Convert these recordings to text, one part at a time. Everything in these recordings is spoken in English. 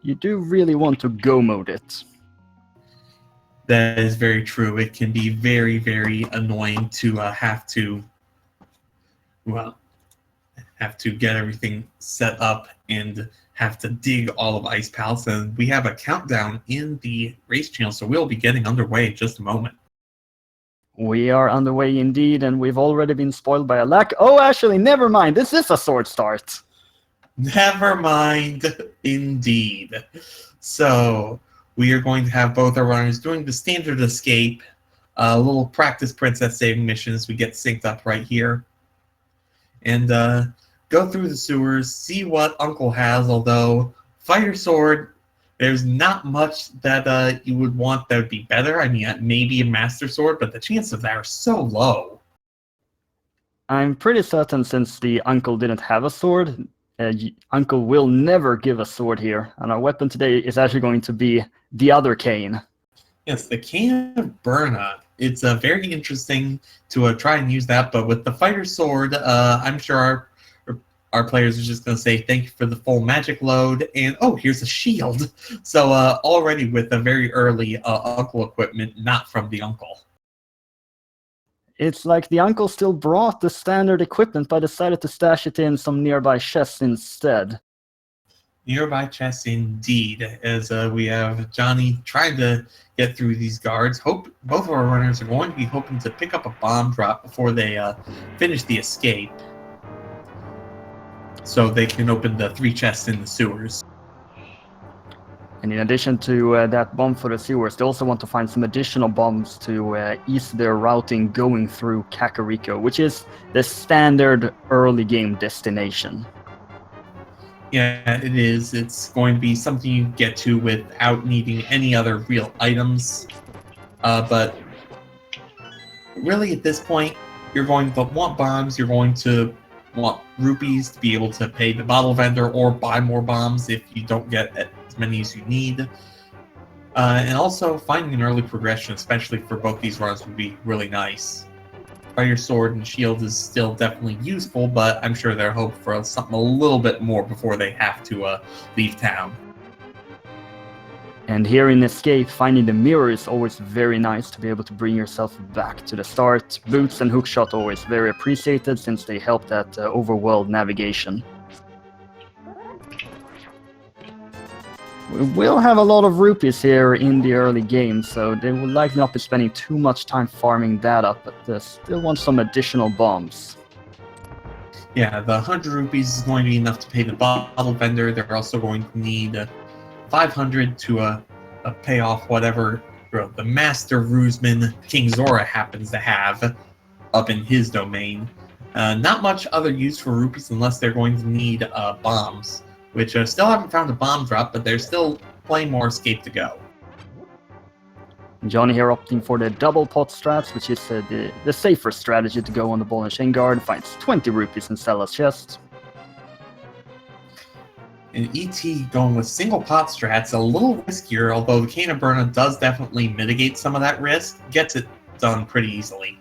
you do really want to go mode it. That is very true. It can be very, very annoying to have to get everything set up and have to dig all of Ice Palace. And we have a countdown in the race channel, so we'll be getting underway in just a moment. We are underway indeed, and we've already been spoiled by a lack. Oh, actually, never mind. This is a sword start. Never mind, indeed. So we are going to have both our runners doing the standard escape, a little practice princess saving missions. We get synced up right here. And go through the sewers, see what Uncle has, although Fighter Sword, there's not much that you would want that would be better. I mean, maybe a Master Sword, but the chances of that are so low. I'm pretty certain since the Uncle didn't have a sword, Uncle will never give a sword here. And our weapon today is actually going to be the other cane. Yes, the Cane of Burna. It's very interesting to try and use that, but with the Fighter Sword, I'm sure our players are just going to say thank you for the full magic load, and oh, here's a shield. So already with a very early Uncle equipment, not from the Uncle. It's like the Uncle still brought the standard equipment, but decided to stash it in some nearby chests instead. Nearby chests indeed, as we have Johnny trying to get through these guards. Both of our runners are going to be hoping to pick up a bomb drop before they finish the escape, so they can open the 3 chests in the sewers. And in addition to that bomb for the sewers, they also want to find some additional bombs to ease their routing going through Kakariko, which is the standard early game destination. Yeah, it is. It's going to be something you get to without needing any other real items. But really at this point, you're going to want bombs, you're going to want rupees to be able to pay the bottle vendor or buy more bombs if you don't get as many as you need. And also finding an early progression, especially for both these runs, would be really nice. Fighter Sword and Shield is still definitely useful, but I'm sure they're hoping for something a little bit more before they have to leave town. And here in Escape, finding the mirror is always very nice to be able to bring yourself back to the start. Boots and hookshot always very appreciated since they help that overworld navigation. We will have a lot of rupees here in the early game, so they will likely not be spending too much time farming that up, but they still want some additional bombs. Yeah, the 100 rupees is going to be enough to pay the bottle vendor. They're also going to need 500 to pay off whatever the Master Ruseman King Zora happens to have up in his domain. Not much other use for rupees unless they're going to need bombs, which still haven't found a bomb drop, but there's still plenty more escape to go. Johnny here opting for the double pot strats, which is the safer strategy to go on the ball and chain guard, finds 20 rupees in Stella's chest. And ET going with single pot strats, a little riskier, although the Cane of Burna does definitely mitigate some of that risk, gets it done pretty easily.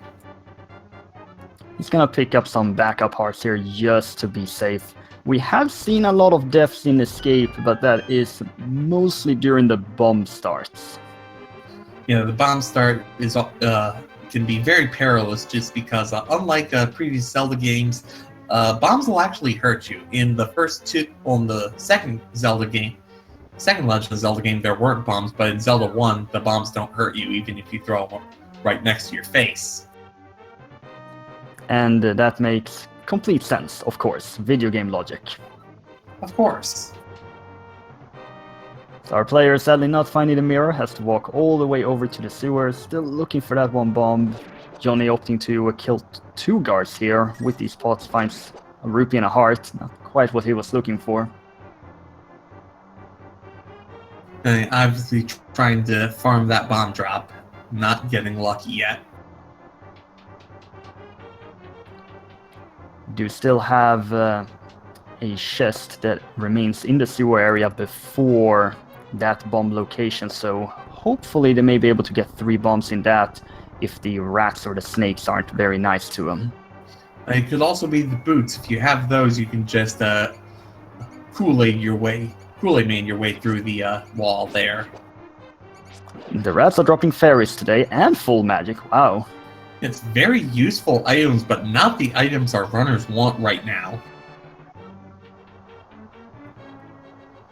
He's gonna pick up some backup hearts here just to be safe. We have seen a lot of deaths in Escape, but that is mostly during the bomb starts. Yeah, the bomb start is can be very perilous just because, unlike previous Zelda games, bombs will actually hurt you. In the second Legend of Zelda game, there weren't bombs, but in Zelda 1, the bombs don't hurt you even if you throw them right next to your face. And that makes complete sense, of course. Video game logic. Of course. So our player, sadly not finding the mirror, has to walk all the way over to the sewers, still looking for that one bomb. Johnny opting to kill 2 guards here with these pots, finds a rupee and a heart. Not quite what he was looking for. Obviously trying to farm that bomb drop, not getting lucky yet. Do still have a chest that remains in the sewer area before that bomb location, so hopefully they may be able to get 3 bombs in that if the rats or the snakes aren't very nice to them. It could also be the boots. If you have those, you can just Kool-Aid your way Kool-Aid Man your way through the wall there. The rats are dropping fairies today, and full magic. Wow. It's very useful items, but not the items our runners want right now.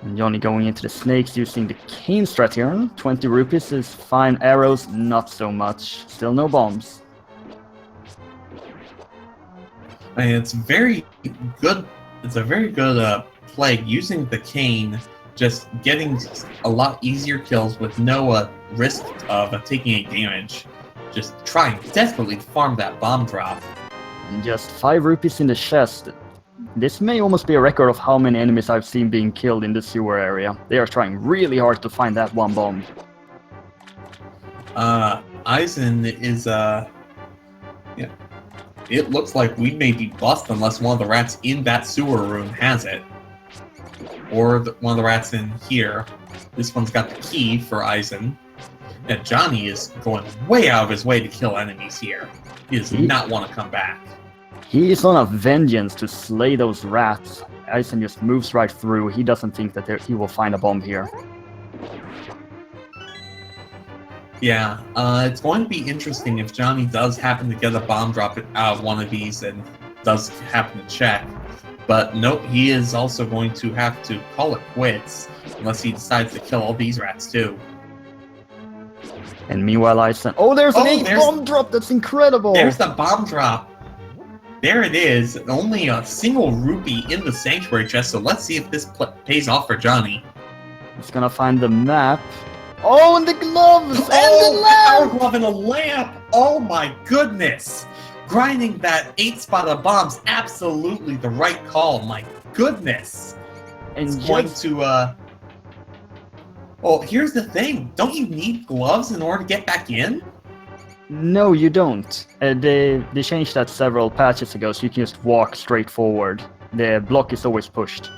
And Johnny going into the snakes using the cane strat here. 20 rupees is fine. Arrows, not so much. Still no bombs. And it's very good. It's a very good play using the cane, just getting a lot easier kills with no risk of taking any damage. Just trying desperately to farm that bomb drop. And just 5 rupees in the chest. This may almost be a record of how many enemies I've seen being killed in the sewer area. They are trying really hard to find that one bomb. Eizan is yeah. It looks like we may be bust unless one of the rats in that sewer room has it. Or one of the rats in here. This one's got the key for Eizan. And Johnny is going way out of his way to kill enemies here. He does not want to come back. He is on a vengeance to slay those rats. Eizan just moves right through. He doesn't think that he will find a bomb here. Yeah, it's going to be interesting if Johnny does happen to get a bomb drop out of one of these and does happen to check. But nope, he is also going to have to call it quits unless he decides to kill all these rats too. And meanwhile, Eizan... Oh, there's an 8 bomb drop! That's incredible! There's the bomb drop! There it is. Only a single rupee in the sanctuary chest, so let's see if this pays off for Johnny. He's gonna find the map. Oh, and the gloves! And the Power lamp! glove and a lamp! Oh my goodness! Grinding that 8 spot of bombs, absolutely the right call, my goodness! And it's going to, Well, here's the thing. Don't you need gloves in order to get back in? No, you don't. They changed that several patches ago, so you can just walk straight forward. The block is always pushed.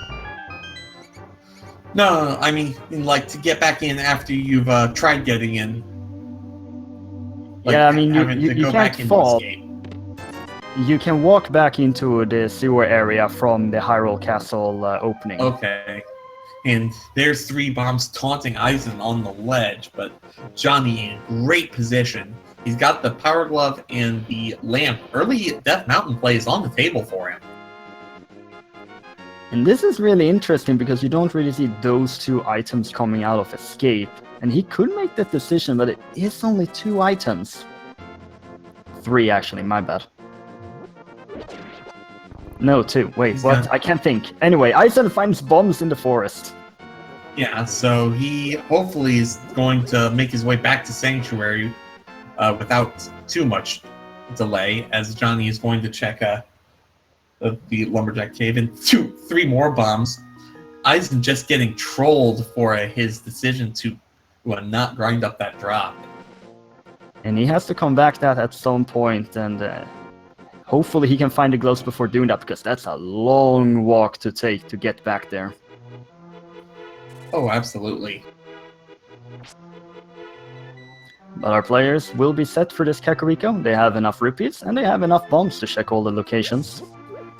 No, I mean, like, to get back in after you've tried getting in. Like, yeah, I mean, you can't fall. You can walk back into the sewer area from the Hyrule Castle opening. Okay. And there's 3 bombs taunting Eizan on the ledge, but Johnny in great position. He's got the power glove and the lamp. Early Death Mountain play is on the table for him. And this is really interesting because you don't really see those 2 items coming out of Escape. And he could make that decision, but it is only 2 items. 3 actually, my bad. No, 2. Wait, what? I can't think. Anyway, Eizan finds bombs in the forest. Yeah, so he hopefully is going to make his way back to Sanctuary without too much delay, as Johnny is going to check the Lumberjack Cave and 3 more bombs. Eizan just getting trolled for his decision to not grind up that drop. And he has to come back that at some point, and hopefully he can find the gloves before doing that, because that's a long walk to take to get back there. Oh, absolutely. But our players will be set for this Kakariko. They have enough rupees, and they have enough bombs to check all the locations.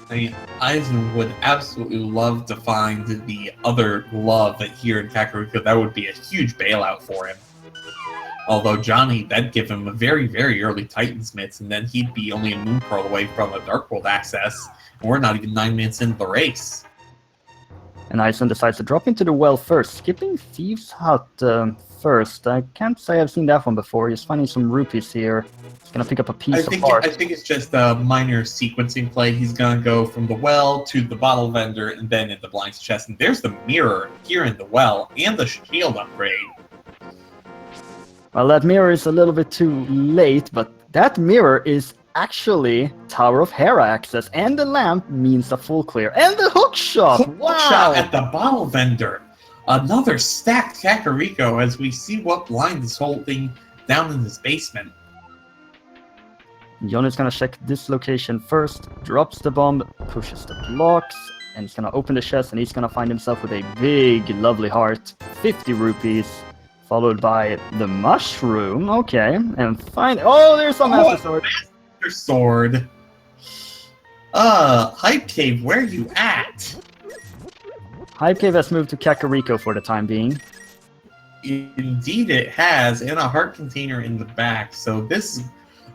I mean, Eizan would absolutely love to find the other glove here in Kakariko. That would be a huge bailout for him. Although Johnny, that'd give him a very, very early Titan's Mitts, and then he'd be only a Moon Pearl away from a Dark World access, and we're not even 9 minutes into the race. And Eizan decides to drop into the well first, skipping Thieves' Hut first. I can't say I've seen that one before. He's finding some rupees here. He's gonna pick up a piece of art. I think it's just a minor sequencing play. He's gonna go from the well to the bottle vendor, and then in the blinds chest. And there's the mirror here in the well, and the shield upgrade. Well, that mirror is a little bit too late, but that mirror is actually Tower of Hera access, and the lamp means a full clear. And the hook shot! Wow! Hook shot at the bottle vendor. Another stacked Kakariko as we see what blind is holding down in his basement. Johnny's gonna check this location first, drops the bomb, pushes the blocks, and he's gonna open the chest, and he's gonna find himself with a big, lovely heart, 50 rupees, followed by the mushroom, okay, and oh, there's a Master Sword! Master Sword! Hype Cave, where you at? Hype Cave has moved to Kakariko for the time being. Indeed it has, and a heart container in the back. So this is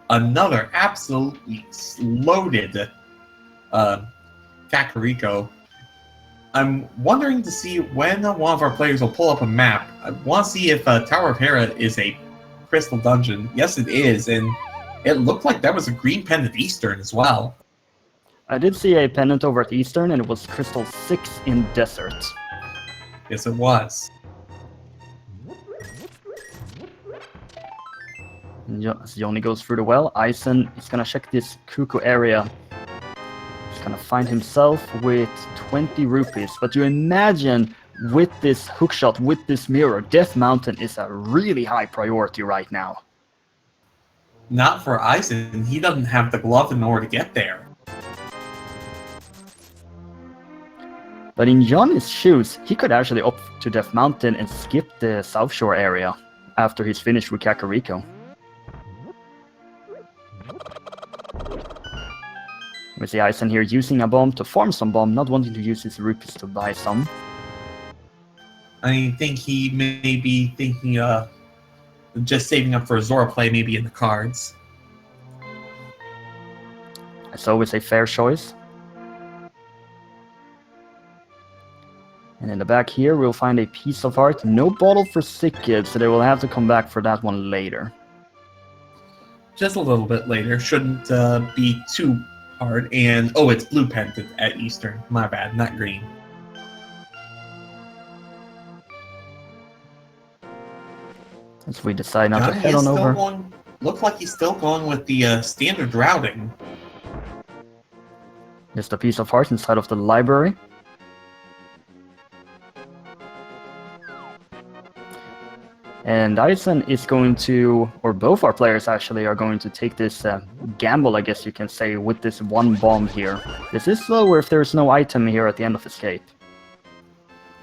another absolutely loaded Kakariko. I'm wondering to see when one of our players will pull up a map. I want to see if Tower of Hera is a crystal dungeon. Yes, it is, and it looked like that was a green pendant Eastern as well. I did see a pennant over at Eastern, and it was Crystal 6 in Desert. Yes, it was. As Johnny goes through the well, Eizan is gonna check this Kuku area. He's gonna find himself with 20 rupees. But you imagine with this hookshot, with this mirror, Death Mountain is a really high priority right now. Not for Eizan. He doesn't have the glove in order to get there. But in Johnny's shoes, he could actually opt to Death Mountain and skip the South Shore area after he's finished with Kakariko. We see Eizan here using a bomb to farm some bomb, not wanting to use his rupees to buy some. I think he may be thinking just saving up for a Zora play, maybe in the cards. It's always a fair choice. And in the back here, we'll find a piece of heart. No bottle for sick kids, so they will have to come back for that one later. Just a little bit later. Shouldn't be too hard. And, oh, it's blue pendant at Eastern. My bad, not green. As we decide not to head on over. Looks like he's still going with the standard routing. Just a piece of heart inside of the library. And Eizan is going to, or both our players actually, are going to take this gamble, I guess you can say, with this one bomb here. This is slower if there's no item here at the end of Escape.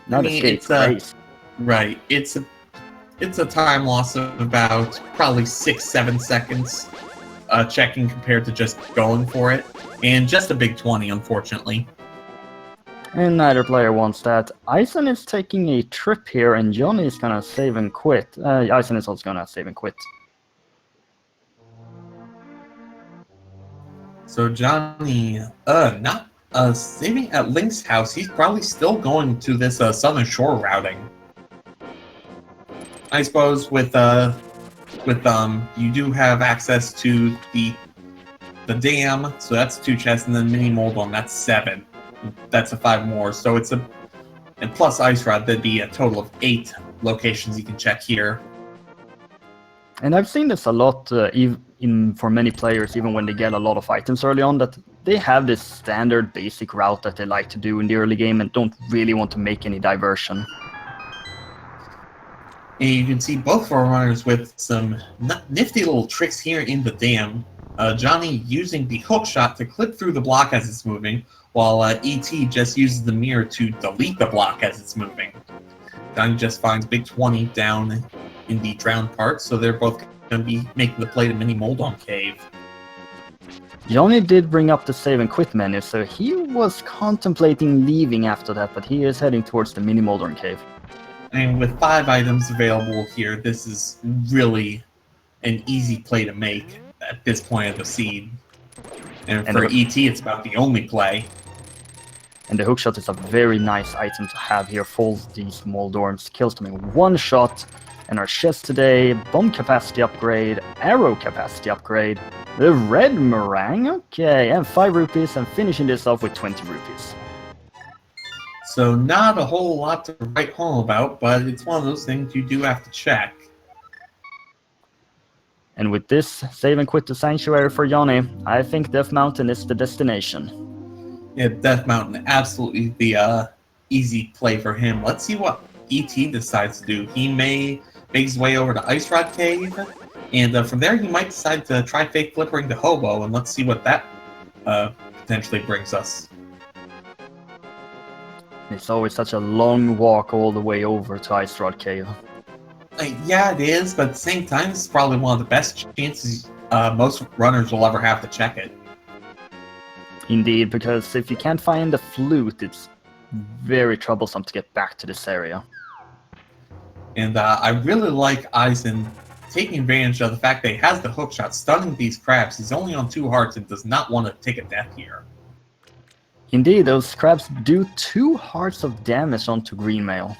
Not Escape, Grace. Right, it's a time loss of about probably 6-7 seconds checking compared to just going for it. And just a big 20, unfortunately. And neither player wants that. Eizan is taking a trip here, and Johnny is gonna save and quit. Eizan is also gonna save and quit. So Johnny, not saving at Link's house. He's probably still going to this Southern Shore routing. I suppose with you do have access to the dam, so that's 2 chests, and then Mini Moldon, that's 7. That's a 5 more, so it's and plus Ice Rod, that'd be a total of 8 locations you can check here. And I've seen this a lot for many players, even when they get a lot of items early on, that they have this standard basic route that they like to do in the early game and don't really want to make any diversion. And you can see both of our runners with some nifty little tricks here in the dam. Johnny using the hook shot to clip through the block as it's moving, while E.T. just uses the mirror to delete the block as it's moving. Johnny just finds Big 20 down in the drowned part, so they're both going to be making the play to Mini Moldon Cave. Johnny did bring up the save and quit menu, so he was contemplating leaving after that, but he is heading towards the Mini Moldon Cave. And with 5 items available here, this is really an easy play to make at this point of the seed. And for E.T., it's about the only play. And the hookshot is a very nice item to have here. Falls these Moldorms, kills them in one shot. And our chest today, bomb capacity upgrade, arrow capacity upgrade, the red meringue, okay, and 5 rupees, and finishing this off with 20 rupees. So not a whole lot to write home about, but it's one of those things you do have to check. And with this save and quit to Sanctuary for Johnny, I think Death Mountain is the destination. Yeah, Death Mountain, absolutely the easy play for him. Let's see what E.T. decides to do. He may make his way over to Ice Rod Cave, and from there he might decide to try fake flippering to Hobo, and let's see what that potentially brings us. It's always such a long walk all the way over to Ice Rod Cave. Yeah, it is, but at the same time, it's probably one of the best chances most runners will ever have to check it. Indeed, because if you can't find the flute, it's very troublesome to get back to this area. And I really like Eisen taking advantage of the fact that he has the hookshot, stunning these crabs. He's only on 2 hearts and does not want to take a death here. Indeed, those crabs do 2 hearts of damage onto green mail.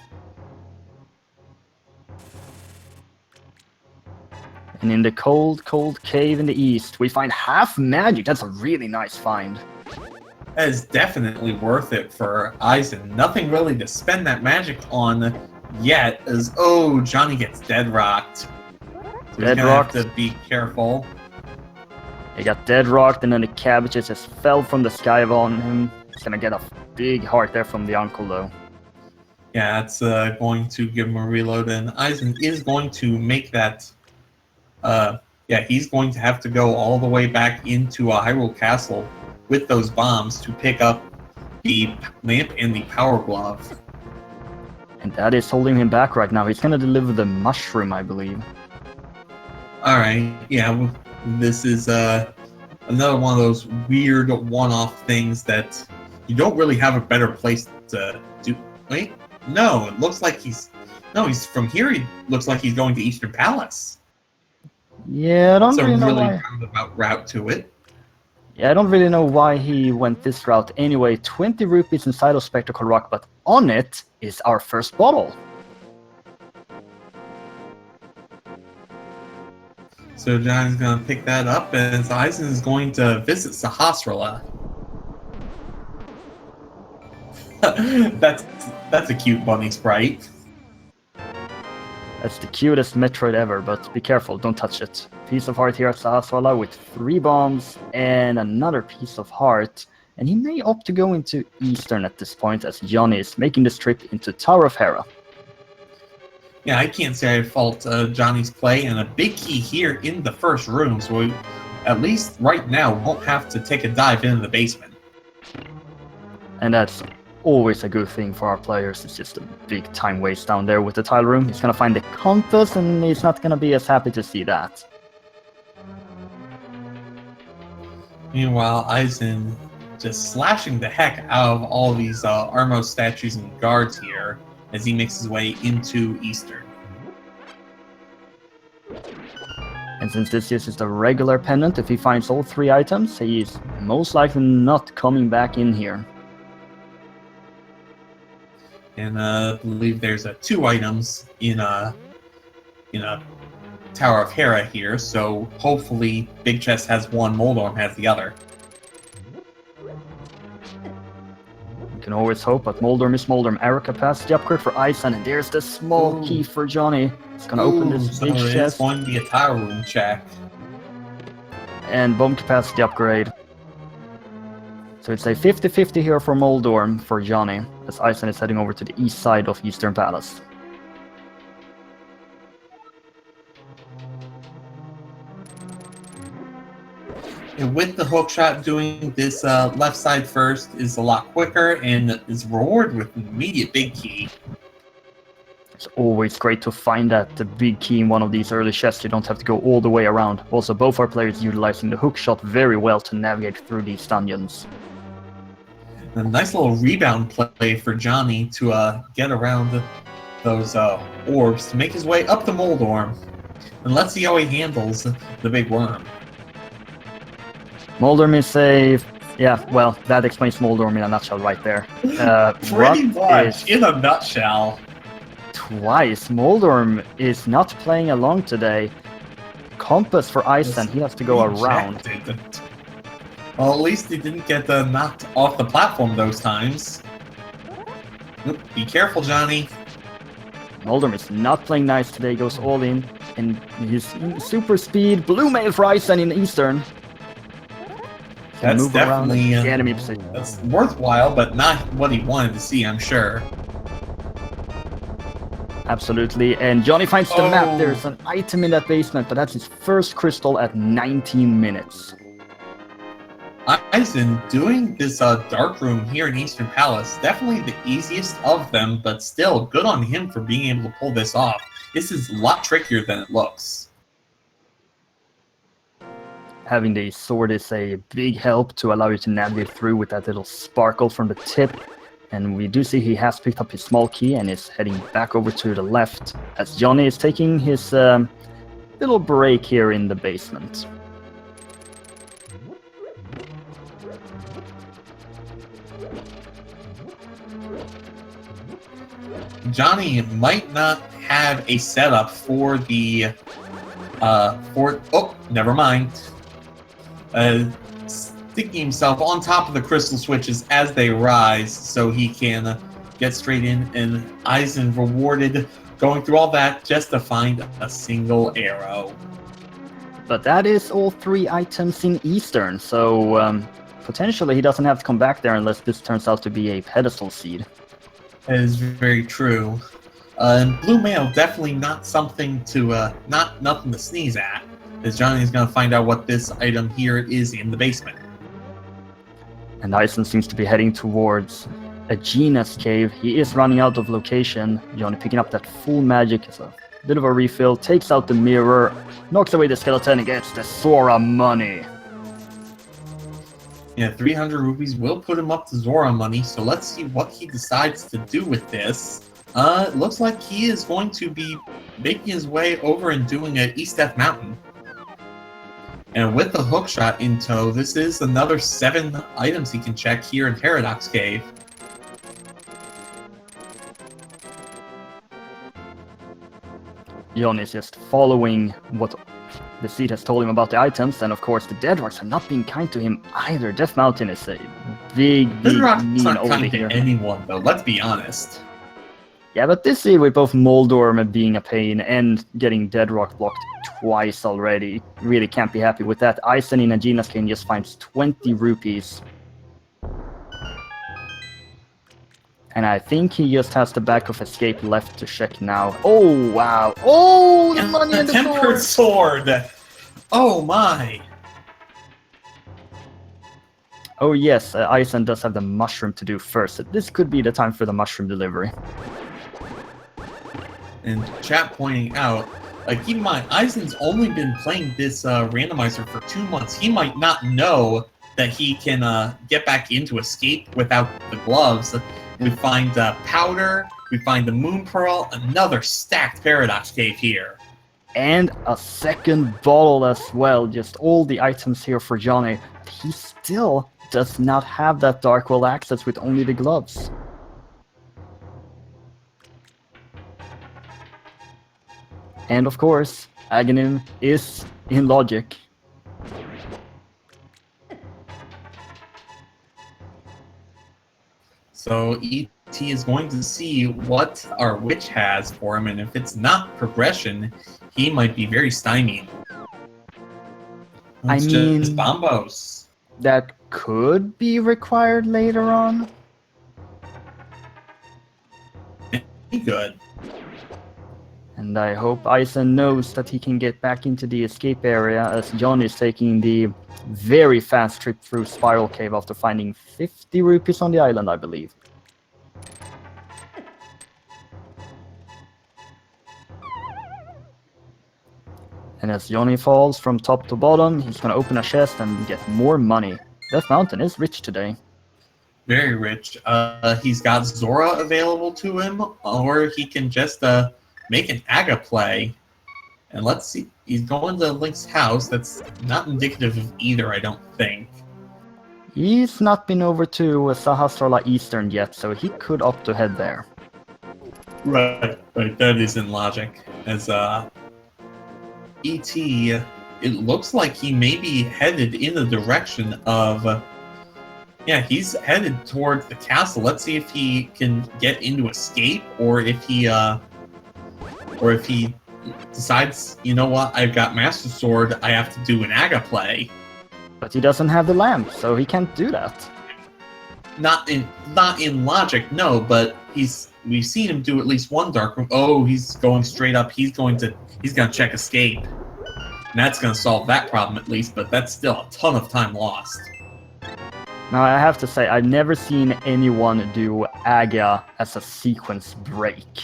And in the cold, cold cave in the east, we find half magic. That's a really nice find. That is definitely worth it for Eisen. Nothing really to spend that magic on yet, as Johnny gets dead rocked. So he's gonna have to be careful. He got dead rocked, and then the cabbages just fell from the sky on him. He's gonna get a big heart there from the uncle, though. Yeah, that's going to give him a reload, and Eisen is going to make that. He's going to have to go all the way back into Hyrule Castle with those bombs to pick up the lamp and the power glove. And that is holding him back right now. He's gonna deliver the mushroom, I believe. Alright, yeah, this is another one of those weird one-off things that you don't really have a better place to do. Wait, no, it looks like he's from here. He looks like he's going to Eastern Palace. Yeah, I don't It's a really know really why. roundabout route to it. Yeah, I don't really know why he went this route. Anyway, 20 rupees inside of Spectacle Rock, but on it is our first bottle. So Johnny's going to pick that up, and Eisen is going to visit Sahasrara. That's a cute bunny sprite. That's the cutest Metroid ever, but be careful, don't touch it. Piece of heart here at Sahasrara with 3 bombs and another piece of heart. And he may opt to go into Eastern at this point, as Johnny is making this trip into Tower of Hera. Yeah, I can't say I fault Johnny's play, and a big key here in the first room, so we, at least right now, won't have to take a dive into the basement. And that's always a good thing for our players. It's just a big time waste down there with the tile room. He's gonna find the compass, and he's not gonna be as happy to see that. Meanwhile, Eisen just slashing the heck out of all these Armo statues and guards here as he makes his way into Eastern. And since this is just a regular pendant, if he finds all 3 items, he is most likely not coming back in here. And I believe there's 2 items in a Tower of Hera here, so hopefully Big Chest has one, Moldorm has the other. You can always hope, but Moldorm is Moldorm. Arrow capacity upgrade for Eisen, and there's the small key for Johnny. It's gonna open this so big it's chest. going to be a tile room check. And bomb capacity upgrade. So it's a 50-50 here for Moldorm for Johnny, as Eisen is heading over to the east side of Eastern Palace. And with the hookshot, doing this left side first is a lot quicker and is rewarded with an immediate big key. It's always great to find that the big key in one of these early chests. You don't have to go all the way around. Also, both our players utilizing the hookshot very well to navigate through these dungeons. A nice little rebound play for Johnny to get around those orbs to make his way up to Moldorm. And let's see how he handles the big worm. Moldorm is a... Yeah, well, that explains Moldorm in a nutshell right there. Pretty Rock much, in a nutshell. Twice. Moldorm is not playing along today. Compass for Eisen, he has to go around. Well, at least he didn't get knocked off the platform those times. Oop, be careful, Johnny. Moldorm is not playing nice today, goes all in. And his super speed, blue mail for Eisen in Eastern. That's move around definitely the enemy position. that's worthwhile, but not what he wanted to see, I'm sure. Absolutely, and Johnny finds the map. There's an item in that basement, but that's his first crystal at 19 minutes. Eisen doing this dark room here in Eastern Palace, definitely the easiest of them, but still good on him for being able to pull this off. This is a lot trickier than it looks. Having the sword is a big help to allow you to navigate through with that little sparkle from the tip. And we do see he has picked up his small key and is heading back over to the left as Johnny is taking his little break here in the basement. Johnny might not have a setup for the never mind. Sticking himself on top of the crystal switches as they rise so he can get straight in, and Eizan rewarded going through all that just to find a single arrow. But that is all 3 items in Eastern, so potentially he doesn't have to come back there unless this turns out to be a pedestal seed. That is very true. And Blue Mail, definitely not something to, nothing to sneeze at, as Johnny is going to find out what this item here is in the basement. And Eizan seems to be heading towards a Gena's cave. He is running out of location. Johnny picking up that full magic as a bit of a refill, takes out the mirror, knocks away the skeleton and gets the Zora money. Yeah, 300 rupees will put him up to Zora money, so let's see what he decides to do with this. It looks like he is going to be making his way over and doing an East Death Mountain. And with the hookshot in tow, this is another 7 items he can check here in Paradox Cave. Johnny is just following what the seed has told him about the items, and of course the Dead Rocks are not being kind to him either. Death Mountain is a big Rocks mean aren't over kind here. to anyone, though, let's be honest. Yeah, but this seed with both Moldorm being a pain and getting Dead Rock blocked twice already, really can't be happy with that. Eizan in Agina's cane just finds 20 rupees. And I think he just has the back of escape left to check now. Oh, wow. Oh, the money and the tempered sword! Oh, my. Oh, yes, Eizan does have the mushroom to do first. So this could be the time for the mushroom delivery. And chat pointing out, keep in mind, Eizan's only been playing this randomizer for 2 months. He might not know that he can get back into escape without the gloves. We find powder, we find the moon pearl, another stacked paradox cave here. And a second bottle as well, just all the items here for Johnny. He still does not have that Dark World access with only the gloves. And of course, Aghanim is in logic. So E.T. is going to see what our witch has for him, and if it's not progression, he might be very stymied. It's just bombos. That could be required later on. Be good. And I hope Eizan knows that he can get back into the escape area, as John is taking the very fast trip through Spiral Cave after finding 50 rupees on the island, I believe. And as Johnny falls from top to bottom, he's gonna open a chest and get more money. Death Mountain is rich today. Very rich. He's got Zora available to him, or he can just make an Aga play. And let's see, he's going to Link's house. That's not indicative of either, I don't think. He's not been over to Sahasrara Eastern yet, so he could opt to head there. Right. That is in logic. As E.T., it looks like he may be headed in the direction of... yeah, he's headed towards the castle. Let's see if he can get into escape, or if he decides, you know what, I've got Master Sword, I have to do an Aga play. But he doesn't have the lamp, so he can't do that. Not in logic, no, but we've seen him do at least one dark room. Oh, he's going straight up. He's gonna check escape. And that's gonna solve that problem at least, but that's still a ton of time lost. Now I have to say, I've never seen anyone do Aga as a sequence break.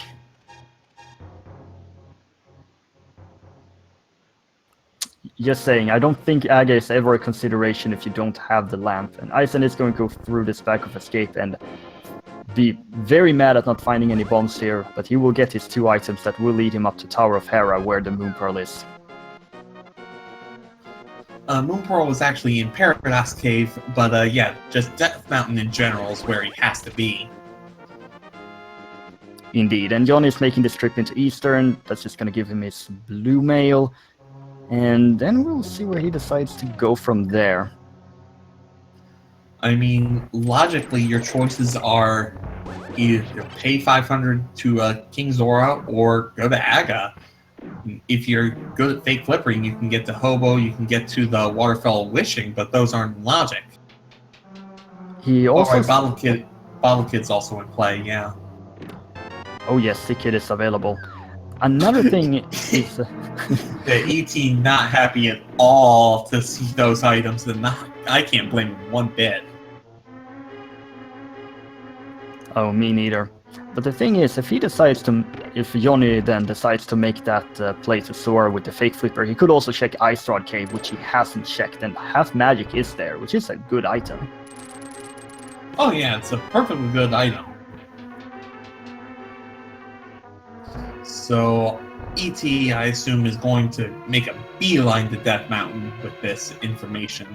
Just saying, I don't think Aga is ever a consideration if you don't have the lamp. And Eizan is going to go through this back of escape and be very mad at not finding any bombs here, but he will get his 2 items that will lead him up to Tower of Hera, where the Moon Pearl is. Moon Pearl was actually in Paradox Cave, but yeah, just Death Mountain in general is where he has to be. Indeed, and Johnny's making this trip into Eastern. That's just going to give him his blue mail, and then we'll see where he decides to go from there. I mean, logically, your choices are either pay 500 to King Zora or go to Aga. If you're good at fake flippering, you can get to Hobo, you can get to the Waterfell of Wishing, but those aren't logic. He also... Bottle Kid's also in play, yeah. Oh yes, Sick Kid is available. Another thing is... The ET not happy at all to see those items, and I can't blame him one bit. Oh, me neither. But the thing is, if Johnny then decides to make that play to Sora with the fake flipper, he could also check Ice Rod Cave, which he hasn't checked, and Half Magic is there, which is a good item. Oh yeah, it's a perfectly good item. So, E.T., I assume, is going to make a beeline to Death Mountain with this information.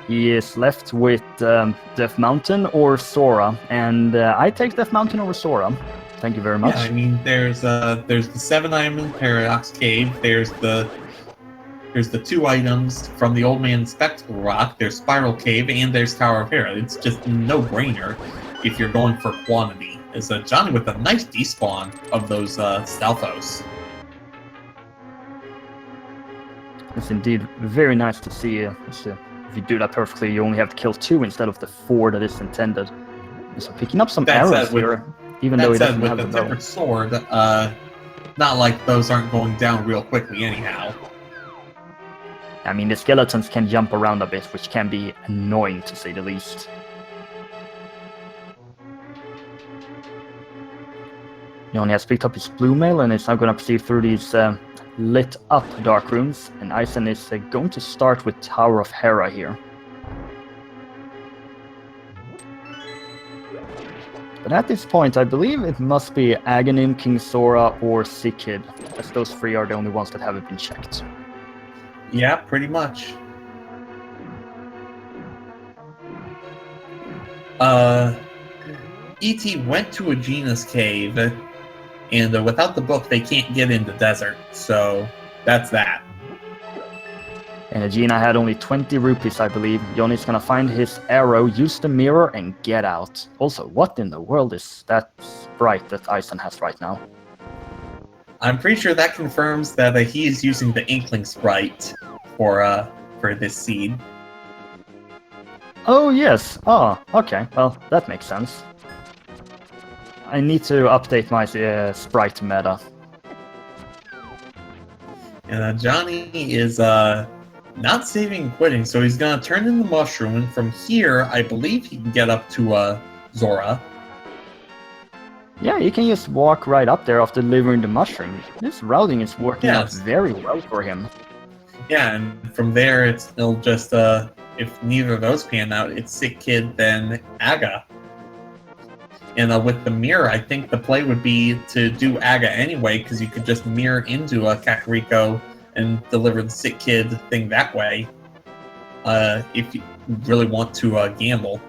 He is left with Death Mountain or Sora, and I take Death Mountain over Sora. Thank you very much. Yeah, I mean, there's the 7 item in Paradox Cave, there's the 2 items from the Old Man Spectacle Rock, there's Spiral Cave, and there's Tower of Hera. It's just no-brainer if you're going for quantity. It's Johnny with a nice despawn of those Stalfos. It's indeed very nice to see. If you do that perfectly, you only have to kill 2 instead of the 4 that is intended. So picking up some arrows here, even though he doesn't have the bow. Tempered Sword, not like those aren't going down real quickly anyhow. I mean, the skeletons can jump around a bit, which can be annoying to say the least. Johnny has picked up his blue mail and is now going to proceed through these lit up dark rooms, and Eizan is going to start with Tower of Hera here. But at this point, I believe it must be Aghanim, King Sora, or Sick Kid, as those 3 are the only ones that haven't been checked. Yeah, pretty much. E.T. went to Aegina's cave, and without the book, they can't get in the desert, so that's that. And Aegina had only 20 rupees, I believe. Johnny's gonna find his arrow, use the mirror, and get out. Also, what in the world is that sprite that Eizan has right now? I'm pretty sure that confirms that he is using the Inkling sprite for this seed. Oh, yes. Oh, okay. Well, that makes sense. I need to update my sprite meta. And Johnny is not saving and quitting, so he's gonna turn in the mushroom, and from here, I believe he can get up to Zora. Yeah, you can just walk right up there after delivering the mushroom. This routing is working out very well for him. Yeah, and from there, it'll just, if neither of those pan out, it's Sick Kid, then Aga. And with the mirror, I think the play would be to do Aga anyway, because you could just mirror into a Kakariko and deliver the Sick Kid thing that way, if you really want to gamble.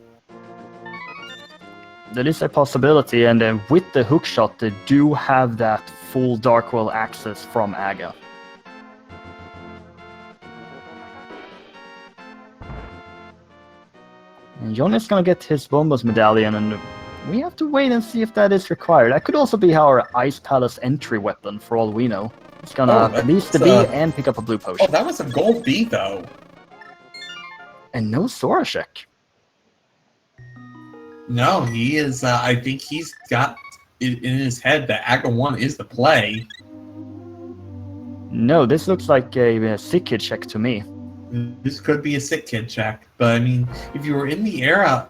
That is a possibility, and with the hookshot, they do have that full Darkworld access from Aga. And Johnny's gonna get his Bombos medallion, and we have to wait and see if that is required. That could also be our Ice Palace entry weapon, for all we know. It's gonna release the bee and pick up a blue potion. Oh, that was a gold bee, though. And no Sora check. No, he is, I think he's got it in his head that Aga 1 is the play. No, this looks like a Sick Kid check to me. This could be a Sick Kid check, but I mean, if you were in the area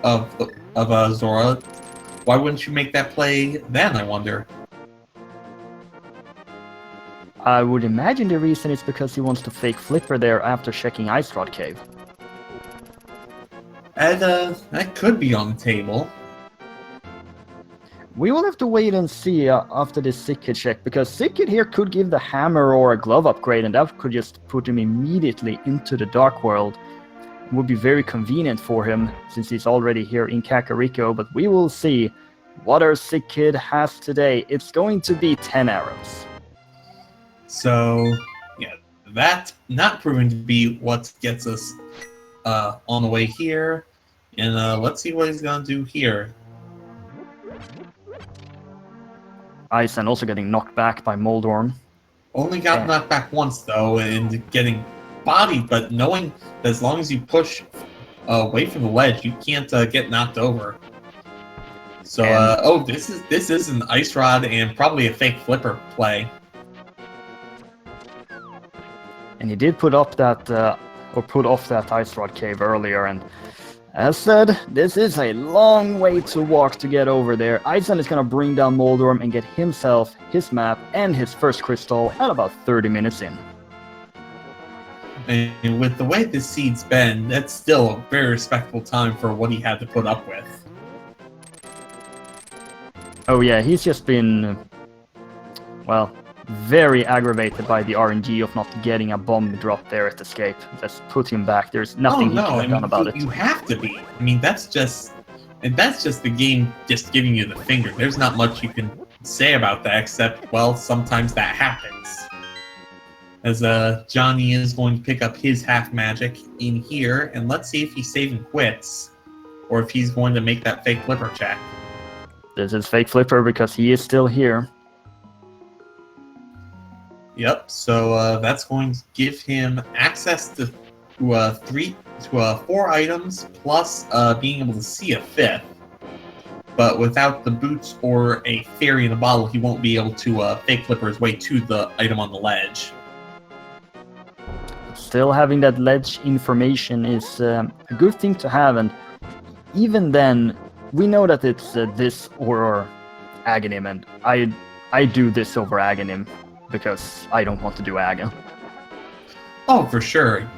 of Zora, why wouldn't you make that play then, I wonder? I would imagine the reason is because he wants to fake Flipper there after checking Ice Rod Cave. And that could be on the table. We will have to wait and see after this Sick Kid check, because Sick Kid here could give the hammer or a glove upgrade, and that could just put him immediately into the Dark World. It would be very convenient for him, since he's already here in Kakariko, but we will see what our Sick Kid has today. It's going to be 10 arrows. So, yeah, that's not proving to be what gets us on the way here. And let's see what he's going to do here. Eizan also getting knocked back by Moldorm. Only got knocked back once, though, and getting bodied, but knowing that as long as you push away from the ledge, you can't get knocked over. So, this is an Ice Rod and probably a fake flipper play. And he did put up that, or put off that Ice Rod cave earlier, and as said, this is a long way to walk to get over there. Eizan is going to bring down Moldorm and get himself his map and his first crystal at about 30 minutes in. And with the way this seed's been, that's still a very respectable time for what he had to put up with. Oh yeah, he's just been, well, very aggravated by the RNG of not getting a bomb drop there at Escape. Just put him back. There's nothing he can have done about it. You have to be. I mean, that's just the game just giving you the finger. There's not much you can say about that except, well, sometimes that happens. As Johnny is going to pick up his half magic in here, and let's see if he's saving quits, or if he's going to make that fake flipper check. This is fake flipper because he is still here. Yep, so that's going to give him access to 4 items, plus being able to see a 5th. But without the boots or a fairy in a bottle, he won't be able to fake flipper his way to the item on the ledge. Still having that ledge information is a good thing to have, and even then, we know that it's this or Aghanim, and I do this over Aghanim, because I don't want to do Aga. Oh, for sure.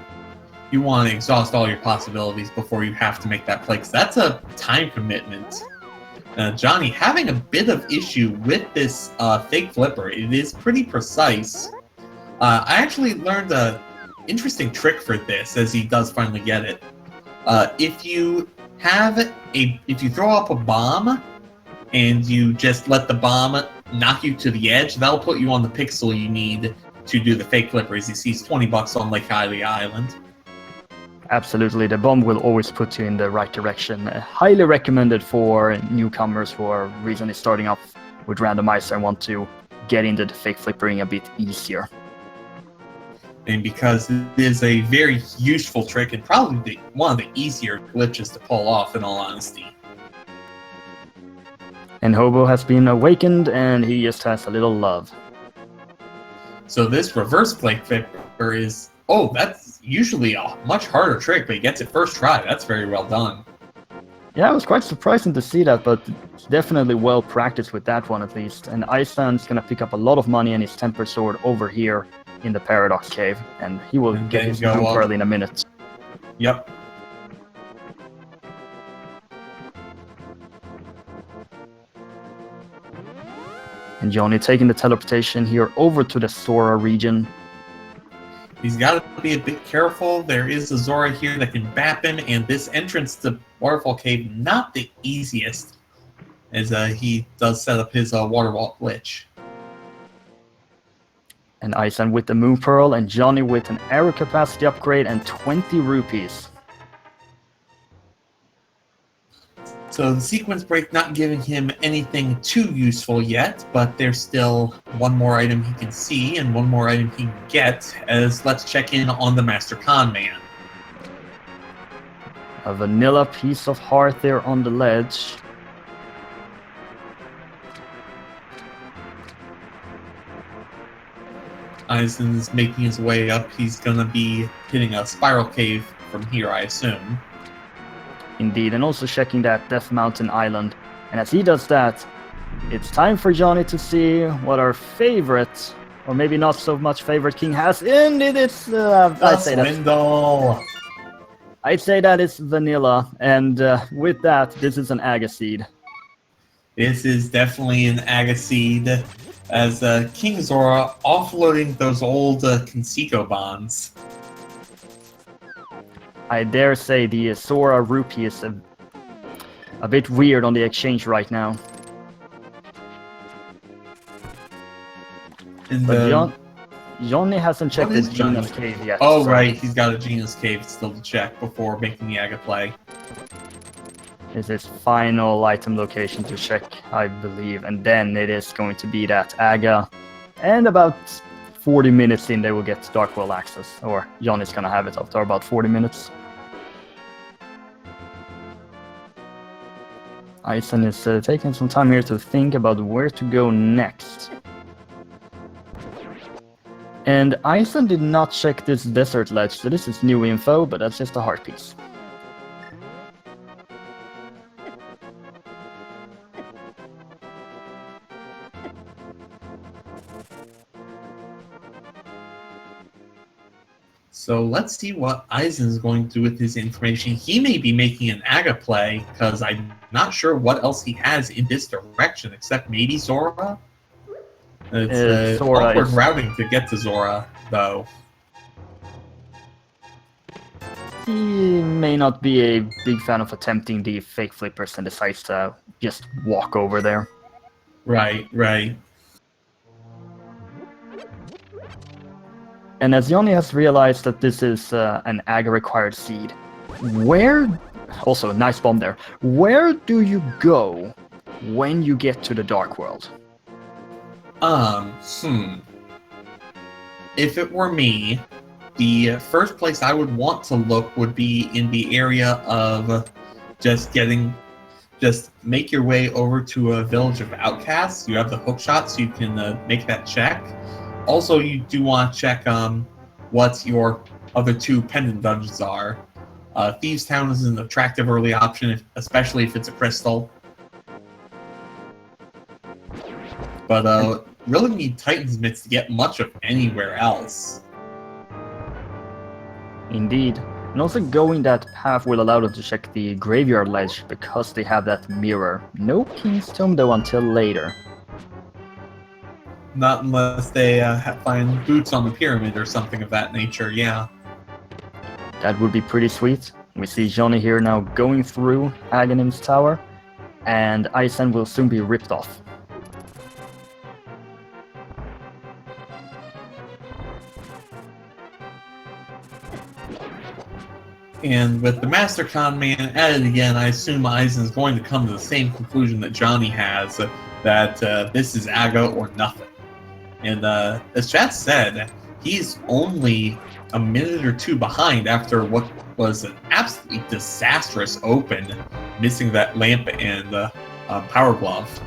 You want to exhaust all your possibilities before you have to make that play, because that's a time commitment. Johnny, having a bit of issue with this fake flipper. It is pretty precise. I actually learned an interesting trick for this, as he does finally get it. If you throw up a bomb, and you just let the bomb knock you to the edge, that'll put you on the pixel you need to do the fake flipper, as he sees 20 bucks on Lake Hylia Island. Absolutely, the bomb will always put you in the right direction. Highly recommended for newcomers who are recently starting off with Randomizer and want to get into the fake flippering a bit easier. And because it is a very useful trick, and probably one of the easier glitches to pull off, in all honesty. And Hobo has been awakened, and he just has a little love. So this reverse fake flipper is... Oh, that's usually a much harder trick, but he gets it first try. That's very well done. Yeah, it was quite surprising to see that, but it's definitely well practiced with that one at least. And Eizan's going to pick up a lot of money in his Temper Sword over here in the Paradox Cave, and he will get his Blue Pearl in a minute. Yep. And Johnny taking the teleportation here over to the Sora region. He's got to be a bit careful. There is a Zora here that can bap him, and this entrance to Waterfall Cave, not the easiest, as he does set up his Waterfall glitch. And Eizan with the Moon Pearl, and Johnny with an arrow capacity upgrade and 20 rupees. So the sequence break not giving him anything too useful yet, but there's still one more item he can see and one more item he can get, as let's check in on the Master Con Man. A vanilla piece of heart there on the ledge. Eizan's making his way up. He's gonna be hitting a spiral cave from here, I assume. Indeed, and also checking that Death Mountain Island. And as he does that, it's time for Johnny to see what our favorite, or maybe not so much favorite king has, and it's, I say that. Swindle! I'd say that is vanilla, and with that, this is an Agaseed. This is definitely an Agaseed, as King Zora offloading those old Conseco bonds. I dare say the Zora rupee is a bit weird on the exchange right now. But Johnny hasn't checked the Gina's Cave yet. Oh, so right, he's got a Gina's Cave still to check before making the Aga play. Is his final item location to check, I believe, and then it is going to be that Aga. And about 40 minutes in, they will get Dark World access, or Johnny's gonna have it after about 40 minutes. Eizan is taking some time here to think about where to go next. And Eizan did not check this desert ledge, so this is new info, but that's just a heart piece. So let's see what Eizan is going to do with his information. He may be making an Aga play, because I'm not sure what else he has in this direction, except maybe Zora? It's Zora awkward is... routing to get to Zora, though. He may not be a big fan of attempting the fake flippers and decides to just walk over there. Right, right. And as Johnny has realized that this is an Aga-required seed, where... Also, nice bomb there. Where do you go when you get to the Dark World? If it were me, the first place I would want to look would be in the area of just make your way over to a village of outcasts. You have the hook shot, so you can make that check. Also, you do want to check what your other two pendant dungeons are. Thieves' Town is an attractive early option, especially if it's a crystal. But really need Titan's Mitts to get much of anywhere else. Indeed. And also going that path will allow them to check the graveyard ledge because they have that mirror. No King's Tomb though until later. Not unless they find boots on the pyramid or something of that nature, yeah. That would be pretty sweet. We see Johnny here now going through Aghanim's tower, and Eizan will soon be ripped off. And with the Master Con Man added again, I assume Eizan's going to come to the same conclusion that Johnny has, that this is Aga or nothing. And as chat said, he's only a minute or two behind after what was an absolutely disastrous open, missing that lamp and power glove.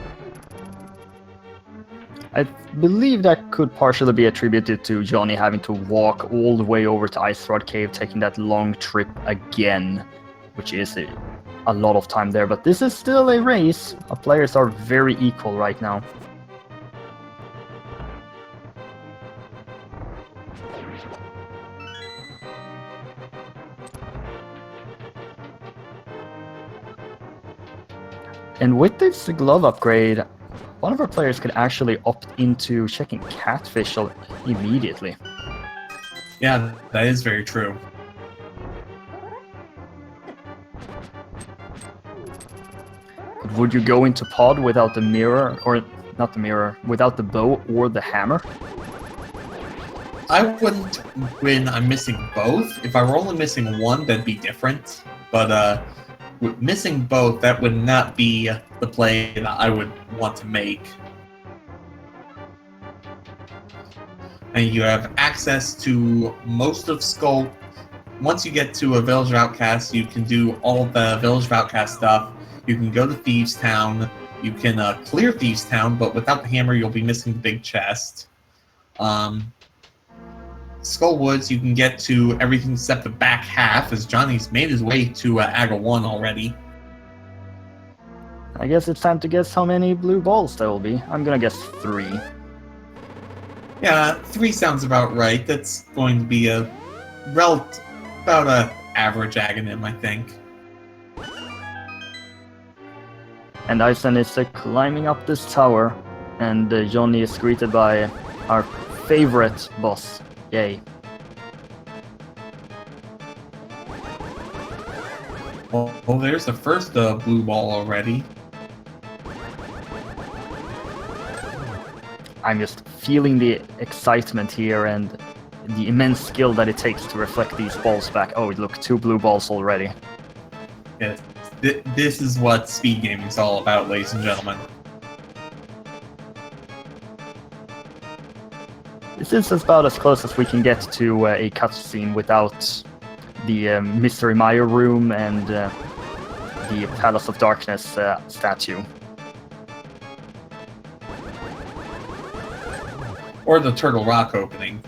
I believe that could partially be attributed to Johnny having to walk all the way over to Ice Rod Cave, taking that long trip again, which is a lot of time there. But this is still a race. Our players are very equal right now. And with this glove upgrade, one of our players could actually opt into checking Catfish immediately. Yeah, that is very true. Would you go into pod without the mirror, or not the mirror, without the bow or the hammer? I wouldn't when I'm missing both. If I were only missing one, that'd be different. But with missing both, that would not be the play that I would want to make. And you have access to most of Skull. Once you get to a Village of Outcasts, you can do all the Village of Outcasts stuff. You can go to Thieves' Town. You can clear Thieves' Town, but without the hammer, you'll be missing the big chest. Skull Woods, you can get to everything except the back half, as Johnny's made his way to Aga 1 already. I guess it's time to guess how many blue balls there will be. I'm gonna guess 3. Yeah, 3 sounds about right. That's going to be about average Aghanim, I think. And Eizan is climbing up this tower, and Johnny is greeted by our favorite boss. Yay. Well, there's the first blue ball already. I'm just feeling the excitement here and the immense skill that it takes to reflect these balls back. Oh, look, 2 blue balls already. Yes. This is what speed gaming is all about, ladies and gentlemen. This is about as close as we can get to a cutscene without the Mystery Maya room and the Palace of Darkness statue. Or the Turtle Rock opening.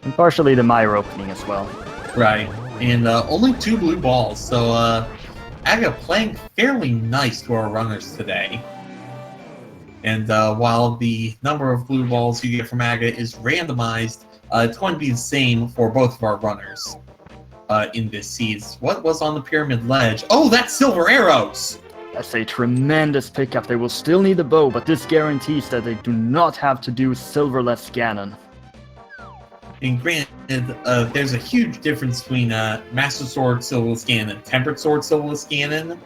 And partially the Maya opening as well. Right. And only 2 blue balls, so Aga playing fairly nice to our runners today. And while the number of blue balls you get from Aga is randomized, it's going to be the same for both of our runners in this seeds. What was on the pyramid ledge? Oh, that's silver arrows! That's a tremendous pickup. They will still need a bow, but this guarantees that they do not have to do silverless Ganon. And granted, there's a huge difference between Master Sword Silverless Ganon and Tempered Sword Silverless Ganon.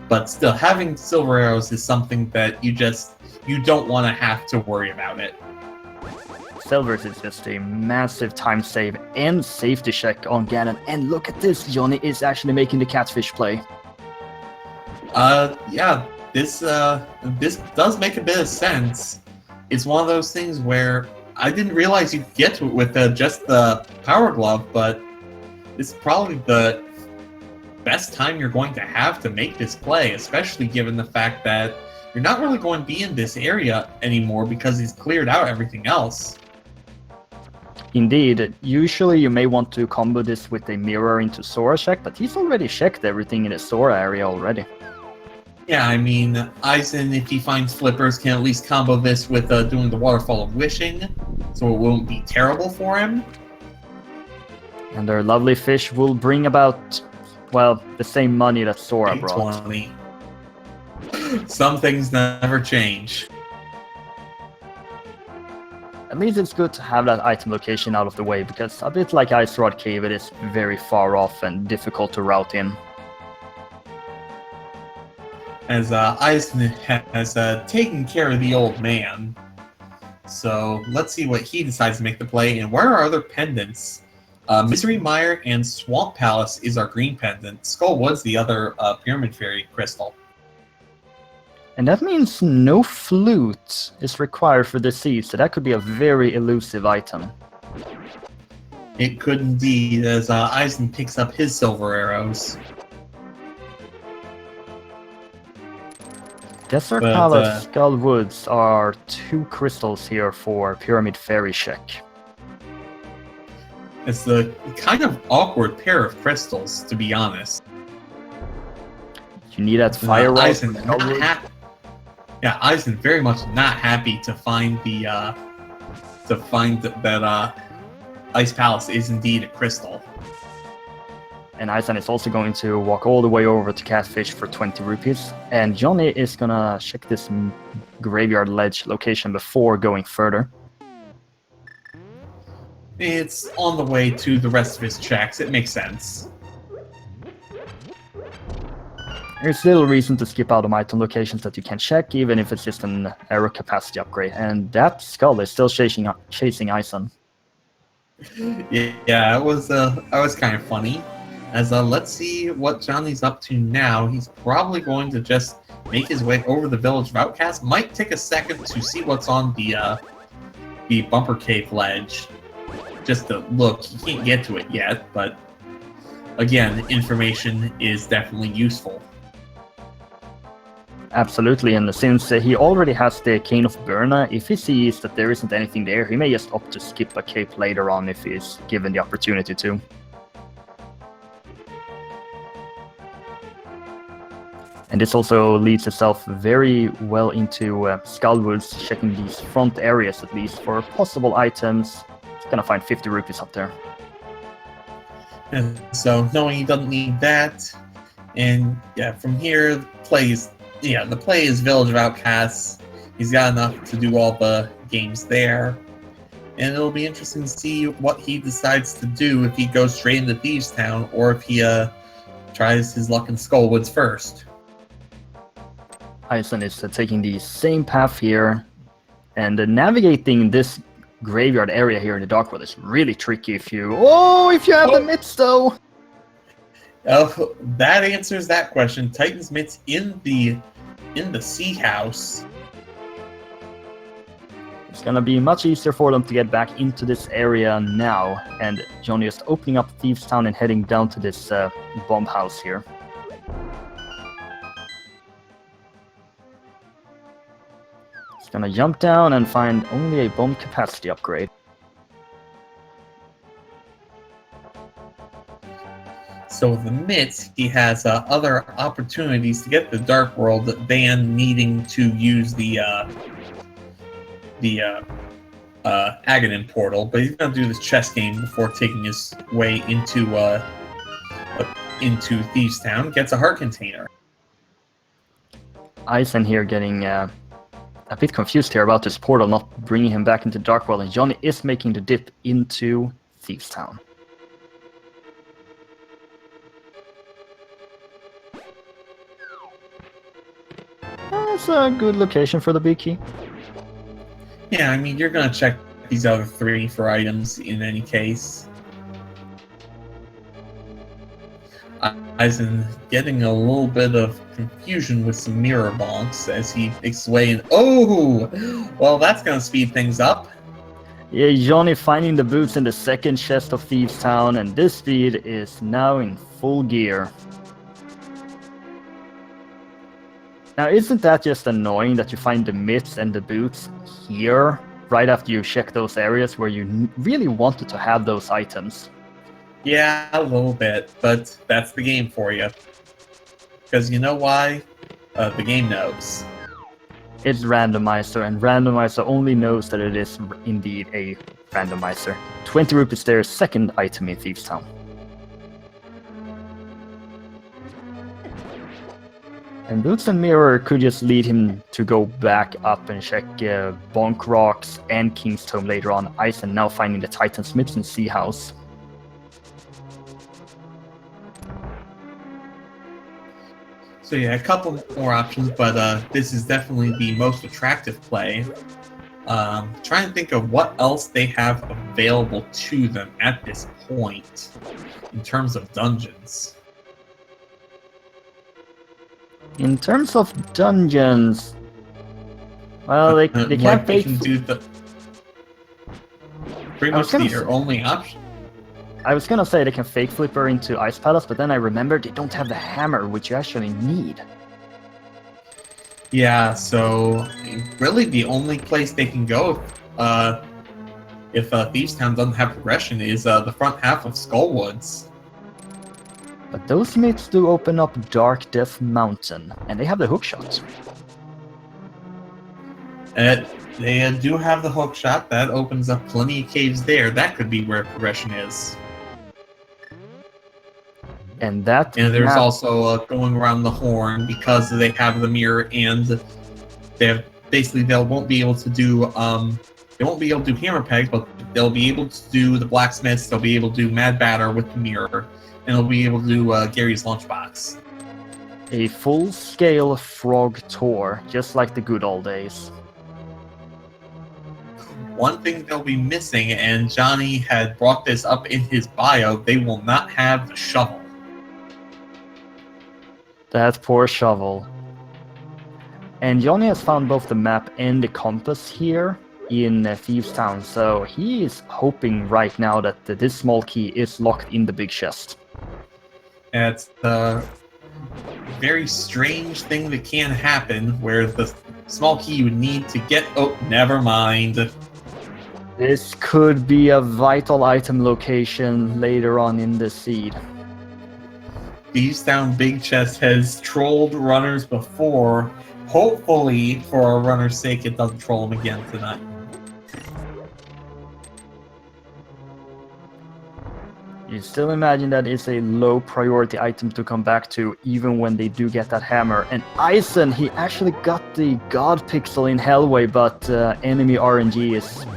But still, having silver arrows is something that you don't want to have to worry about it. Silvers is just a massive time save and safety check on Ganon. And look at this, Johnny is actually making the catfish play. Yeah, this does make a bit of sense. It's one of those things where I didn't realize you could get to it with just the Power Glove, but it's probably the best time you're going to have to make this play, especially given the fact that you're not really going to be in this area anymore because he's cleared out everything else. Indeed, usually you may want to combo this with a mirror into Sora check, but he's already checked everything in the Sora area already. Yeah, I mean, Eizan, if he finds flippers, can at least combo this with doing the Waterfall of Wishing, so it won't be terrible for him. And their lovely fish will bring about, well, the same money that Sora brought. 20. Some things never change. At least it's good to have that item location out of the way, because a bit like Ice Rod Cave, it is very far off and difficult to route in. As Eizan has taken care of the old man. So let's see what he decides to make the play. And where are our other pendants? Misery Mire and Swamp Palace is our green pendant. Skullwood's the other Pyramid Fairy crystal. And that means no flute is required for this seed, so that could be a very elusive item. It could indeed, as Eizan picks up his silver arrows. Desert Palace Skull Woods are 2 crystals here for Pyramid Fairy check. It's the kind of awkward pair of crystals, to be honest. You need that fire rock. Eizan very much not happy to find that Ice Palace is indeed a crystal. And Eizan is also going to walk all the way over to Catfish for 20 rupees. And Johnny is gonna check this graveyard ledge location before going further. It's on the way to the rest of his checks. It makes sense. There's little reason to skip out on item locations that you can check, even if it's just an arrow capacity upgrade. And that skull is still chasing Eizan. Yeah, that was kind of funny. As let's see what Johnny's up to now. He's probably going to just make his way over the Village of Outcasts. Might take a second to see what's on the Bumper Cave ledge. Just to look. He can't get to it yet, but again, information is definitely useful. Absolutely, and since he already has the Cane of Burna, if he sees that there isn't anything there, he may just opt to skip a cape later on if he's given the opportunity to. And this also leads itself very well into Skullwoods, checking these front areas at least for possible items. It's gonna find 50 rupees up there. And so knowing he doesn't need that, and yeah, from here the play is Village of Outcasts. He's got enough to do all the games there. And it'll be interesting to see what he decides to do, if he goes straight into Thieves Town or if he tries his luck in Skullwoods first. Eizan is taking the same path here, and navigating this graveyard area here in the Dark World is really tricky if you have the mitts though. Oh, that answers that question. Titan's Mitts in the Sea House. It's gonna be much easier for them to get back into this area now, and Johnny is opening up Thieves Town and heading down to this bomb house here. He's gonna jump down and find only a bomb capacity upgrade. So with the mitts, he has other opportunities to get the Dark World than needing to use the Aghanim portal, but he's gonna do this chess game before taking his way into Thieves Town. Gets a heart container. Eizan here getting a bit confused here about this portal not bringing him back into Dark World, and Johnny is making the dip into Thieves Town. That's a good location for the big key. Yeah, I mean, you're gonna check these other three for items in any case. Eizan getting a little bit of confusion with some mirror bonks as he makes his way in. Oh! Well, that's gonna speed things up. Yeah, Johnny finding the boots in the second chest of Thieves Town, and this speed is now in full gear. Now, isn't that just annoying that you find the mitts and the boots here, right after you check those areas where you really wanted to have those items? Yeah, a little bit, but that's the game for you. Because you know why? The game knows. It's Randomizer, and Randomizer only knows that it is indeed a Randomizer. 20 rupees there, second item in Thieves Town. And Boots and Mirror could just lead him to go back up and check Bonk Rocks and King's Tomb later on. Eizan now finding the Titan Smiths and Sea House. So yeah, a couple more options, but this is definitely the most attractive play. Trying to think of what else they have available to them at this point in terms of dungeons. In terms of dungeons, well, they can't They fake. can do the pretty much their only option. I was gonna say they can fake flipper into Ice Palace, but then I remembered they don't have the hammer, which you actually need. Yeah, so really the only place they can go if Thieves Town doesn't have progression is the front half of Skullwoods. But those myths do open up Dark Death Mountain, and they have the hookshot. They do have the hook shot. That opens up plenty of caves there. That could be where progression is. And there's also going around the horn because they have the mirror, and they won't be able to do hammer pegs, but they'll be able to do the blacksmiths. They'll be able to do Mad Batter with the mirror, and they'll be able to do Gary's lunchbox. A full-scale frog tour, just like the good old days. One thing they'll be missing, and Johnny had brought this up in his bio, they will not have the shovel. That poor shovel. And Johnny has found both the map and the compass here in Thieves Town, so he is hoping right now that this small key is locked in the big chest. It's a very strange thing that can happen, where the small key you would need to get... Oh, never mind. This could be a vital item location later on in the seed. Thieves Town Big Chest has trolled runners before. Hopefully, for our runner's sake, it doesn't troll them again tonight. you still imagine that it's a low priority item to come back to, even when they do get that hammer. And Eizan, he actually got the God Pixel in Hellway, but enemy RNG is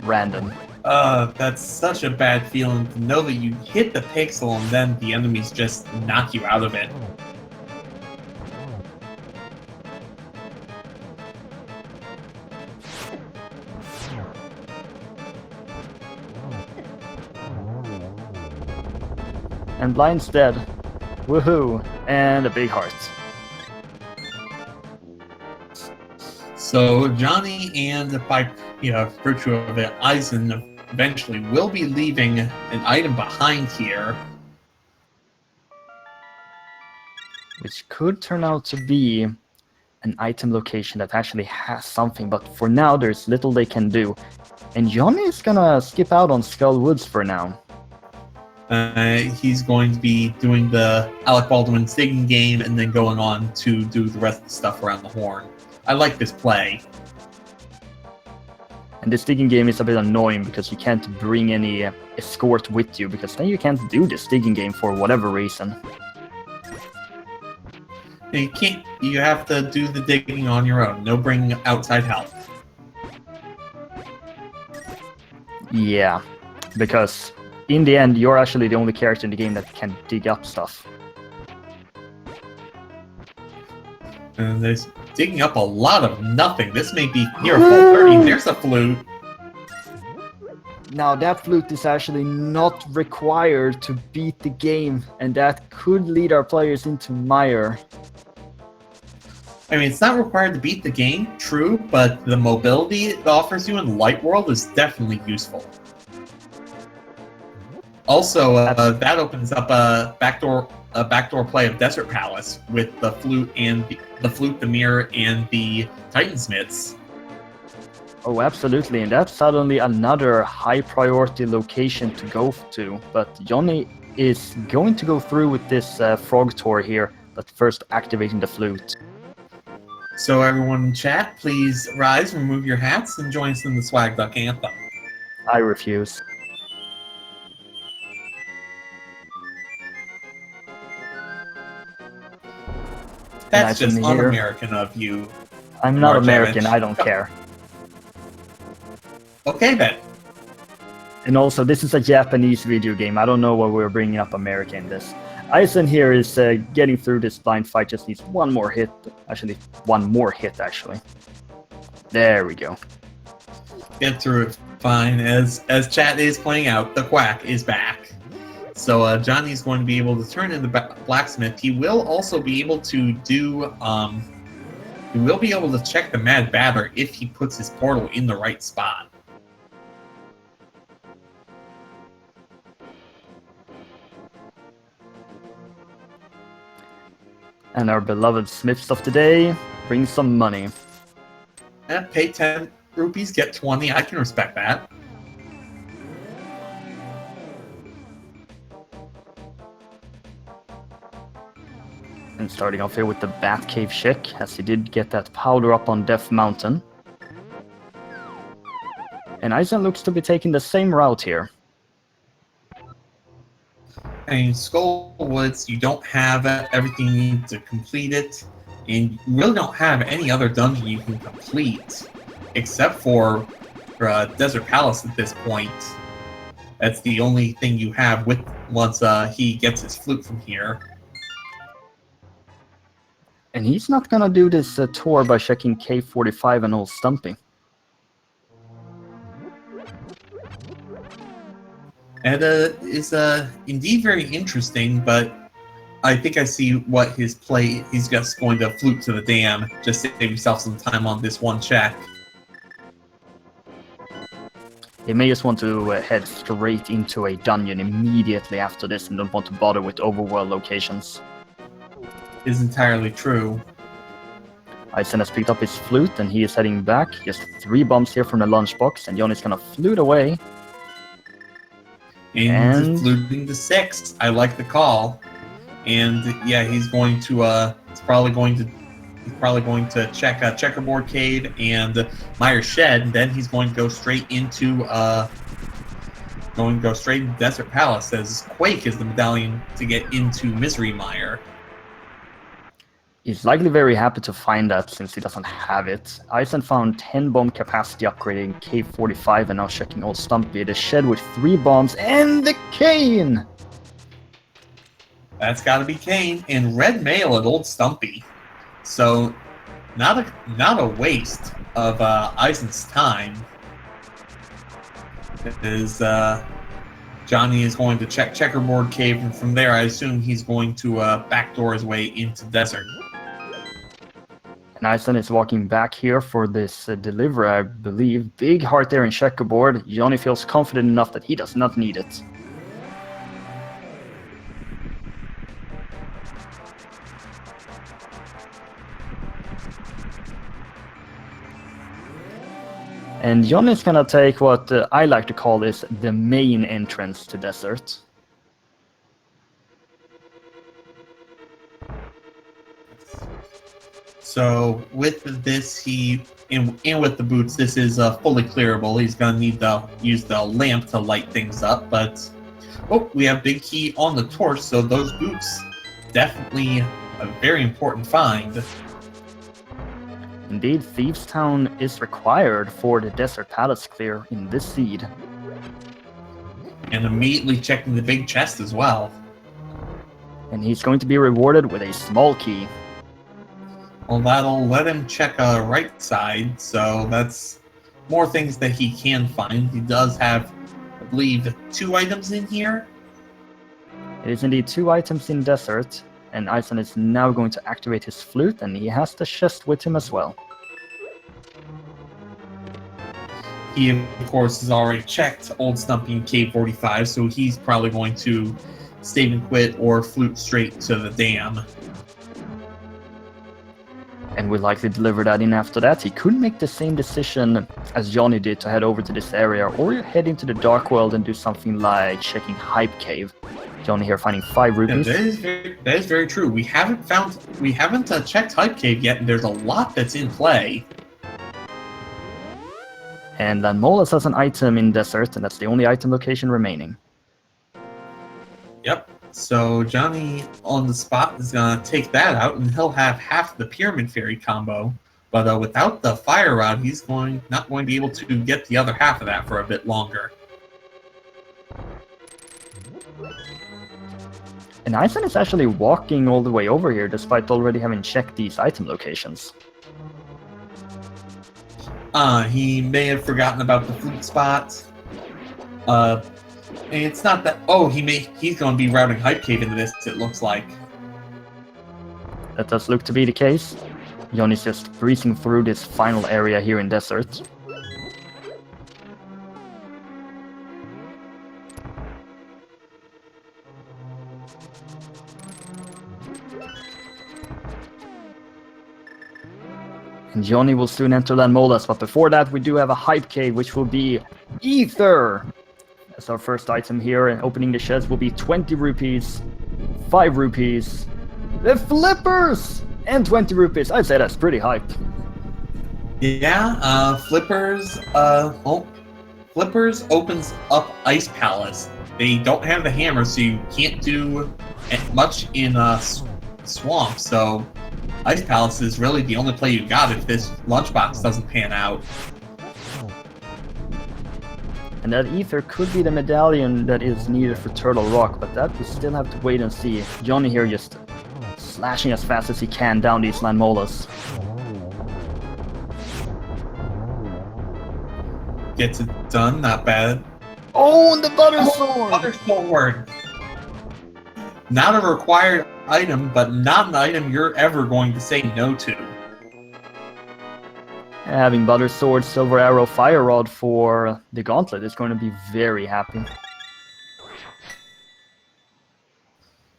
random. That's such a bad feeling to know that you hit the pixel and then the enemies just knock you out of it. And Blind's dead. Woohoo! And a big heart. So Johnny and by virtue of it, Eizan eventually will be leaving an item behind here. Which could turn out to be an item location that actually has something, but for now there's little they can do. And Johnny is gonna skip out on Skull Woods for now. He's going to be doing the Alec Baldwin's digging game and then going on to do the rest of the stuff around the horn. I like this play. And this digging game is a bit annoying because you can't bring any escort with you, because then you can't do this digging game for whatever reason. You can't. You have to do the digging on your own. No bring outside help. Yeah, because in the end, you're actually the only character in the game that can dig up stuff. And there's digging up a lot of nothing. This may be near full 30. There's a flute. Now that flute is actually not required to beat the game, and that could lead our players into mire. I mean, it's not required to beat the game, true, but the mobility it offers you in Light World is definitely useful. Also, that opens up a backdoor play of Desert Palace with the flute and the mirror, and the Titansmiths. Oh, absolutely, and that's suddenly another high priority location to go to. But Johnny is going to go through with this frog tour here, but first activating the flute. So everyone in chat, please rise, remove your hats, and join us in the Swag Duck Anthem. I refuse. That's just un-American of you. I'm not American, I don't care. Okay then. And also, this is a Japanese video game. I don't know why we're bringing up America in this. Eizan here is getting through this blind fight, just needs one more hit. Actually, one more hit, actually. There we go. Get through it fine. As chat is playing out, the quack is back. So Johnny's going to be able to turn in the blacksmith. He will also be able to do... he will be able to check the Mad Batter if he puts his portal in the right spot. And our beloved Smiths of the day bring some money. Pay 10 rupees, get 20. I can respect that. And starting off here with the Batcave check, as he did get that powder up on Death Mountain. And Eizan looks to be taking the same route here. In Skull Woods, you don't have everything you need to complete it, and you really don't have any other dungeon you can complete, except for Desert Palace at this point. That's the only thing you have with once he gets his flute from here. And he's not gonna do this tour by checking K45 and Old Stumpy. And is indeed very interesting, but I think I see what his play. He's just going to flute to the dam, just to save himself some time on this one check. He may just want to head straight into a dungeon immediately after this and don't want to bother with overworld locations. Is entirely true. Eizan has picked up his flute and he is heading back. Just 3 bombs here from the lunchbox, and Johnny's gonna flute away. And fluting the 6. I like the call. And yeah, he's going to he's probably going to check Checkerboard Cave and Myers Shed, and then he's going to go straight into going to go straight to Desert Palace, as Quake is the medallion to get into Misery Mire. He's likely very happy to find that since he doesn't have it. Eizan found 10 bomb capacity upgrading K45 and now checking Old Stumpy. The shed with 3 bombs and the cane! That's got to be Kane and red mail at Old Stumpy. So not a waste of Eisen's time. Is Johnny is going to check Checkerboard Cave, and from there I assume he's going to backdoor his way into Desert. And Eizan is walking back here for this delivery, I believe. Big heart there in Checkerboard. Johnny feels confident enough that he does not need it. And Johnny's gonna take what I like to call is the main entrance to Desert. So with this, and with the boots, this is fully clearable. He's gonna need to use the lamp to light things up, but we have Big Key on the torch, so those boots definitely a very important find. Indeed, Thieves Town is required for the Desert Palace clear in this seed. And immediately checking the big chest as well. And he's going to be rewarded with a small key. Well, that'll let him check right side, so that's more things that he can find. He does have, I believe, 2 items in here. It is indeed 2 items in Desert, and Eizan is now going to activate his flute, and he has the chest with him as well. He, of course, has already checked Old Stumpy and K45, so he's probably going to save and quit or flute straight to the dam. And will likely deliver that in after that. He could make the same decision as Johnny did to head over to this area, or head into the Dark World and do something like checking Hype Cave. Johnny here finding 5 rupees. Yeah, that is very true. We haven't checked Hype Cave yet, and there's a lot that's in play. And Lanmolas has an item in Desert, and that's the only item location remaining. Yep. So Johnny on the spot is gonna take that out, and he'll have half the Pyramid Fairy combo. But without the Fire Rod, he's not going to be able to get the other half of that for a bit longer. And Eizan is actually walking all the way over here, despite already having checked these item locations. He may have forgotten about the flute spot. And it's not that. He's going to be routing Hype Cave into this. It looks like. That does look to be the case. Johnny's just breezing through this final area here in Desert. And Johnny will soon enter Lanmolas, but before that we do have a Hype Cave, which will be Ether! That's our first item here, and opening the sheds will be 20 rupees, 5 rupees, the Flippers! And 20 rupees. I'd say that's pretty hype. Yeah, Flippers, Flippers opens up Ice Palace. They don't have the hammer, so you can't do much in Swamp, so Ice Palace is really the only play you got if this lunchbox doesn't pan out. And that Ether could be the medallion that is needed for Turtle Rock, but that we still have to wait and see. Johnny here just slashing as fast as he can down these Lanmolas. Gets it done, not bad. Oh, and the Butter Sword! Butter Sword! Not a required item, but not an item you're ever going to say no to. Having Butter Sword, Silver Arrow, Fire Rod for the Gauntlet is going to be very happy.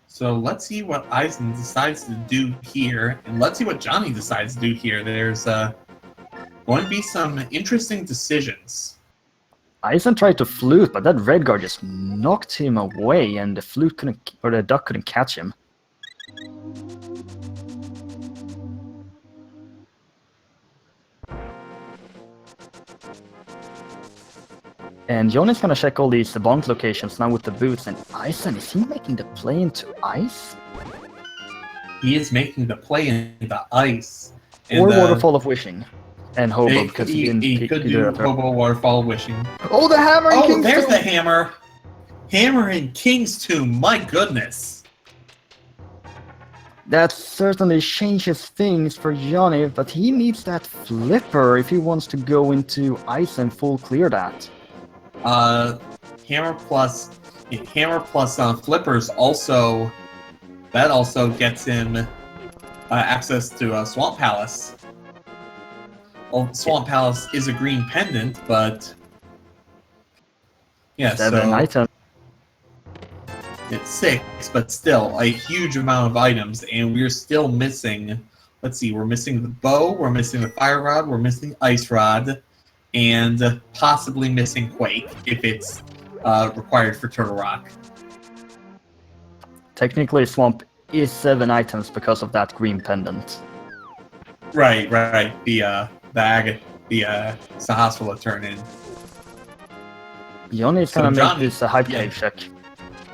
So let's see what Eisen decides to do here, and let's see what Johnny decides to do here. There's going to be some interesting decisions. Eisen tried to flute, but that red guard just knocked him away, and the flute couldn't, or the duck couldn't catch him. And Johnny's gonna check all these bomb locations now with the boots. And Eizan, is he making the play into ice? He is making the play into ice. Or Waterfall of Wishing. And Hobo, because he didn't he could do Hobo Waterfall of Wishing. Oh, the hammer! Oh, King's there's Tomb! the hammer! Hammer in King's Tomb, my goodness! That certainly changes things for Johnny, but he needs that flipper if he wants to go into ice and full clear that. Hammer plus flippers also, that also gets him access to Swamp Palace. Well, Swamp Palace is a green pendant, but yeah, 7 items. It's 6, but still a huge amount of items, and we're still missing. Let's see, we're missing the bow, we're missing the fire rod, we're missing ice rod, and possibly missing Quake if it's required for Turtle Rock. Technically, Swamp is 7 items because of that green pendant. Right. The Sahasrahla turn in. Johnny's gonna make this a hype cave check.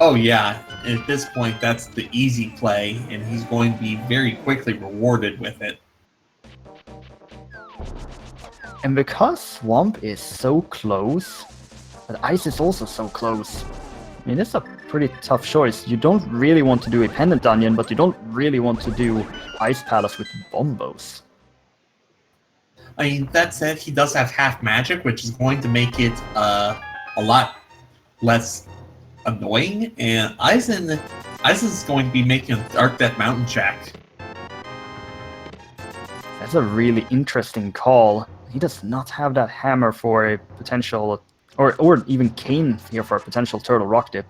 Oh yeah, at this point that's the easy play, and he's going to be very quickly rewarded with it. And because Swamp is so close, but Ice is also so close, I mean, it's a pretty tough choice. You don't really want to do a Pendant Dungeon, but you don't really want to do Ice Palace with bombos. I mean, that said, he does have half magic, which is going to make it a lot less annoying, and Eizen's going to be making a Dark Death Mountain check. That's a really interesting call. He does not have that hammer for a potential, or even cane here for a potential Turtle Rock dip.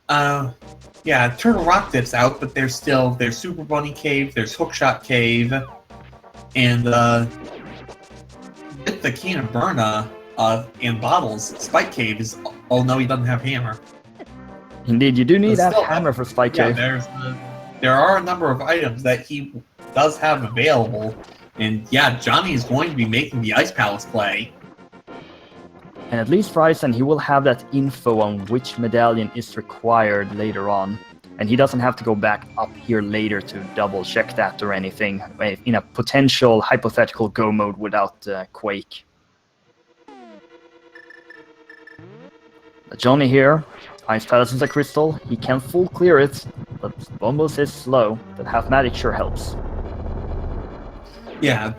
Yeah, Turtle Rock dip's out, but there's Super Bunny Cave, there's Hookshot Cave, and with the Cane of Burna and bottles, Spike Cave is. Oh no, he doesn't have hammer. Indeed, you do need that hammer for Spike Cave. There are a number of items that he does have available, and yeah, Johnny is going to be making the Ice Palace play. And at least for Eizan, he will have that info on which medallion is required later on. And he doesn't have to go back up here later to double check that or anything in a potential hypothetical go mode without Quake. But Johnny here, Ice Palace is a crystal, he can full clear it, but Bombos is slow, but half magic sure helps. Yeah,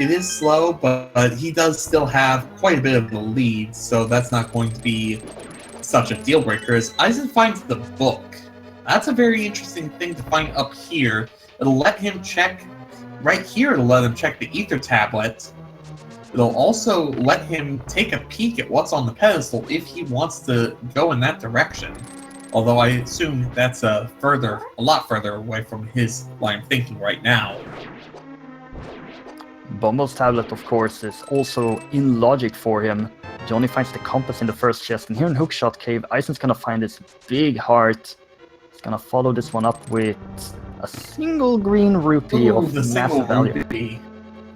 it is slow, but he does still have quite a bit of the lead, so that's not going to be such a deal breaker. As Eizan finds the book, that's a very interesting thing to find up here. It'll let him check, right here it'll let him check the Ether Tablet. It'll also let him take a peek at what's on the pedestal if he wants to go in that direction. Although I assume that's a lot further away from his line of thinking right now. Bombo's tablet, of course, is also in logic for him. Johnny finds the compass in the first chest, and here in Hookshot Cave, Eizen's gonna find this big heart. He's gonna follow this one up with a single green rupee of massive value.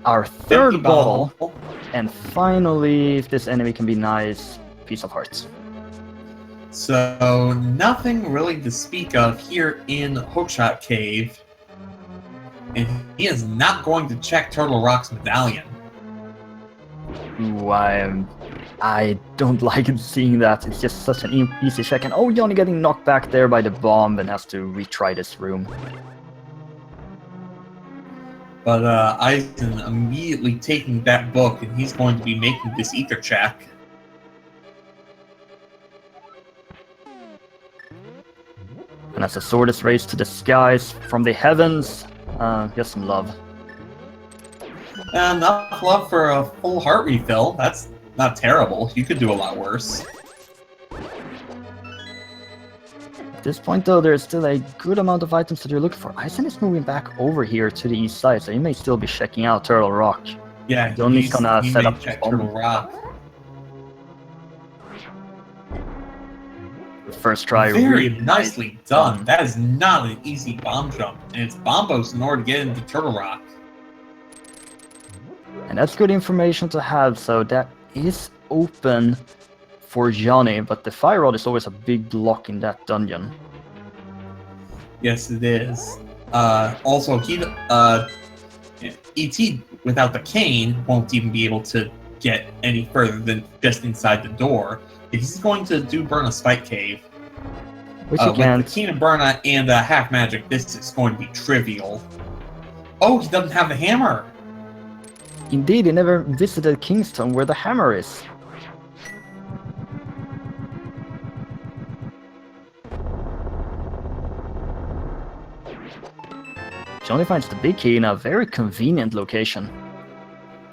Our third bottle, and finally, if this enemy can be nice, piece of hearts. So, nothing really to speak of here in Hookshot Cave. And he is not going to check Turtle Rock's medallion. Ooh, I don't like seeing that. It's just such an easy check. And oh, Johnny getting knocked back there by the bomb and has to retry this room. But Eizan immediately taking that book, and he's going to be making this ether check. And as the sword is raised to the skies from the heavens, just some love. Enough love for a full heart refill. That's not terrible. You could do a lot worse. At this point, though, there's still a good amount of items that you're looking for. Eizan is moving back over here to the east side, so you may still be checking out Turtle Rock. Yeah, Johnny's gonna set up check Turtle Rock. The first try. Very nicely done. That is not an easy bomb jump, and it's bombos in order to get into Turtle Rock. And that's good information to have, so that is open for Johnny, but the fire rod is always a big block in that dungeon. Yes, it is. Also, ET without the cane won't even be able to get any further than just inside the door. If he's going to do burn a spike cave, Which you with can't. the Keen and Burna and half magic, this is going to be trivial. Oh, he doesn't have the hammer. Indeed, he never visited Kingston where the hammer is. Johnny finds the big key in a very convenient location.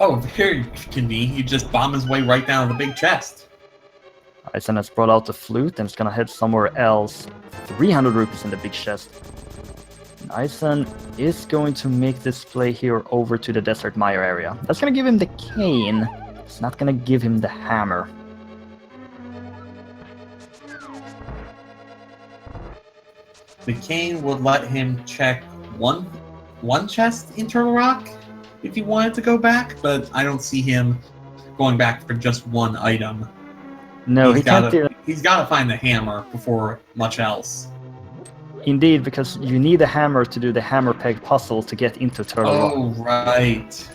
Oh, very convenient. You just bomb his way right down to the big chest. Eizan has brought out the flute and is gonna head somewhere else. 300 rupees in the big chest. And Eizan is going to make this play here over to the Desert Mire area. That's gonna give him the cane. It's not gonna give him the hammer. The cane would let him check one chest in Turtle Rock if he wanted to go back, but I don't see him going back for just one item. No, he can't do it. He's got to find the hammer before much else. Indeed, because you need a hammer to do the hammer peg puzzle to get into Turtle Rock. Oh, right.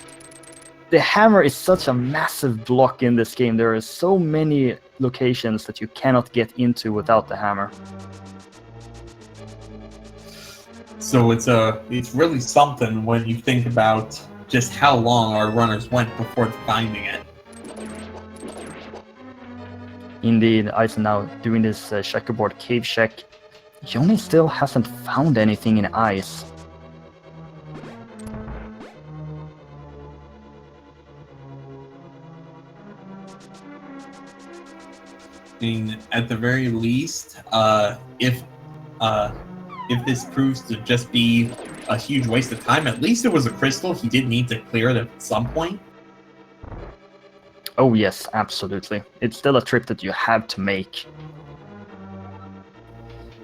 The hammer is such a massive block in this game. There are so many locations that you cannot get into without the hammer. So it's really something when you think about just how long our runners went before finding it. Indeed, Eizan now doing this checkerboard cave check. Johnny still hasn't found anything in ice. I mean, at the very least, if this proves to just be a huge waste of time, at least it was a crystal. He did need to clear it at some point. Oh yes, absolutely. It's still a trip that you have to make.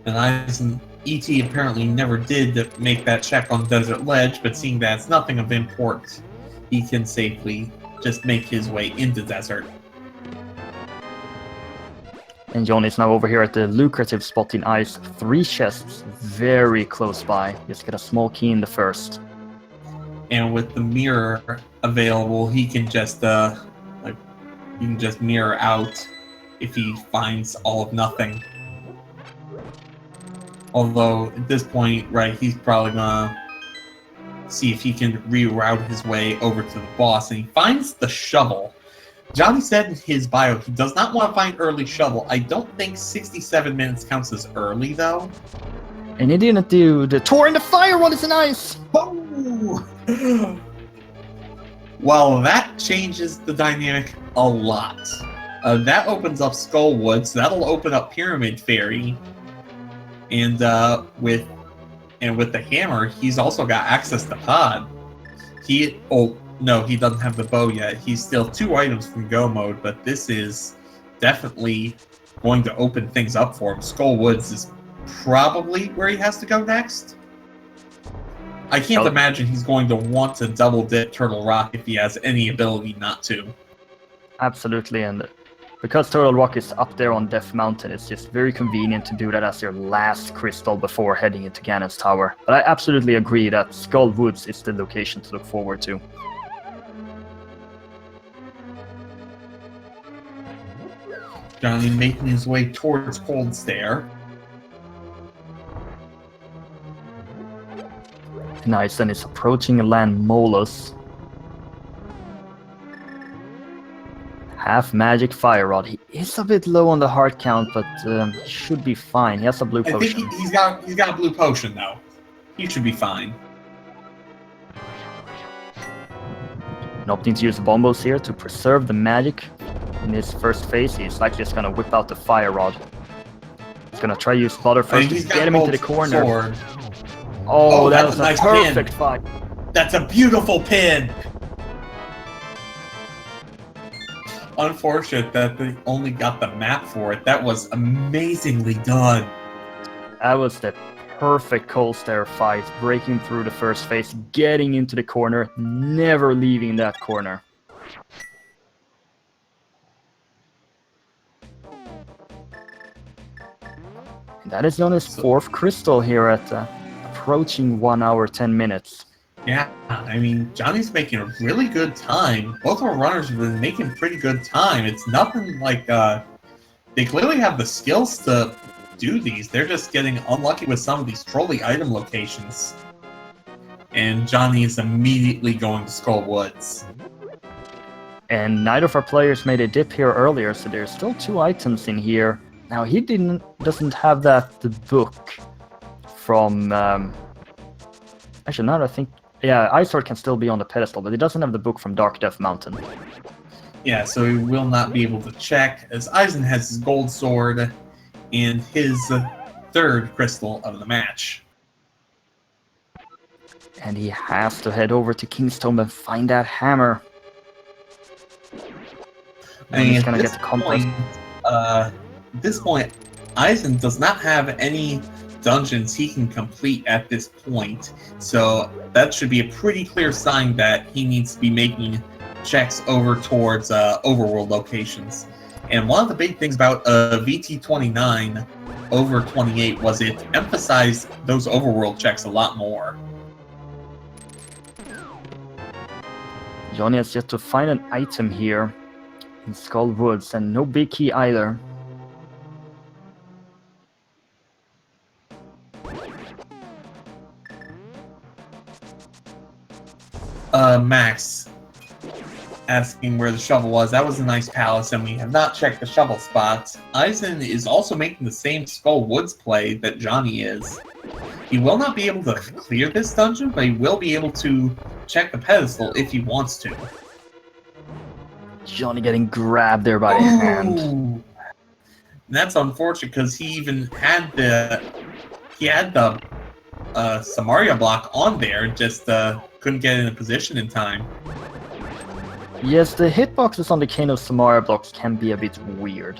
And E.T. apparently never did make that check on Desert Ledge, but seeing that it's nothing of import, he can safely just make his way into Desert. And Johnny's now over here at the lucrative spot in ice. 3 chests very close by. Just get a small key in the first. And with the mirror available, he can just mirror out if he finds all of nothing. Although at this point, right, he's probably gonna see if he can reroute his way over to the boss, and he finds the shovel. Johnny said in his bio he does not want to find early shovel. I don't think 67 minutes counts as early, though. And he didn't do the tour in the fire while it's in ice! Oh! Well, that changes the dynamic a lot. That opens up Skullwood, so that'll open up Pyramid Fairy. And with the hammer, he's also got access to Pod. No, he doesn't have the bow yet. He's still 2 items from Go Mode, but this is definitely going to open things up for him. Skull Woods is probably where he has to go next. I can't imagine he's going to want to double dip Turtle Rock if he has any ability not to. Absolutely, and because Turtle Rock is up there on Death Mountain, it's just very convenient to do that as your last crystal before heading into Ganon's Tower. But I absolutely agree that Skull Woods is the location to look forward to. Johnny making his way towards Cold Stare. Nice, and it's approaching Land Molus. Half magic fire rod. He is a bit low on the heart count, but he should be fine. He has a blue potion. I think he's got a blue potion though. He should be fine. And opting to use the bombos here to preserve the magic. In his first phase, he's likely just gonna whip out the fire rod. He's gonna try to use Flutter first to get him into the corner. Sword. Oh, that was a nice perfect pin. fight. That's a beautiful pin. Unfortunate that they only got the map for it. That was amazingly done. That was the perfect Cold Stare fight, breaking through the first phase, getting into the corner, never leaving that corner. That is on his fourth crystal here at approaching 1 hour 10 minutes. Yeah, I mean, Johnny's making a really good time. Both our runners have been making pretty good time. It's nothing like they clearly have the skills to do these. They're just getting unlucky with some of these trolley item locations. And Johnny is immediately going to Skull Woods. And neither of our players made a dip here earlier, so there's still 2 items in here. Now he doesn't have the book from actually now that I think, yeah, Ice can still be on the pedestal, but he doesn't have the book from Dark Death Mountain. Yeah, so he will not be able to check, as Eizan has his gold sword and his third crystal of the match. And he has to head over to King's Tomb and find that hammer. And he's gonna get the compass. At this point, Eizan does not have any dungeons he can complete at this point, so that should be a pretty clear sign that he needs to be making checks over towards overworld locations. And one of the big things about VT29 over 28 was it emphasized those overworld checks a lot more. Johnny has yet to find an item here in Skull Woods, and no big key either. Max asking where the shovel was. That was a nice palace, and we have not checked the shovel spots. Eizan is also making the same Skull Woods play that Johnny is. He will not be able to clear this dungeon, but he will be able to check the pedestal if he wants to. Johnny getting grabbed there by the hand. And that's unfortunate because he even had the Samaria block on there, just couldn't get in a position in time. Yes, the hitboxes on the Kano Samaria blocks can be a bit weird.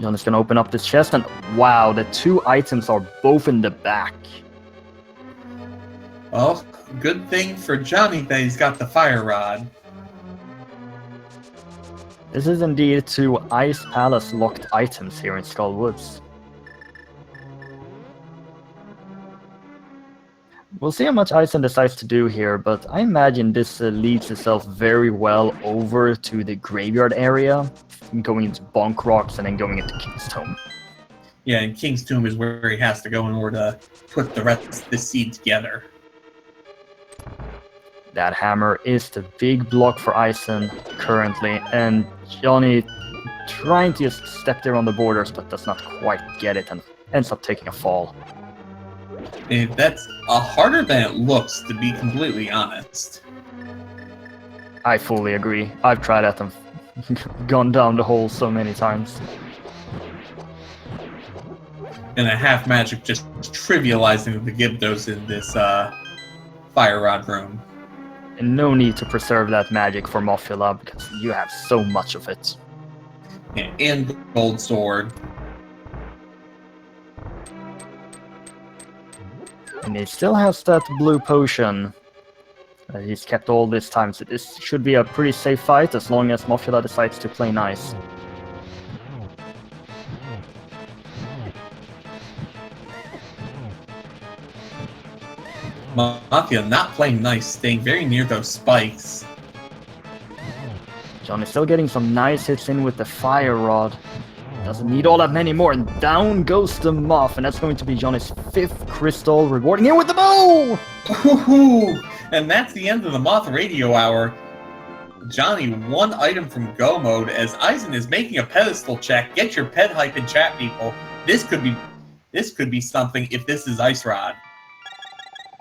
Johnny's gonna open up this chest, and wow, the 2 items are both in the back. Well, good thing for Johnny that he's got the fire rod. This is indeed 2 Ice Palace locked items here in Skull Woods. We'll see how much Eizan decides to do here, but I imagine this leads itself very well over to the graveyard area, going into Bonk Rocks and then going into King's Tomb. Yeah, and King's Tomb is where he has to go in order to put the rest of the seed together. That hammer is the big block for Eizan currently, and Johnny trying to just step there on the borders, but does not quite get it and ends up taking a fall. And that's harder than it looks, to be completely honest. I fully agree. I've tried that and gone down the hole so many times. And a half magic just trivializing the Gibdos in this fire rod room. And no need to preserve that magic for Mothula because you have so much of it. Yeah, and gold sword. And he still has that blue potion that he's kept all this time, so this should be a pretty safe fight as long as Mothula decides to play nice. Mafia not playing nice, staying very near those spikes. Johnny's still getting some nice hits in with the fire rod. Doesn't need all that many more, and down goes the Moth, and that's going to be Johnny's 5th crystal, rewarding him with the bow! Ooh, and that's the end of the Moth Radio Hour. Johnny, 1 item from Go Mode, as Eizan is making a pedestal check. Get your ped hype in chat, people. This could be something if this is Ice Rod.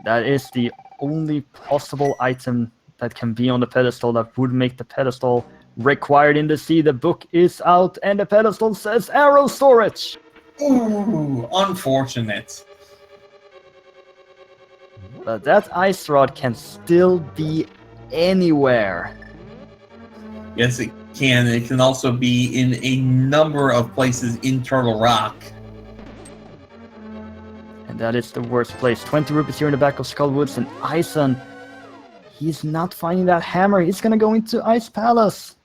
That is the only possible item that can be on the pedestal that would make the pedestal required in the sea. The book is out, and the pedestal says arrow storage. Ooh, unfortunate. But that ice rod can still be anywhere. Yes, it can. It can also be in a number of places in Turtle Rock. And that is the worst place. 20 rupees here in the back of Skull Woods, and Eizan, he's not finding that hammer. He's gonna go into Ice Palace.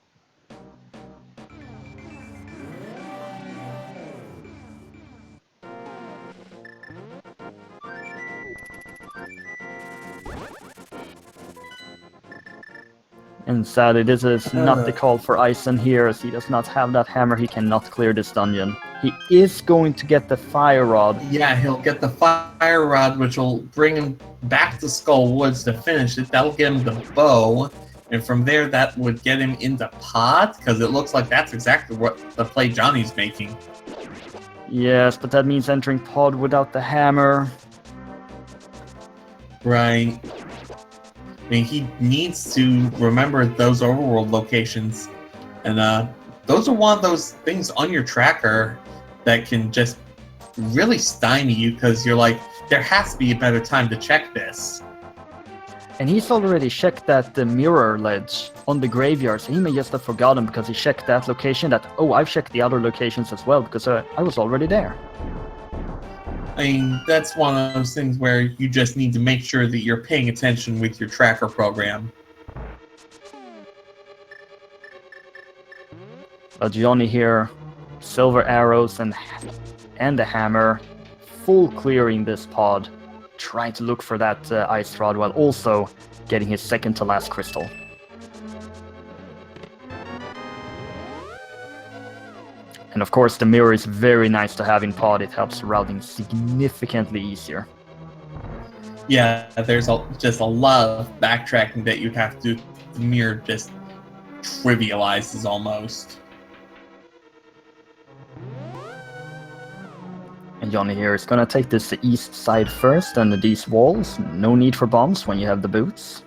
And sadly, this is not the call for Eizan here, as he does not have that hammer. He cannot clear this dungeon. He is going to get the fire rod. Yeah, he'll get the fire rod, which will bring him back to Skull Woods to finish it. That'll get him the bow. And from there, that would get him into Pod, because it looks like that's exactly what the play Johnny's making. Yes, but that means entering Pod without the hammer. Right. I mean, he needs to remember those overworld locations. And those are one of those things on your tracker that can just really stymie you, because you're like, there has to be a better time to check this. And he's already checked that mirror ledge on the graveyard, so he may just have forgotten because he checked that location that, oh, I've checked the other locations as well, because I was already there. I mean, that's one of those things where you just need to make sure that you're paying attention with your tracker program. But Johnny here, silver arrows and the hammer, full clearing this pod, trying to look for that ice rod while also getting his second to last crystal. And of course, the mirror is very nice to have in pod. It helps routing significantly easier. Yeah, there's just a lot of backtracking that you have to do. The mirror just trivializes almost. And Johnny here is gonna take this the east side first, and these walls. No need for bombs when you have the boots.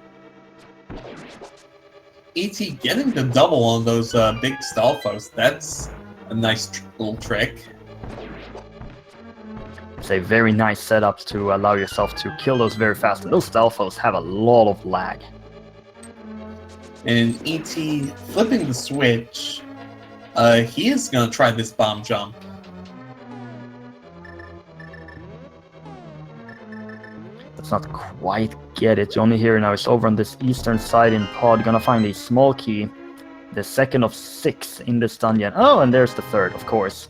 E.T. getting the double on those big Stalfos, that's a nice little trick. It's a very nice setup to allow yourself to kill those very fast. And those Stalfos have a lot of lag. And E.T. flipping the switch, he is going to try this bomb jump. Let's not quite get it. Johnny here now is over on this eastern side in pod, gonna find a small key. The second of 6 in this dungeon. Oh, and there's the third, of course.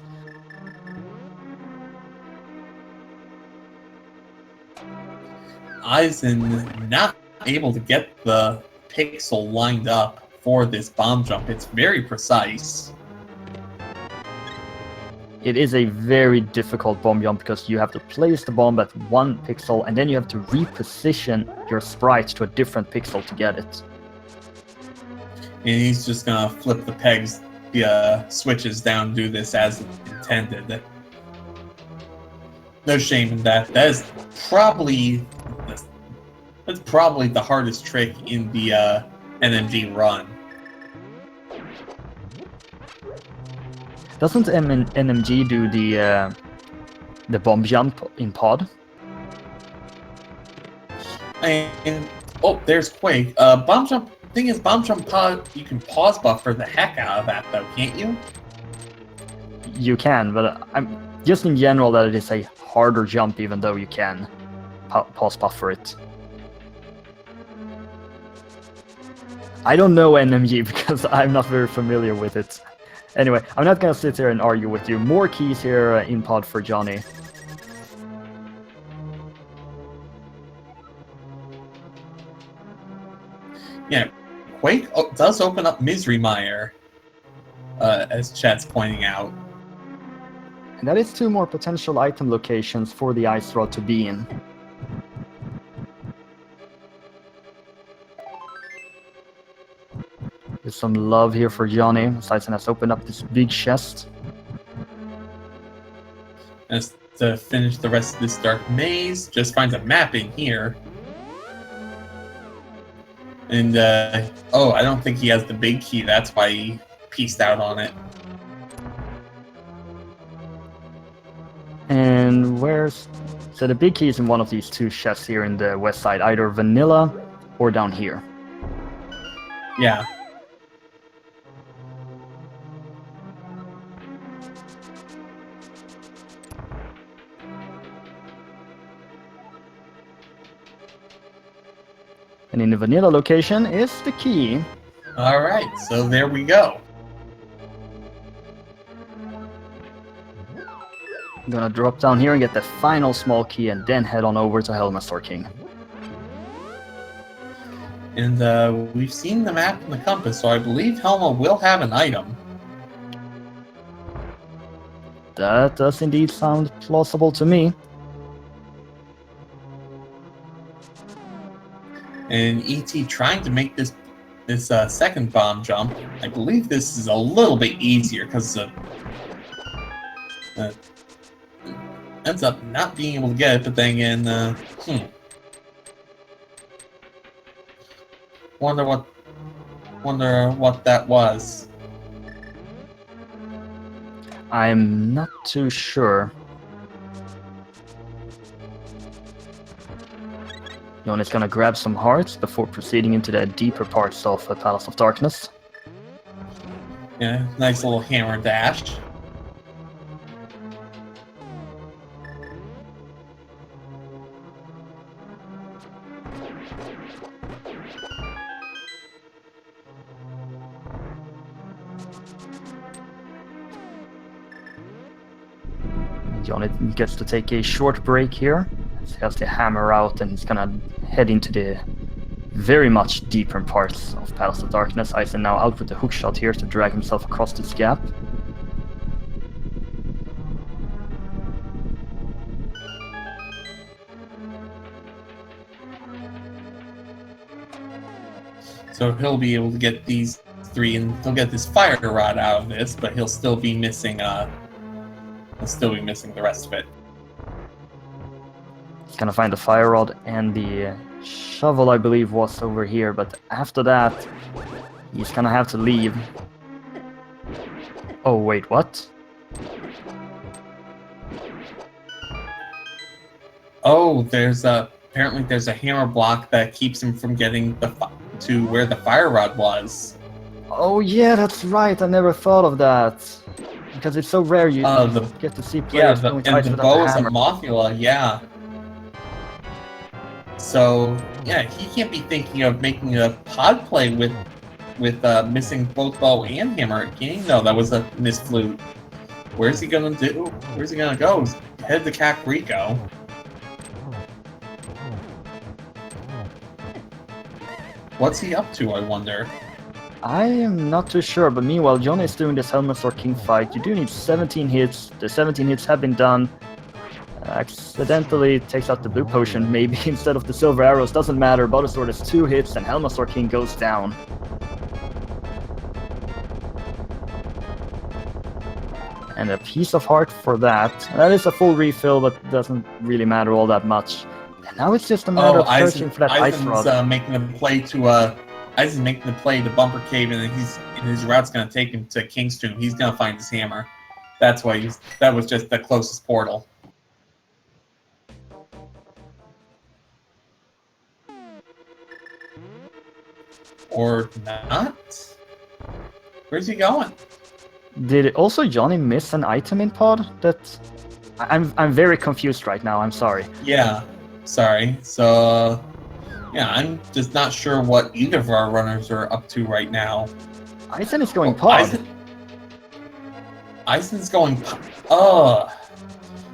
Eizan not able to get the pixel lined up for this bomb jump. It's very precise. It is a very difficult bomb jump because you have to place the bomb at 1 pixel and then you have to reposition your sprite to a different pixel to get it. And he's just gonna flip the pegs, the switches down, do this as intended. No shame in that. That's probably the hardest trick in the NMG run. Doesn't NMG do the bomb jump in pod? And oh, there's Quake. Bomb jump. Thing is, bomb jump pod. You can pause buffer the heck out of that, though, can't you? You can, but I'm just in general that it is a harder jump, even though you can pause buffer it. I don't know NMG because I'm not very familiar with it. Anyway, I'm not gonna sit here and argue with you. More keys here in pod for Johnny. Yeah, Quake does open up Misery Mire, as chat's pointing out. And that is 2 more potential item locations for the ice rod to be in. There's some love here for Johnny. Eizan has opened up this big chest. As to finish the rest of this dark maze, just finds a map in here. And, oh, I don't think he has the big key, that's why he pieced out on it. And where's... So the big key is in one of these 2 chests here in the west side, either vanilla or down here. Yeah. And in the vanilla location is the key. Alright, so there we go. I'm gonna drop down here and get the final small key and then head on over to Helma's King. And we've seen the map and the compass, so I believe Helma will have an item. That does indeed sound plausible to me. And E.T. trying to make this second bomb jump. I believe this is a little bit easier because ends up not being able to get it, but then again, wonder what that was. I'm not too sure. Johnny's gonna grab some hearts before proceeding into the deeper parts of the Palace of Darkness. Yeah, nice little hammer dash. Johnny gets to take a short break here. He has the hammer out and he's gonna head into the very much deeper parts of Palace of Darkness. Eizan now out with the hookshot here to drag himself across this gap. So he'll be able to get these three, and he'll get this fire rod out of this, but he'll still be missing. He'll still be missing the rest of it. He's gonna find the fire rod and the shovel, I believe, was over here. But after that, he's gonna have to leave. Oh wait, what? Oh, apparently there's a hammer block that keeps him from getting to where the fire rod was. Oh yeah, that's right. I never thought of that. Because it's so rare you get to see players going to and ice the without bow the is a hammer. Mothula, yeah. So yeah, he can't be thinking of making a pod play with missing both bow and hammer. Can he? No, that was a missed flute. Where's he gonna do? Where's he gonna go? Head to Kakariko. What's he up to, I wonder? I am not too sure, but meanwhile, Johnny is doing this Helmasaur King fight. You do need 17 hits. The 17 hits have been done. Accidentally takes out the blue potion, maybe, instead of the silver arrows. Doesn't matter. Buttersword has 2 hits, and Helmasaur King goes down. And a piece of heart for that. That is a full refill, but doesn't really matter all that much. And now it's just a matter of searching for that ice rod. Eizen's making the play to Eizen's making the play to Bumper Cave, and his route's gonna take him to King's Tomb. He's gonna find his hammer. That's why that was just the closest portal. Or not? Where's he going? Did also Johnny miss an item in pod? I'm very confused right now. I'm sorry. Yeah, sorry. So yeah, I'm just not sure what either of our runners are up to right now. Eizan is going pod. Eizen's going.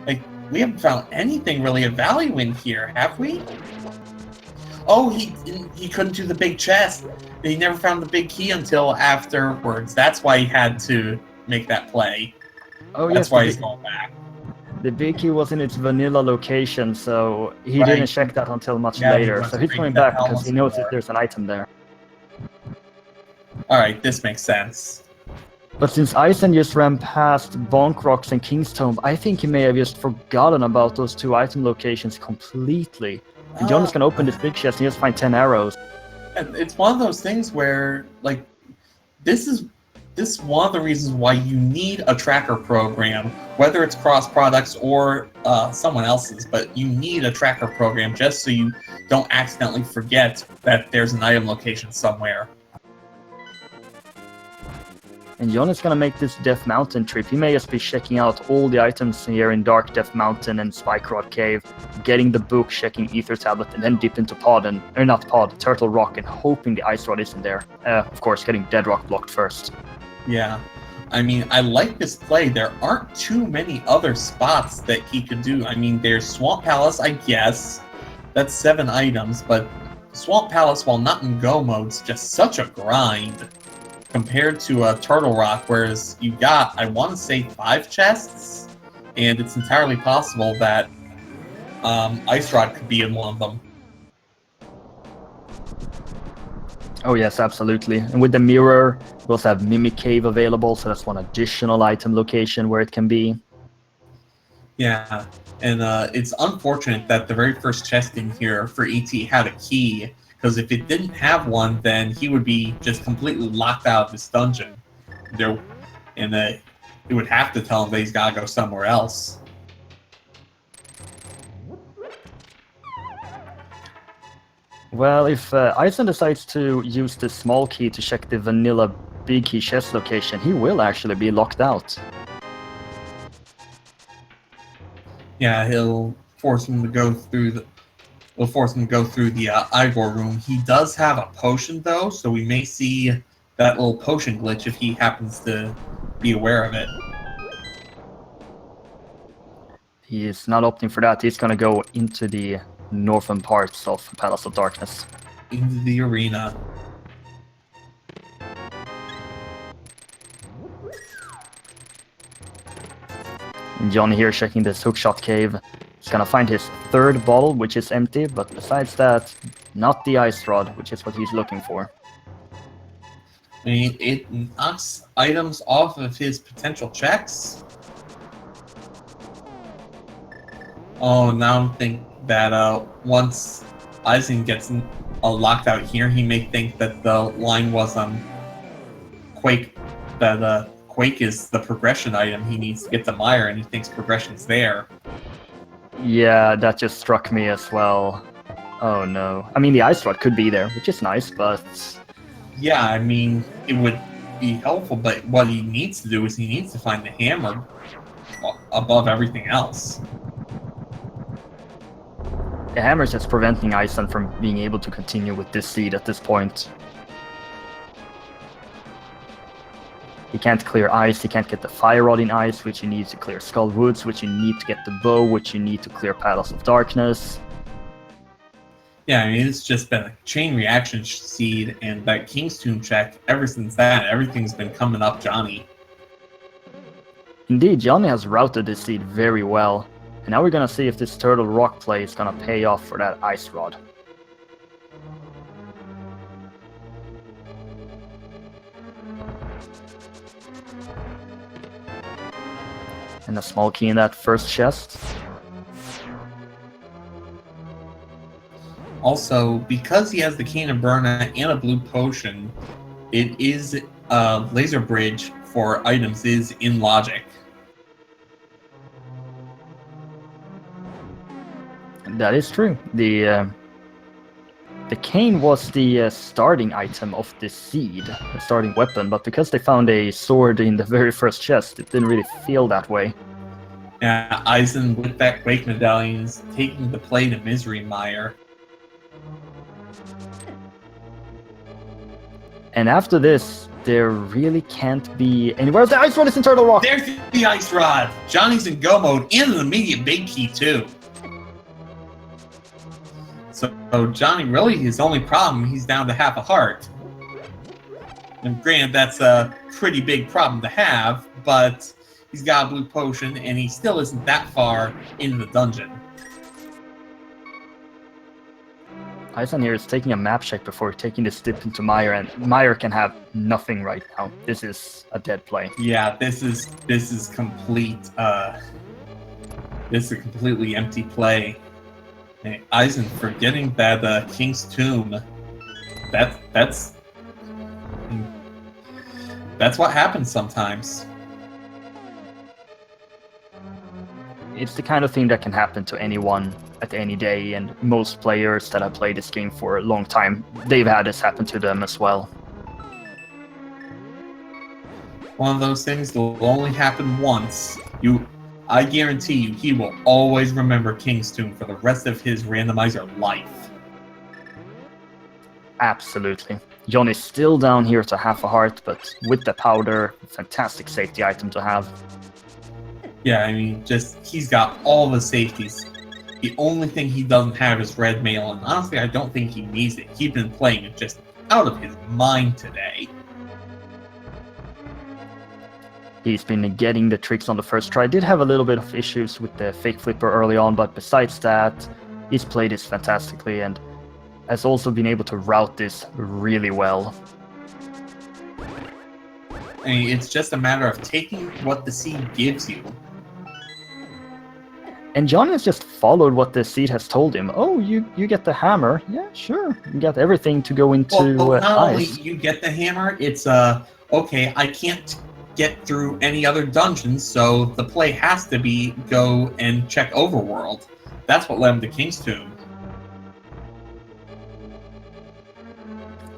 Like we haven't found anything really of value in here, have we? Oh, he couldn't do the big chest. He never found the big key until afterwards. That's why he had to make that play. Oh, That's yes, why he's going back. The big key was in its vanilla location, so he didn't check that until much later. So he's coming back because he knows that there's an item there. Alright, this makes sense. But since Eizan just ran past Bonk Rocks and King's Tomb, I think he may have just forgotten about those 2 item locations completely. And Johnny's gonna open this big chest and just find 10 arrows. It's one of those things where, like, this is one of the reasons why you need a tracker program, whether it's cross products or someone else's, but you need a tracker program just so you don't accidentally forget that there's an item location somewhere. And Johnny's gonna make this Death Mountain trip. He may just be checking out all the items here in Dark Death Mountain and Spike Rod Cave, getting the book, checking Ether Tablet, and then dip into Turtle Rock, and hoping the Ice Rod isn't there. Of course, getting Dead Rock blocked first. Yeah. I mean, I like this play. There aren't too many other spots that he could do. I mean, there's Swamp Palace, I guess. That's 7 items, but Swamp Palace, while not in go mode's just such a grind compared to Turtle Rock, whereas you got, I want to say, 5 chests, and it's entirely possible that Ice Rod could be in one of them. Oh yes, absolutely. And with the mirror, we also have Mimic Cave available, so that's one additional item location where it can be. Yeah, and it's unfortunate that the very first chest in here for E.T. had a key, because if it didn't have one, then he would be just completely locked out of this dungeon. And it would have to tell him that he's got to go somewhere else. Well, if Eizan decides to use the small key to check the vanilla big key chest location, he will actually be locked out. Yeah, he'll force him to go through the Igor room. He does have a potion though, so we may see that little potion glitch if he happens to be aware of it. He is not opting for that. He's gonna go into the northern parts of Palace of Darkness. Into the arena. And Johnny here checking this hookshot cave. He's gonna find his third bottle, which is empty, but besides that, not the ice rod, which is what he's looking for. I mean, it knocks items off of his potential checks. Oh, now I'm thinking that once Eizan gets locked out here, he may think that the line was Quake, that Quake is the progression item he needs to get to Meyer, and he thinks progression's there. Yeah, that just struck me as well. Oh no. I mean, the ice rod could be there, which is nice, but... Yeah, I mean, it would be helpful, but what he needs to do is he needs to find the hammer above everything else. The hammer is just preventing Eizan from being able to continue with this seed at this point. He can't clear ice, he can't get the fire rod in ice, which you need to clear Skull Woods, which you need to get the bow, which you need to clear Palace of Darkness. Yeah, I mean, it's just been a chain reaction seed, and that King's Tomb check, ever since that, everything's been coming up Johnny. Indeed, Johnny has routed this seed very well. And now we're gonna see if this Turtle Rock play is gonna pay off for that ice rod. And a small key in that first chest. Also, because he has the Cane of Burna and a blue potion, it is laser bridge for items is in logic. That is true. The cane was the starting item of the seed, the starting weapon, but because they found a sword in the very first chest, it didn't really feel that way. Yeah, Eizan with that Quake medallion is taking the play to Misery Mire. And after this, there really can't be anywhere. The ice rod is in Turtle Rock! There's the ice rod! Johnny's in go mode and an immediate big key too. So Johnny, really, his only problem, he's down to half a heart. And granted, that's a pretty big problem to have, but he's got a blue potion, and he still isn't that far into the dungeon. Eizan here is taking a map check before taking this dip into Meyer, and Meyer can have nothing right now. This is a dead play. Yeah, this is complete. This is a completely empty play. Hey, Eizan forgetting that King's Tomb. That's what happens sometimes. It's the kind of thing that can happen to anyone at any day, and most players that have played this game for a long time, they've had this happen to them as well. One of those things that will only happen once. I guarantee you, he will always remember King's Tomb for the rest of his randomizer life. Absolutely. Johnny's still down here to half a heart, but with the powder, fantastic safety item to have. Yeah, I mean, he's got all the safeties. The only thing he doesn't have is red mail, and honestly, I don't think he needs it. He's been playing it just out of his mind today. He's been getting the tricks on the first try. Did have a little bit of issues with the fake flipper early on, but besides that, he's played this fantastically and has also been able to route this really well. I mean, it's just a matter of taking what the seed gives you. And Johnny has just followed what the seed has told him. Oh, you get the hammer. Yeah, sure. You got everything to go into Well, not only ice. you get the hammer, it's okay, I can't get through any other dungeons, so the play has to be go and check Overworld. That's what led him to King's Tomb.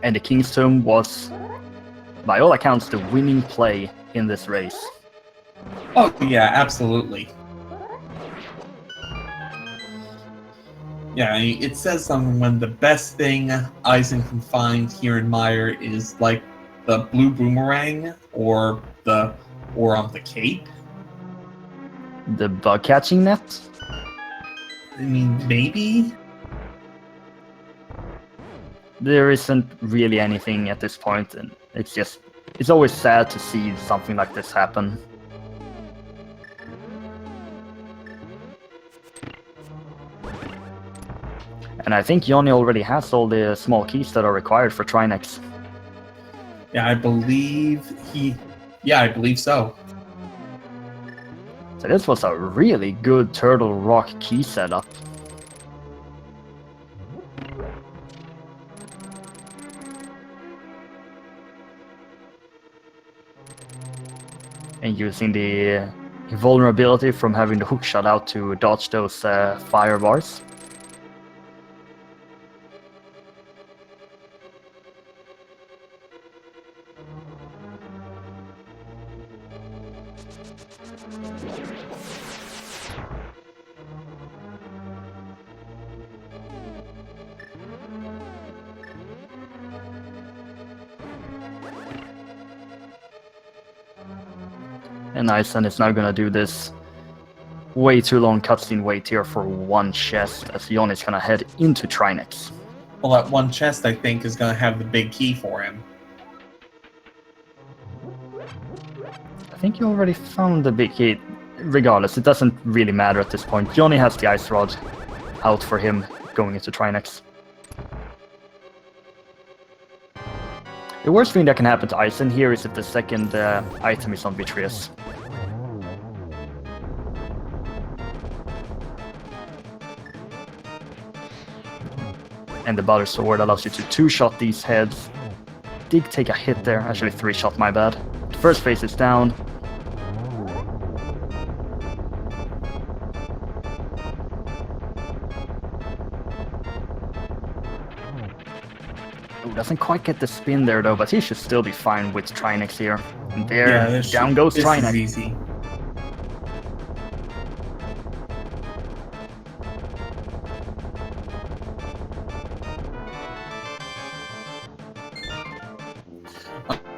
And the King's Tomb was, by all accounts, the winning play in this race. Oh, yeah, absolutely. Yeah, I mean, it says something when the best thing Eisen can find here in Meyer is like the blue boomerang or the cape. The bug catching net? I mean, maybe? There isn't really anything at this point, and it's always sad to see something like this happen. And I think Johnny already has all the small keys that are required for Trinex. Yeah, I believe so. So this was a really good Turtle Rock key setup. And using the invulnerability from having the hook shot out to dodge those fire bars. And Eisen is now gonna do this way too long cutscene wait here for one chest as Johnny's gonna head into Trinex. Well, that one chest, I think, is going to have the big key for him. I think you already found the big key. Regardless, it doesn't really matter at this point. Johnny has the ice rod out for him going into Trinex. The worst thing that can happen to Eisen here is if the second item is on Vitreous. And the Butter Sword allows you to two-shot these heads. Did take a hit there, actually three-shot, my bad. The first phase is down. Doesn't quite get the spin there though, but he should still be fine with Trinex here. And there, down goes Trinex. Is easy.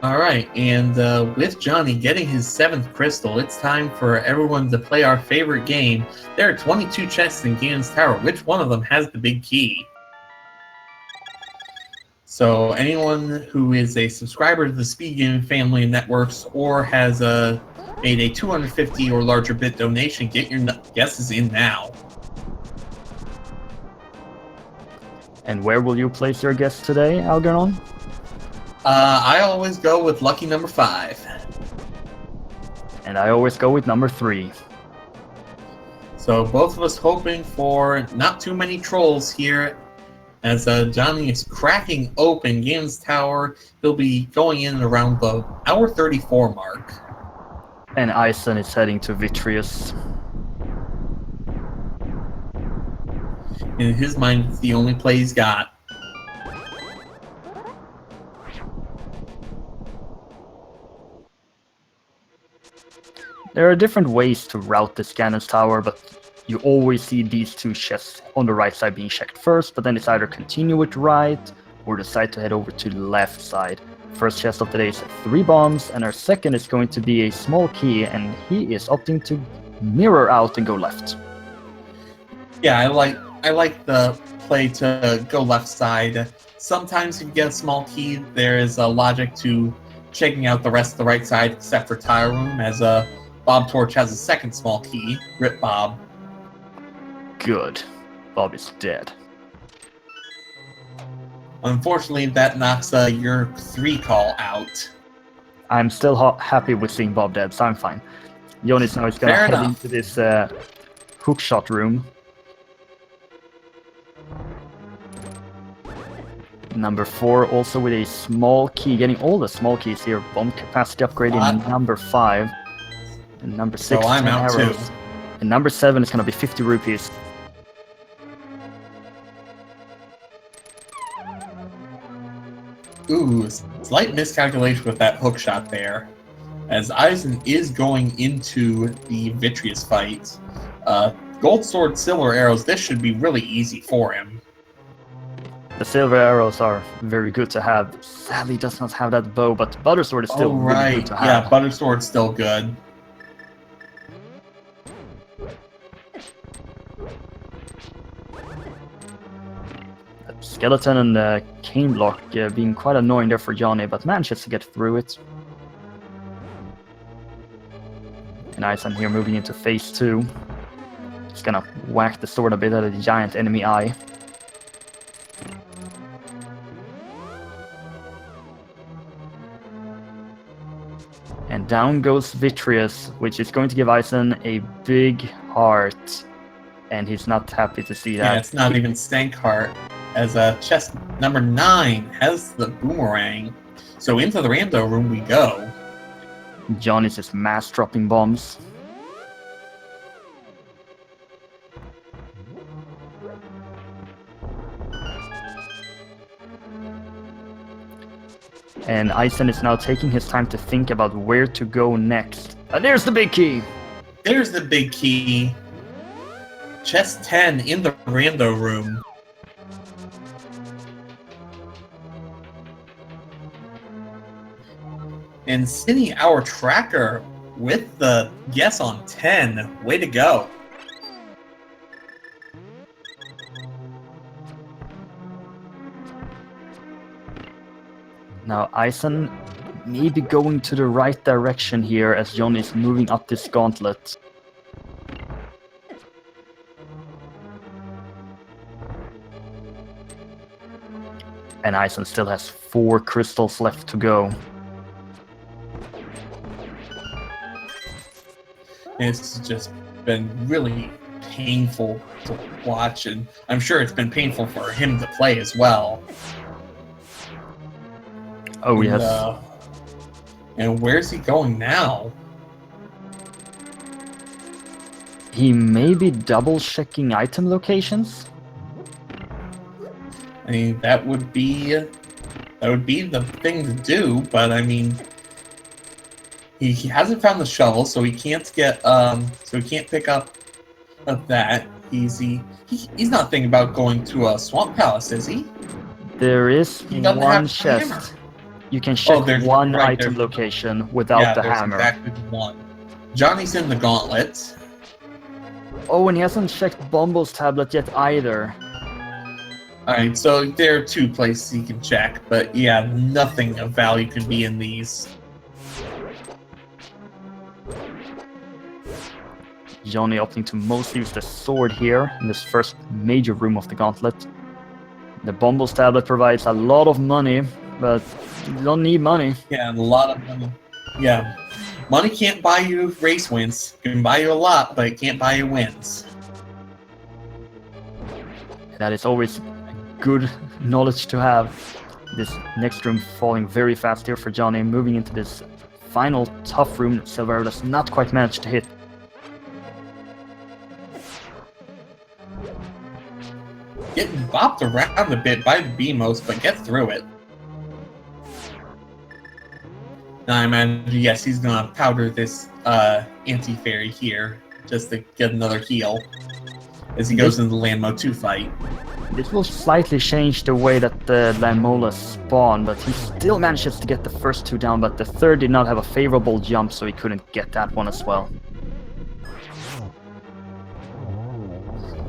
Alright, and with Johnny getting his 7th crystal, it's time for everyone to play our favorite game. There are 22 chests in Ganon's Tower. Which one of them has the big key? So anyone who is a subscriber to the Speed Gaming family of networks or has made a 250 or larger bit donation, get your guesses in now. And where will you place your guess today, Algernon? I always go with lucky number 5. And I always go with number 3. So both of us hoping for not too many trolls here. As Johnny is cracking open Ganon's Tower, he'll be going in around the hour 34 mark. And Eisen is heading to Vitreous. In his mind, it's the only play he's got. There are different ways to route this Ganon's Tower, but you always see these two chests on the right side being checked first, but then it's either continue with right or decide to head over to the left side. First chest of the day is 3 bombs, and our second is going to be a small key, and he is opting to mirror out and go left. Yeah, I like the play to go left side. Sometimes if you get a small key, there is a logic to checking out the rest of the right side, except for Tire Room, as Bob Torch has a second small key. Rip Bob. Good. Bob is dead. Unfortunately, that knocks your 3 call out. I'm still happy with seeing Bob dead, so I'm fine. Johnny's now is gonna Fair head enough. into this hookshot room. Number 4 also with a small key, getting all the small keys here. Bomb capacity upgrade in number 5. And number 6, So I'm 10 out arrows. too. And number 7 is gonna be 50 rupees. Ooh, slight miscalculation with that hook shot there. As Eisen is going into the Vitreous fight. Gold Sword, Silver Arrows, this should be really easy for him. The silver arrows are very good to have. Sadly does not have that bow, but Butter Sword is still really good to have. Yeah, Butter Sword's still good. Skeleton and the cane block being quite annoying there for Johnny, but manages to get through it. And Eisen here moving into phase 2. He's gonna whack the sword a bit at the giant enemy eye. And down goes Vitreous, which is going to give Eisen a big heart. And he's not happy to see that. Yeah, it's not even Stank Heart, as chest number 9 has the boomerang. So into the Rando room we go. Johnny's just mass dropping bombs. And Eisen is now taking his time to think about where to go next. And there's the big key! There's the big key. Chest 10 in the Rando room. And Cindy, our tracker, with the guess on 10. Way to go. Now Eisen may be going to the right direction here as Johnny is moving up this gauntlet. And Eisen still has 4 crystals left to go. It's just been really painful to watch, and I'm sure it's been painful for him to play as well. Oh, yes. And where's he going now? He may be double-checking item locations? I mean, that would be the thing to do, but I mean, he hasn't found the shovel, so he can't get so he can't pick up that. He's not thinking about going to a swamp palace, is he? There is one chest. Hammer. You can check one right item there. location without the there's hammer. Exactly one. Johnny's in the gauntlet. Oh, and he hasn't checked Bombo's tablet yet either. Alright, so there are 2 places he can check, but yeah, nothing of value can be in these. Johnny opting to mostly use the sword here in this first major room of the gauntlet. The Bombo's tablet provides a lot of money, but you don't need money. Yeah, a lot of money. Yeah, money can't buy you race wins. It can buy you a lot, but it can't buy you wins. That is always good knowledge to have. This next room falling very fast here for Johnny, moving into this final tough room that Silver does not quite manage to hit. Getting bopped around a bit by the BMOs, but get through it. Now I imagine, yes, he's gonna powder this anti-fairy here just to get another heal as he goes into the Landmo 2 fight. This will slightly change the way that the Landmolas spawn, but he still manages to get the first 2 down, but the third did not have a favorable jump, so he couldn't get that one as well.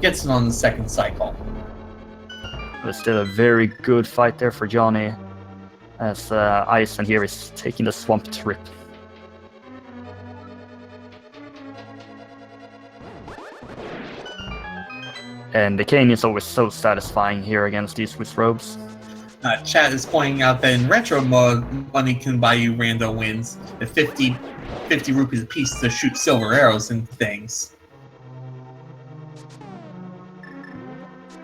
gets it on the second cycle. But still a very good fight there for Johnny, as Eisen here is taking the swamp trip. And the cane is always so satisfying here against these Swiss robes. Chat is pointing out that in retro mode, money can buy you rando wins at 50 rupees a piece to shoot silver arrows and things.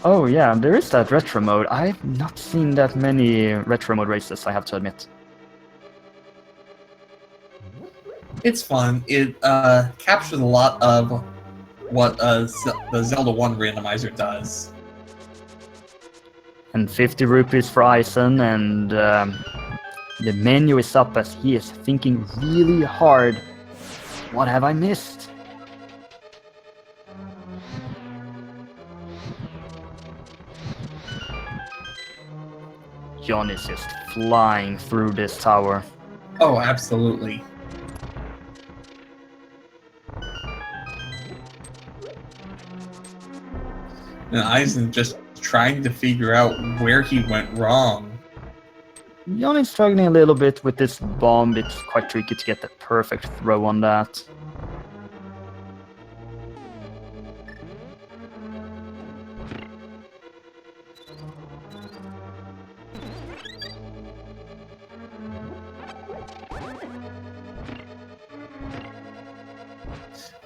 Oh yeah, there is that retro mode. I've not seen that many retro mode races, I have to admit. It's fun. It captures a lot of what the Zelda 1 randomizer does. And 50 rupees for Eisen, and the menu is up as he is thinking really hard. What have I missed? John is just flying through this tower. Oh, absolutely. And Eisen just trying to figure out where he went wrong. John is struggling a little bit with this bomb. It's quite tricky to get the perfect throw on that.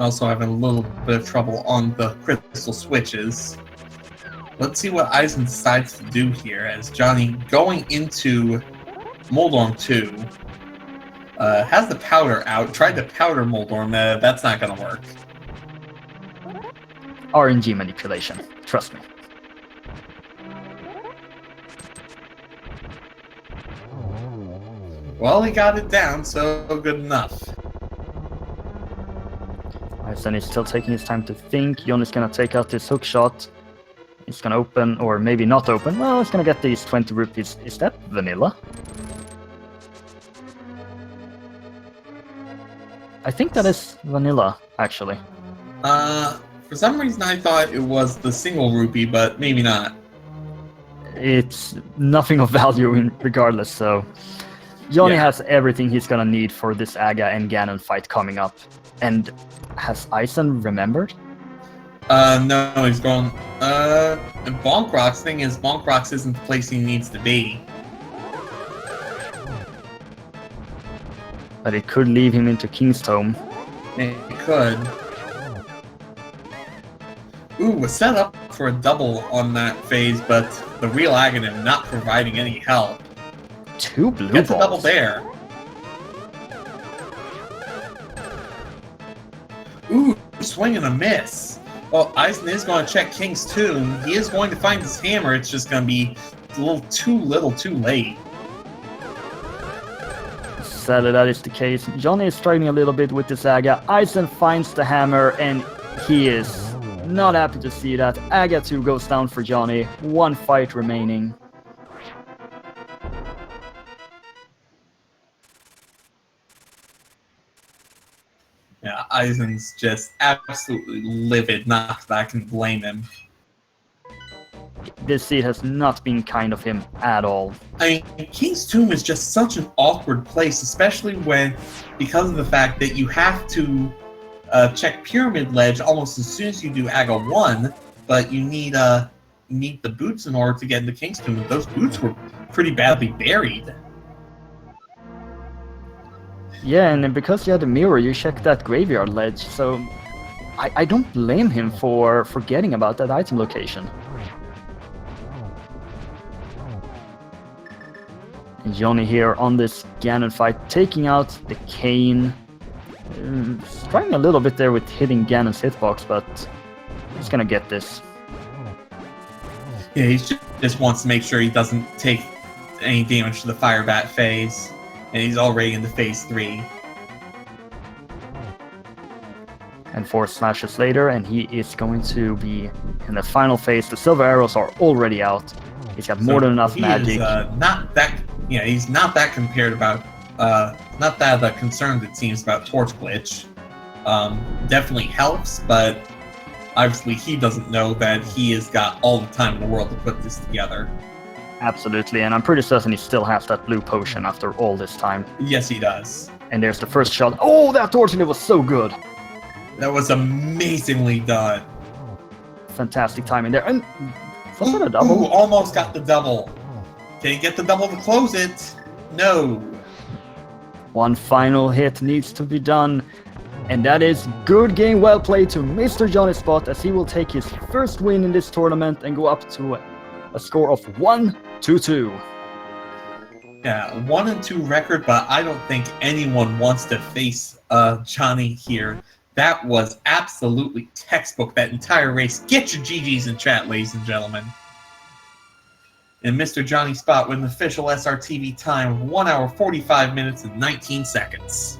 Also having a little bit of trouble on the crystal switches. Let's see what Eisen decides to do here, as Johnny, going into Moldorm 2, has the powder out, tried to powder Moldorm, that's not gonna work. RNG manipulation, trust me. Well, he got it down, so good enough. Eisen is still taking his time to think. John is gonna take out this hook shot. He's gonna open, or maybe not open. Well, he's gonna get these 20 rupees. Is that vanilla? I think that is vanilla, actually. For some reason I thought it was the single rupee, but maybe not. It's nothing of value regardless, so... Johnny has everything he's gonna need for this Aga and Ganon fight coming up. And has Eisen remembered? No, he's going... And Bonk Rocks, thing is, Bonk Rocks isn't the place he needs to be. But it could leave him into King's Tome. It could. Ooh, a setup for a double on that phase, but the real Aghanim not providing any help. 2 blue Gets balls. a double there. Ooh, swing and a miss. Well, Eisen is going to check King's Tomb. He is going to find his hammer. It's just going to be a little too late. Sadly, that is the case. Johnny is struggling a little bit with this Aga. Eisen finds the hammer, and he is not happy to see that. Aga 2 goes down for Johnny. 1 fight remaining. Yeah, Eisen's just absolutely livid. Not that I can blame him. This seed has not been kind of him at all. I mean, King's Tomb is just such an awkward place, especially because of the fact that you have to check Pyramid Ledge almost as soon as you do Aga 1, but you need the boots in order to get into King's Tomb. Those boots were pretty badly buried. Yeah, and because you had the mirror, you checked that graveyard ledge, so I don't blame him for forgetting about that item location. And Johnny here on this Ganon fight, taking out the cane. Struggling a little bit there with hitting Ganon's hitbox, but he's gonna get this. Yeah, he just wants to make sure he doesn't take any damage to the Fire Bat phase. And he's already into phase 3. And 4 slashes later, and he is going to be in the final phase. The silver arrows are already out. He's got more than enough magic. He's not that compared about, not that concerned it seems about Torch Glitch. Definitely helps, but obviously he doesn't know that he has got all the time in the world to put this together. Absolutely, and I'm pretty certain he still has that blue potion after all this time. Yes, he does. And there's the first shot. Oh, that torture was so good! That was amazingly done. Fantastic timing there. And was that a double? Ooh, almost got the double. Can he get the double to close it? No. One final hit needs to be done. And that is good game, well played to MrJohnnySpot, as he will take his first win in this tournament and go up to a score of 1-2. Yeah, 1-2 record, but I don't think anyone wants to face Johnny here. That was absolutely textbook, that entire race. Get your GGs in chat, ladies and gentlemen. And MrJohnnySpot with an official SRTV time of 1 hour, 45 minutes, and 19 seconds.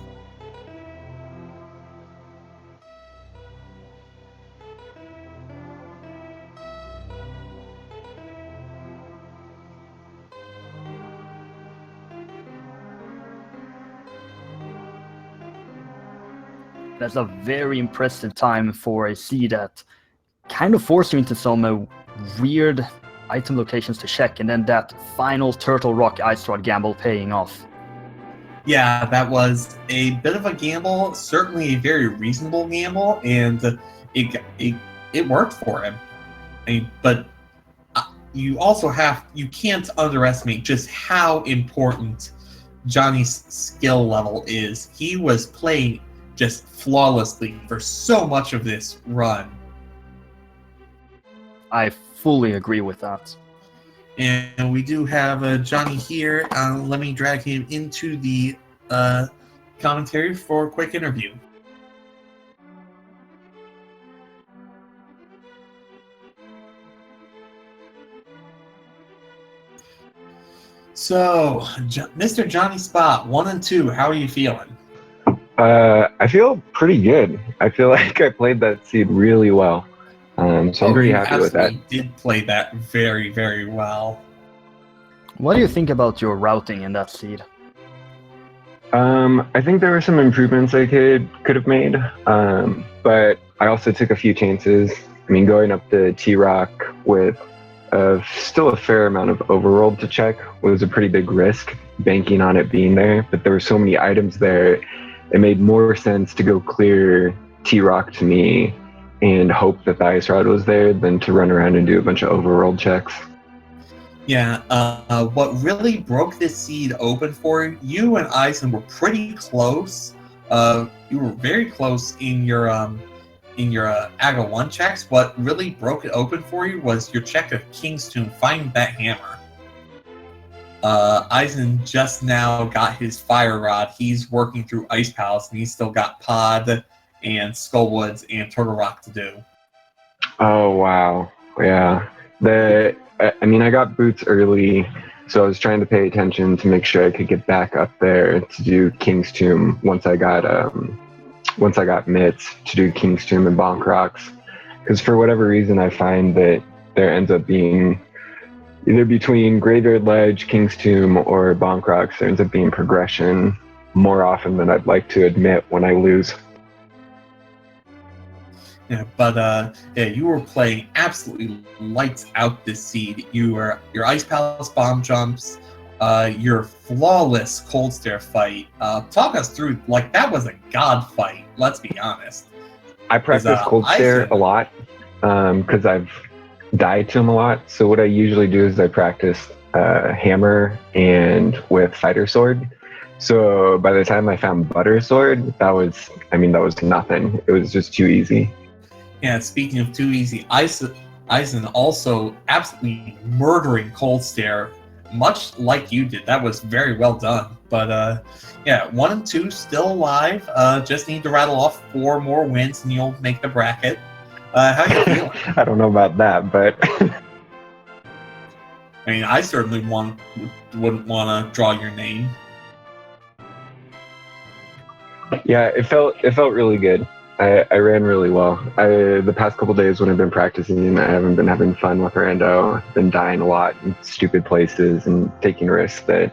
That's a very impressive time for a seed that kind of forced you into some weird item locations to check, and then that final Turtle Rock Ice Rod gamble paying off. Yeah, that was a bit of a gamble, certainly a very reasonable gamble, and it worked for him. But you can't underestimate just how important Johnny's skill level is. He was playing just flawlessly for so much of this run. I fully agree with that. And we do have Johnny here. Let me drag him into the commentary for a quick interview. So, MrJohnnySpot, 1-2, how are you feeling? I feel pretty good. I feel like I played that seed really well. So I'm pretty happy with that. You did play that very, very well. What do you think about your routing in that seed? I think there were some improvements I could have made, but I also took a few chances. I mean, going up the T-Rock with still a fair amount of overworld to check was a pretty big risk, banking on it being there, but there were so many items there, it made more sense to go clear T-Rock to me and hope that the Ice Rod was there than to run around and do a bunch of overworld checks. Yeah, what really broke this seed open for you and Eisen were pretty close. You were very close in your Aga 1 checks. What really broke it open for you was your check of King's Tomb, finding that hammer. Eisen just now got his Fire Rod. He's working through Ice Palace, and he's still got Pod and Skullwoods and Turtle Rock to do. Oh, wow. Yeah. I got boots early, so I was trying to pay attention to make sure I could get back up there to do King's Tomb once I got mitts to do King's Tomb and Bonk Rocks. Because for whatever reason, I find that there ends up being either between Graveyard Ledge, King's Tomb, or Bonk Rocks, there ends up being progression more often than I'd like to admit when I lose. Yeah, but you were playing absolutely lights out this seed. Your Ice Palace bomb jumps, your flawless Cold Stare fight. Talk us through, that was a god fight, let's be honest. I practice Cold Stare a lot because I've died to him a lot. So what I usually do is I practice Hammer and with Fighter Sword. So by the time I found Butter Sword, that was nothing. It was just too easy. Yeah, speaking of too easy, Eisen also absolutely murdering Cold Stare, much like you did. That was very well done. But 1-2 still alive. Just need to rattle off 4 more wins and you'll make the bracket. How you feeling? I don't know about that, but I mean, I certainly wouldn't want to draw your name. Yeah, it felt really good. I ran really well. The past couple days when I've been practicing, I haven't been having fun with Rando. I've been dying a lot in stupid places and taking risks that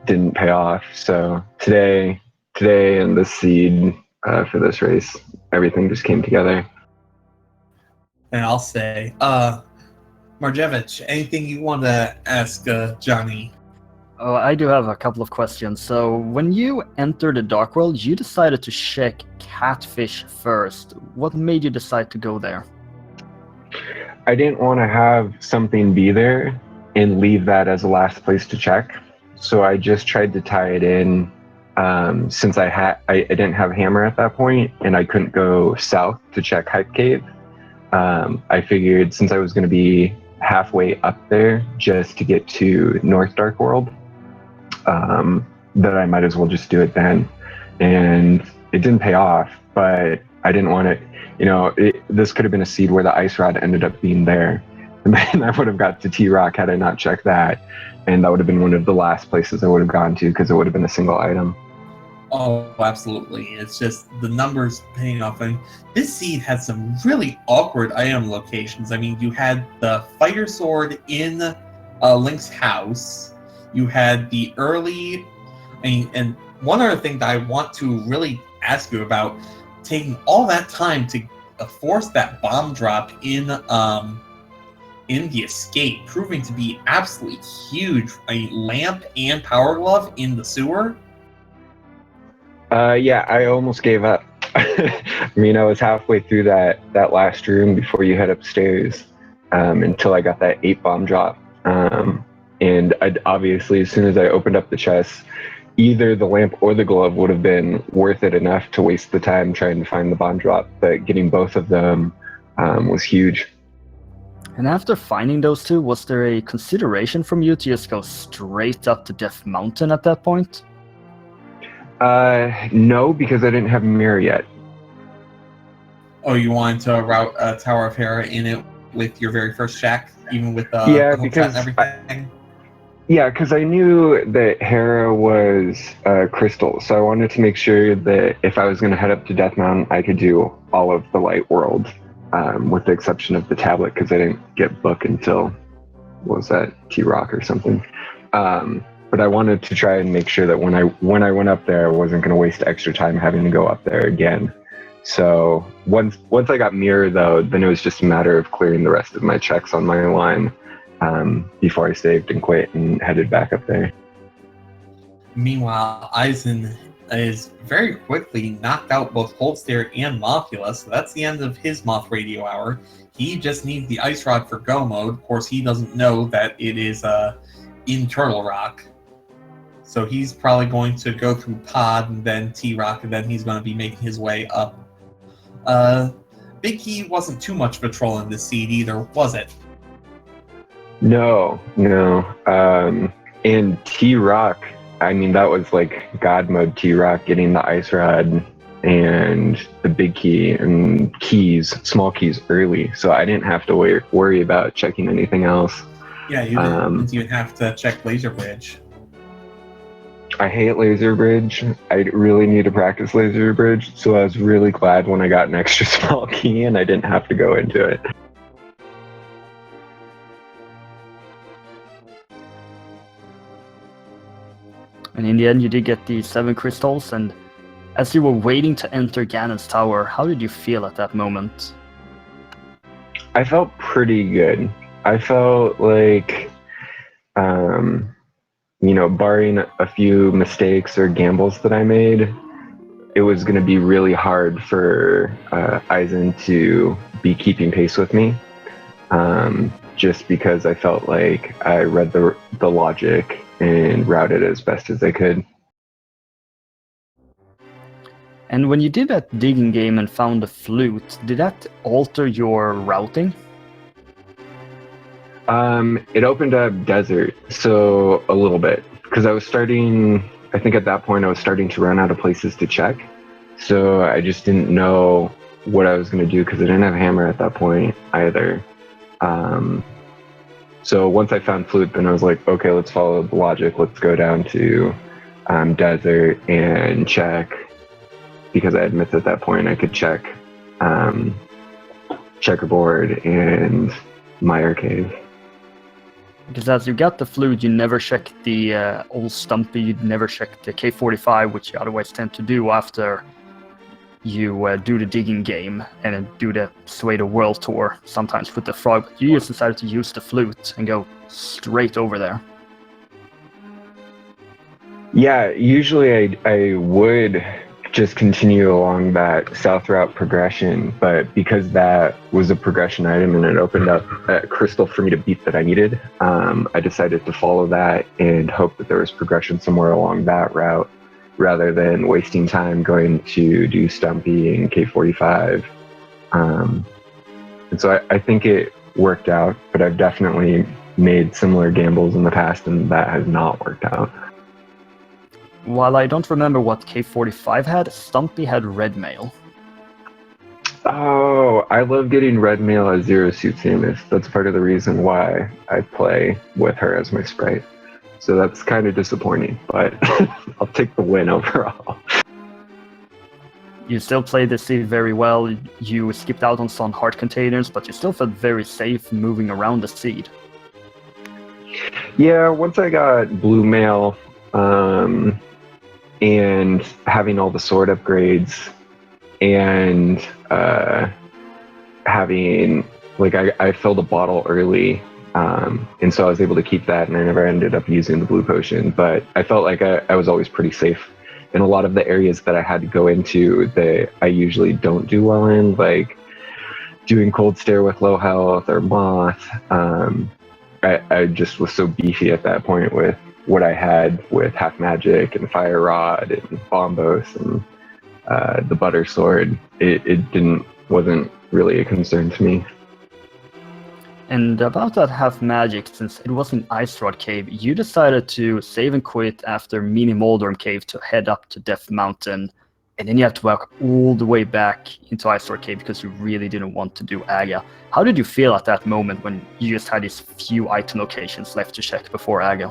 didn't pay off. So today and the seed for this race, everything just came together. And I'll say, Marjevich, anything you want to ask Johnny? Oh, I do have a couple of questions. So, when you entered the Dark World, you decided to check Catfish first. What made you decide to go there? I didn't want to have something be there and leave that as the last place to check. So I just tried to tie it in. Since I didn't have hammer at that point and I couldn't go south to check Hype Cave. I figured since I was going to be halfway up there just to get to North Dark World, that I might as well just do it then. And it didn't pay off, but I didn't want it. This could have been a seed where the ice rod ended up being there. And then I would have got to T-Rock had I not checked that. And that would have been one of the last places I would have gone to because it would have been a single item. Oh, absolutely. It's just the numbers paying off. I mean, this seed had some really awkward item locations. I mean, you had the fighter sword in Link's house. You had the early... and one other thing that I want to really ask you about, taking all that time to force that bomb drop in the escape, proving to be absolutely huge. A lamp and power glove in the sewer. Yeah, I almost gave up. I mean, I was halfway through that last room before you head upstairs, until I got that 8 bomb drop. And obviously, as soon as I opened up the chest, either the lamp or the glove would have been worth it enough to waste the time trying to find the bomb drop. But getting both of them was huge. And after finding those two, was there a consideration from you to just go straight up to Death Mountain at that point? No, because I didn't have a mirror yet. Oh, you wanted to route Tower of Hera in it with your very first check, even with the hook shot and everything? Yeah, because I knew that Hera was crystal, so I wanted to make sure that if I was going to head up to Death Mountain, I could do all of the Light World, with the exception of the tablet, because I didn't get book until, what was that, T-Rock or something. But I wanted to try and make sure that when I went up there, I wasn't going to waste extra time having to go up there again. So once I got mirror, though, then it was just a matter of clearing the rest of my checks on my line before I saved and quit and headed back up there. Meanwhile, Eizan is very quickly knocked out both Holster and Mothula, so that's the end of his Moth Radio Hour. He just needs the Ice Rod for Go mode. Of course, he doesn't know that it is in Turtle Rock. So he's probably going to go through Pod and then T-Rock, and then he's going to be making his way up. Big Key wasn't too much of a troll in this seed either, was it? No. And T-Rock, I mean, that was like God mode T-Rock, getting the Ice Rod and the Big Key and small keys early. So I didn't have to worry about checking anything else. Yeah, you didn't even have to check Laser Bridge. I hate Laser Bridge. I really need to practice Laser Bridge, so I was really glad when I got an extra small key and I didn't have to go into it. And in the end, you did get the 7 crystals, and as you were waiting to enter Ganon's tower, how did you feel at that moment? I felt pretty good. I felt like, barring a few mistakes or gambles that I made, it was going to be really hard for Eizan to be keeping pace with me, just because I felt like I read the logic and routed as best as I could. And when you did that digging game and found the flute, did that alter your routing? It opened up desert, so a little bit, because I think at that point I was starting to run out of places to check, so I just didn't know what I was going to do because I didn't have hammer at that point either. So once I found flute, then I was like, okay, let's follow the logic. Let's go down to desert and check, because I admit at that point I could check checkerboard and Mire Cave. Because as you got the flute, you never checked the old Stumpy, you'd never checked the K45, which you otherwise tend to do after you do the digging game and then do the Sway the World tour sometimes with the frog, but you just decided to use the flute and go straight over there. Yeah, usually I would just continue along that south route progression, but because that was a progression item and it opened up a crystal for me to beat that I needed, I decided to follow that and hope that there was progression somewhere along that route rather than wasting time going to do Stumpy and K45. And so I think it worked out, but I've definitely made similar gambles in the past and that has not worked out. While I don't remember what K45 had, Stumpy had red mail. Oh, I love getting red mail as Zero Suit Samus. That's part of the reason why I play with her as my sprite. So that's kind of disappointing, but I'll take the win overall. You still played the seed very well. You skipped out on some heart containers, but you still felt very safe moving around the seed. Yeah, once I got blue mail, and having all the sword upgrades and having, like, I filled a bottle early, and so I was able to keep that, and I never ended up using the blue potion, but I felt like I was always pretty safe in a lot of the areas that I had to go into that I usually don't do well in, like doing Cold Stare with low health or Moth. I just was so beefy at that point with what I had with Half Magic and Fire Rod and Bombos and the Butter Sword. It wasn't really a concern to me. And about that Half Magic, since it was in Ice Rod Cave, you decided to save and quit after Mini Moldorm Cave to head up to Death Mountain, and then you had to walk all the way back into Ice Rod Cave because you really didn't want to do Aga. How did you feel at that moment when you just had these few item locations left to check before Aga?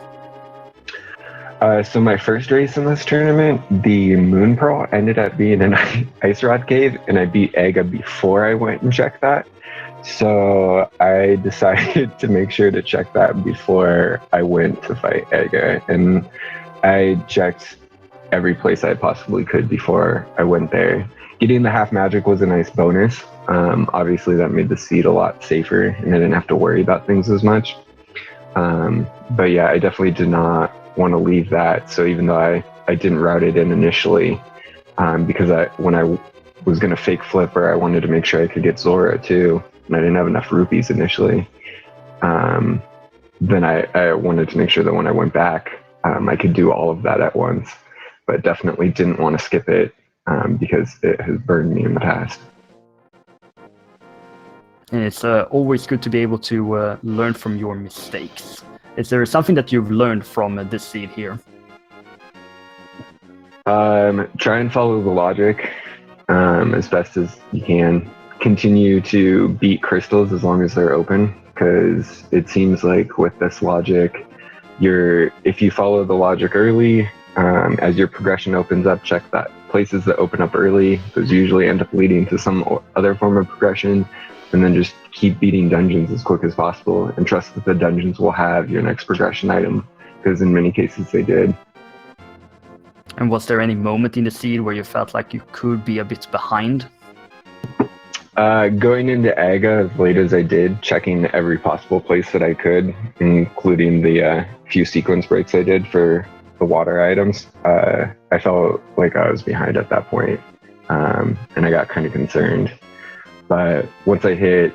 So my first race in this tournament, the Moon Pearl, ended up being an Ice Rod Cave, and I beat Aga before I went and checked that. So I decided to make sure to check that before I went to fight Aga, and I checked every place I possibly could before I went there. Getting the Half Magic was a nice bonus. Obviously, that made the seed a lot safer, and I didn't have to worry about things as much. But yeah, I definitely did not want to leave that. So even though I didn't route it in initially, because when I was going to fake Flipper, I wanted to make sure I could get Zora too, and I didn't have enough rupees initially. Then I wanted to make sure that when I went back, I could do all of that at once, but definitely didn't want to skip it because it has burned me in the past. And it's always good to be able to learn from your mistakes. Is there something that you've learned from this seed here? Try and follow the logic as best as you can. Continue to beat crystals as long as they're open, because it seems like with this logic, if you follow the logic early, as your progression opens up, check that places that open up early. Those usually end up leading to some other form of progression. And then just keep beating dungeons as quick as possible and trust that the dungeons will have your next progression item, because in many cases they did. And was there any moment in the seed where you felt like you could be a bit behind? Going into Aga as late as I did, checking every possible place that I could, including the few sequence breaks I did for the water items, I felt like I was behind at that point, and I got kind of concerned. But once I hit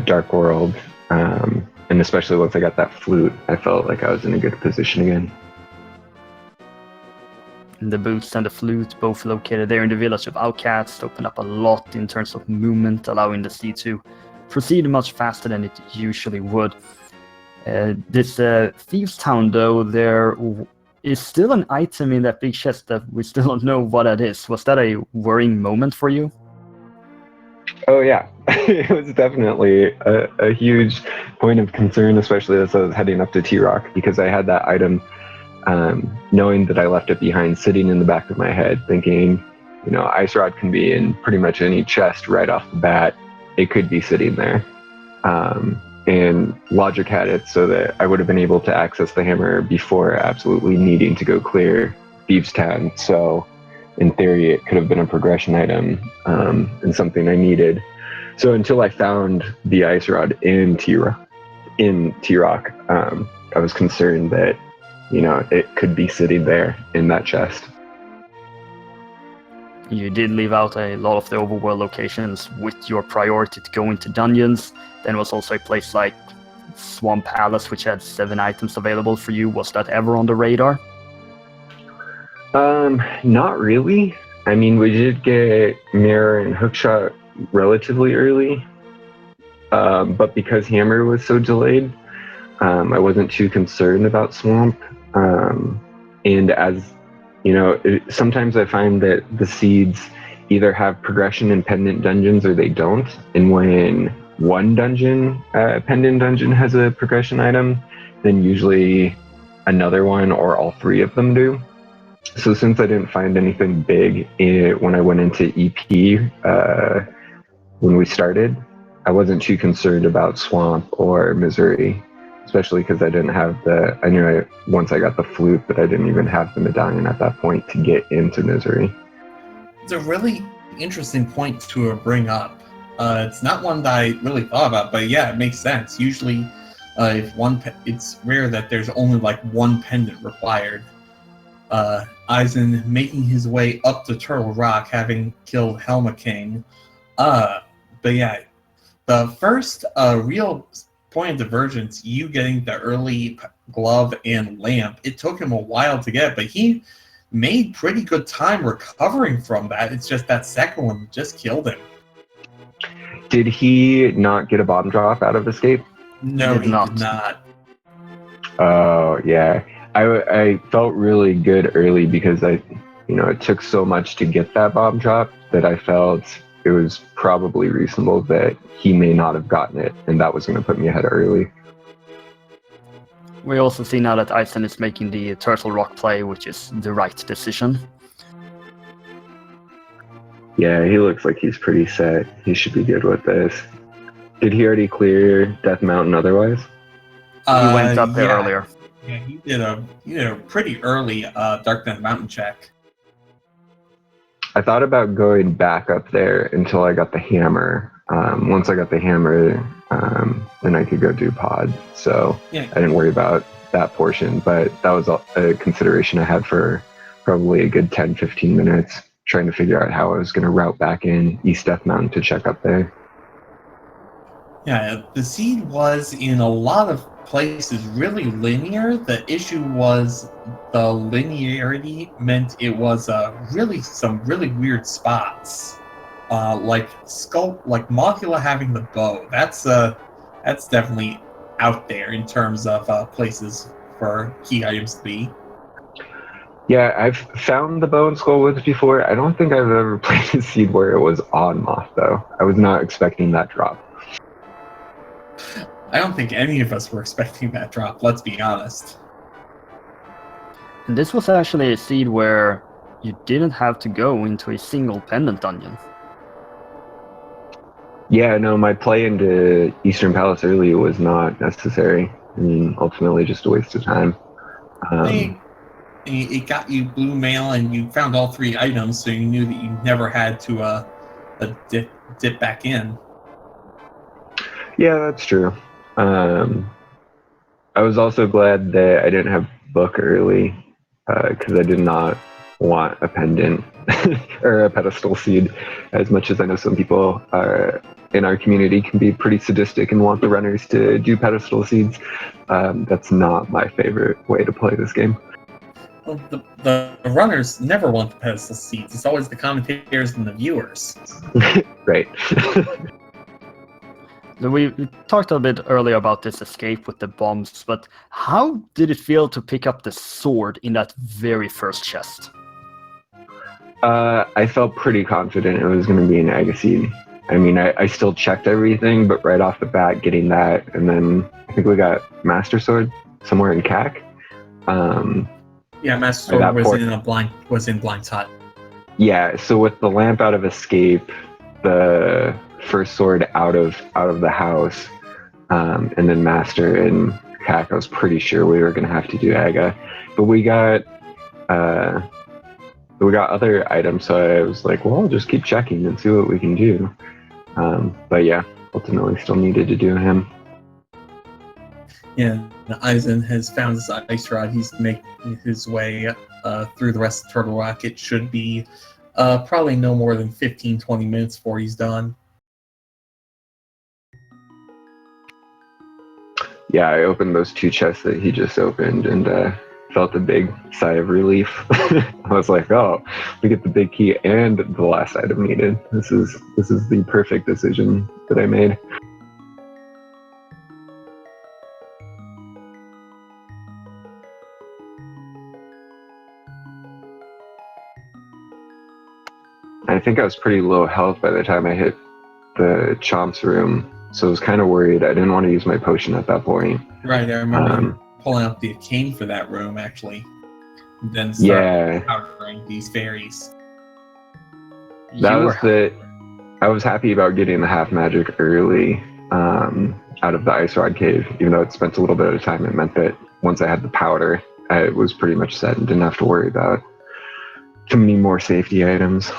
Dark World, and especially once I got that flute, I felt like I was in a good position again. The boots and the flute, both located there in the village of Outcasts, open up a lot in terms of movement, allowing the seed to proceed much faster than it usually would. This Thieves Town, though, there is still an item in that big chest that we still don't know what that is. Was that a worrying moment for you? Oh yeah, it was definitely a huge point of concern, especially as I was heading up to T-Rock, because I had that item, knowing that I left it behind, sitting in the back of my head, thinking, Ice Rod can be in pretty much any chest right off the bat. It could be sitting there. And logic had it so that I would have been able to access the hammer before absolutely needing to go clear Thieves Town. So in theory, it could have been a progression item and something I needed. So until I found the ice rod in T-Rock, I was concerned that, it could be sitting there in that chest. You did leave out a lot of the overworld locations with your priority to go into dungeons. Then was also a place like Swamp Palace, which had 7 items available for you. Was that ever on the radar? Not really. I mean, we did get Mirror and Hookshot relatively early, but because Hammer was so delayed, I wasn't too concerned about Swamp. And as sometimes I find that the seeds either have progression in pendant dungeons or they don't. And when one pendant dungeon has a progression item, then usually another one or all 3 of them do. So since I didn't find anything big when I went into EP when we started, I wasn't too concerned about Swamp or Misery, especially because I knew once I got the flute, but I didn't even have the medallion at that point to get into Misery. It's a really interesting point to bring up. It's not one that I really thought about, but yeah, it makes sense. Usually, it's rare that there's only like one pendant required. Eizan making his way up to Turtle Rock, having killed Helma King. But yeah, the first real point of divergence, you getting the early glove and lamp, it took him a while to get, but he made pretty good time recovering from that. It's just that second one just killed him. Did he not get a bomb drop out of Escape? No, he did not. Oh, yeah. I felt really good early because it took so much to get that bomb drop that I felt it was probably reasonable that he may not have gotten it, and that was going to put me ahead early. We also see now that Eizan is making the Turtle Rock play, which is the right decision. Yeah, he looks like he's pretty set. He should be good with this. Did he already clear Death Mountain otherwise? He went up there earlier. Yeah, he did a pretty early Dark Death Mountain check. I thought about going back up there until I got the hammer. Once I got the hammer, then I could go do pod. So yeah. I didn't worry about that portion, but that was a consideration I had for probably a good 10-15 minutes, trying to figure out how I was going to route back in East Death Mountain to check up there. Yeah, the seed was in a lot of places really linear. The issue was the linearity meant it was some really weird spots, like Mokula having the bow. That's definitely out there in terms of places for key items to be. Yeah, I've found the bow and skull woods before. I don't think I've ever played a seed where it was on Moth though. I was not expecting that drop. I don't think any of us were expecting that drop, let's be honest. And this was actually a seed where you didn't have to go into a single pendant dungeon. Yeah, no, my play into Eastern Palace early was not necessary. I mean, ultimately just a waste of time. It got you blue mail and you found all 3 items, so you knew that you never had to dip back in. Yeah, that's true. I was also glad that I didn't have book early because I did not want a pendant or a pedestal seed, as much as I know some people in our community can be pretty sadistic and want the runners to do pedestal seeds. That's not my favorite way to play this game. Well, the runners never want the pedestal seeds. It's always the commentators and the viewers. Right. So we talked a bit earlier about this escape with the bombs, but how did it feel to pick up the sword in that very first chest? I felt pretty confident it was going to be an Agaseed. I mean, I still checked everything, but right off the bat, getting that, and then I think we got Master Sword somewhere in CAC. Yeah, Master Sword was in Blind Hut. Yeah, so with the lamp out of Escape, the first sword out of the house, and then Master and CAC, I was pretty sure we were going to have to do Aga. But we got we got other items, so I was like, well, I'll just keep checking and see what we can do. But yeah, ultimately still needed to do him. Yeah, Eizan has found his ice rod. He's making his way through the rest of Turtle Rock. It should be probably no more than 15-20 minutes before he's done. Yeah, I opened those 2 chests that he just opened and felt a big sigh of relief. I was like, oh, we get the big key and the last item needed. This is the perfect decision that I made. I think I was pretty low health by the time I hit the Chomp's room, so I was kind of worried. I didn't want to use my potion at that point. Right, I remember pulling out the cane for that room, actually. And then start powdering these fairies. That was I was happy about getting the half magic early out of the Ice Rod Cave. Even though it spent a little bit of time, it meant that once I had the powder, I was pretty much set and didn't have to worry about too many more safety items.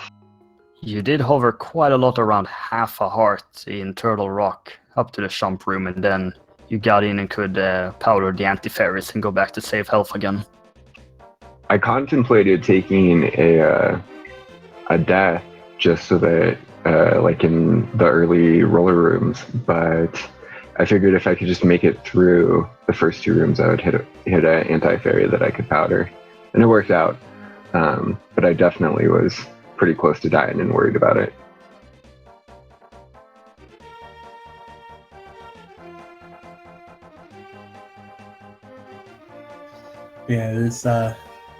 You did hover quite a lot around half a heart in Turtle Rock up to the Chomp room, and then you got in and could powder the anti-fairies and go back to safe health again. I contemplated taking a death just so that like in the early roller rooms, but I figured if I could just make it through the first 2 rooms, I would hit an anti-fairy that I could powder, and it worked out. But I definitely was pretty close to dying and worried about it. Yeah,